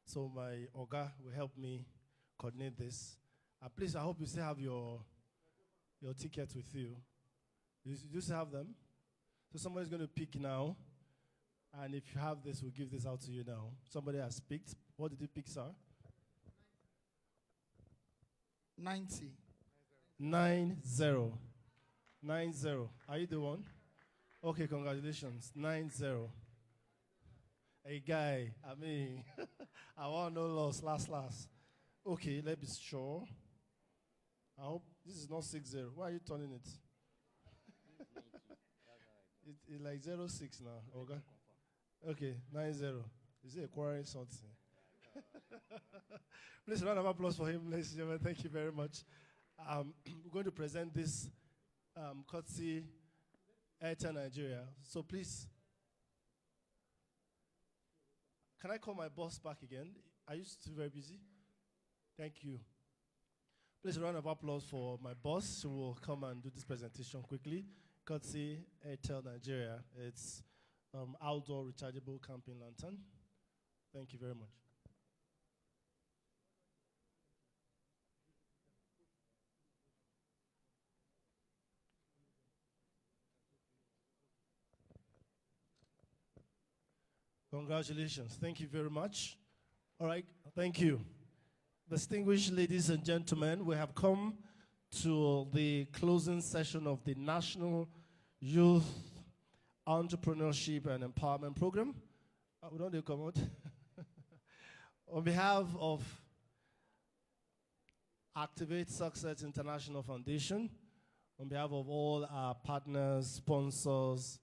So my Oga will help me coordinate this. Please, I hope you still have your tickets with you. You still have them? So somebody's going to pick now. And if you have this, we'll give this out to you now. Somebody has picked. What did you pick, sir? 90. 90. 90. Are you the one? Okay, congratulations. 90. A guy, I mean, I want no loss, last. Okay, let's be sure. I hope this is not 60. Why are you turning it? It's like 06 now, okay? Okay, 90. Is it acquiring something? Please, a round of applause for him, ladies and gentlemen. Thank you very much. We're going to present this courtesy Airtel Nigeria. So please, can I call my boss back again? Are you still very busy? Thank you. Please, a round of applause for my boss who will come and do this presentation quickly. Courtesy Airtel Nigeria. It's outdoor rechargeable camping lantern. Thank you very much. Congratulations. Thank you very much. All right, thank you. Distinguished ladies and gentlemen, we have come to the closing session of the National Youth Entrepreneurship and Empowerment Program. We don't come out. On behalf of Activate Success International Foundation, on behalf of all our partners, sponsors,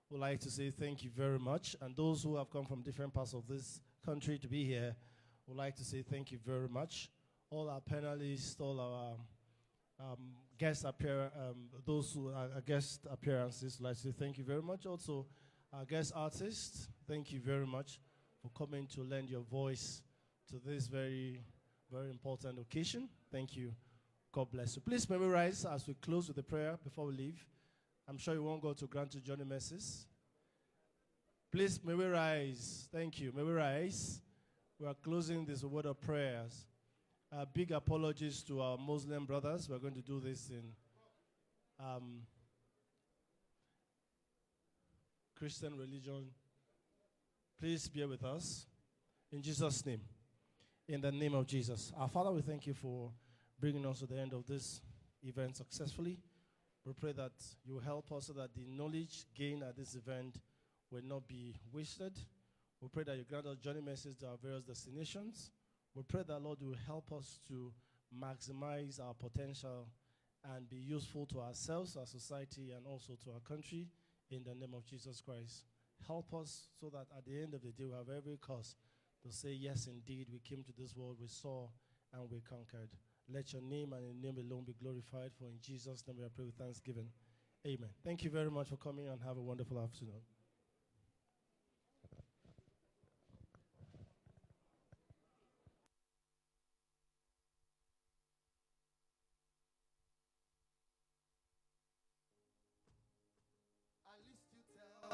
we'd like to say thank you very much. And those who have come from different parts of this country to be here, we'd like to say thank you very much. All our panelists, all our those who are guest appearances, we'd like to say thank you very much. Also, our guest artists, thank you very much for coming to lend your voice to this very, very important occasion. Thank you. God bless you. Please may we rise as we close with a prayer before we leave. I'm sure you won't go to grant to Johnny Mercies. Please may we rise. Thank you. May we rise. We are closing this word of prayers. Big apologies to our Muslim brothers. We're going to do this in Christian religion. Please bear with us. In Jesus' name. In the name of Jesus. Our Father, we thank you for bringing us to the end of this event successfully. We pray that you will help us so that the knowledge gained at this event will not be wasted. We pray that you grant us journey messages to our various destinations. We pray that, Lord, you will help us to maximize our potential and be useful to ourselves, our society, and also to our country. In the name of Jesus Christ. Help us so that at the end of the day, we have every cause to say, yes, indeed, we came to this world, we saw, and we conquered. Let your name and your name alone be glorified, for in Jesus' name we pray with thanksgiving. Amen. Thank you very much for coming, and have a wonderful afternoon.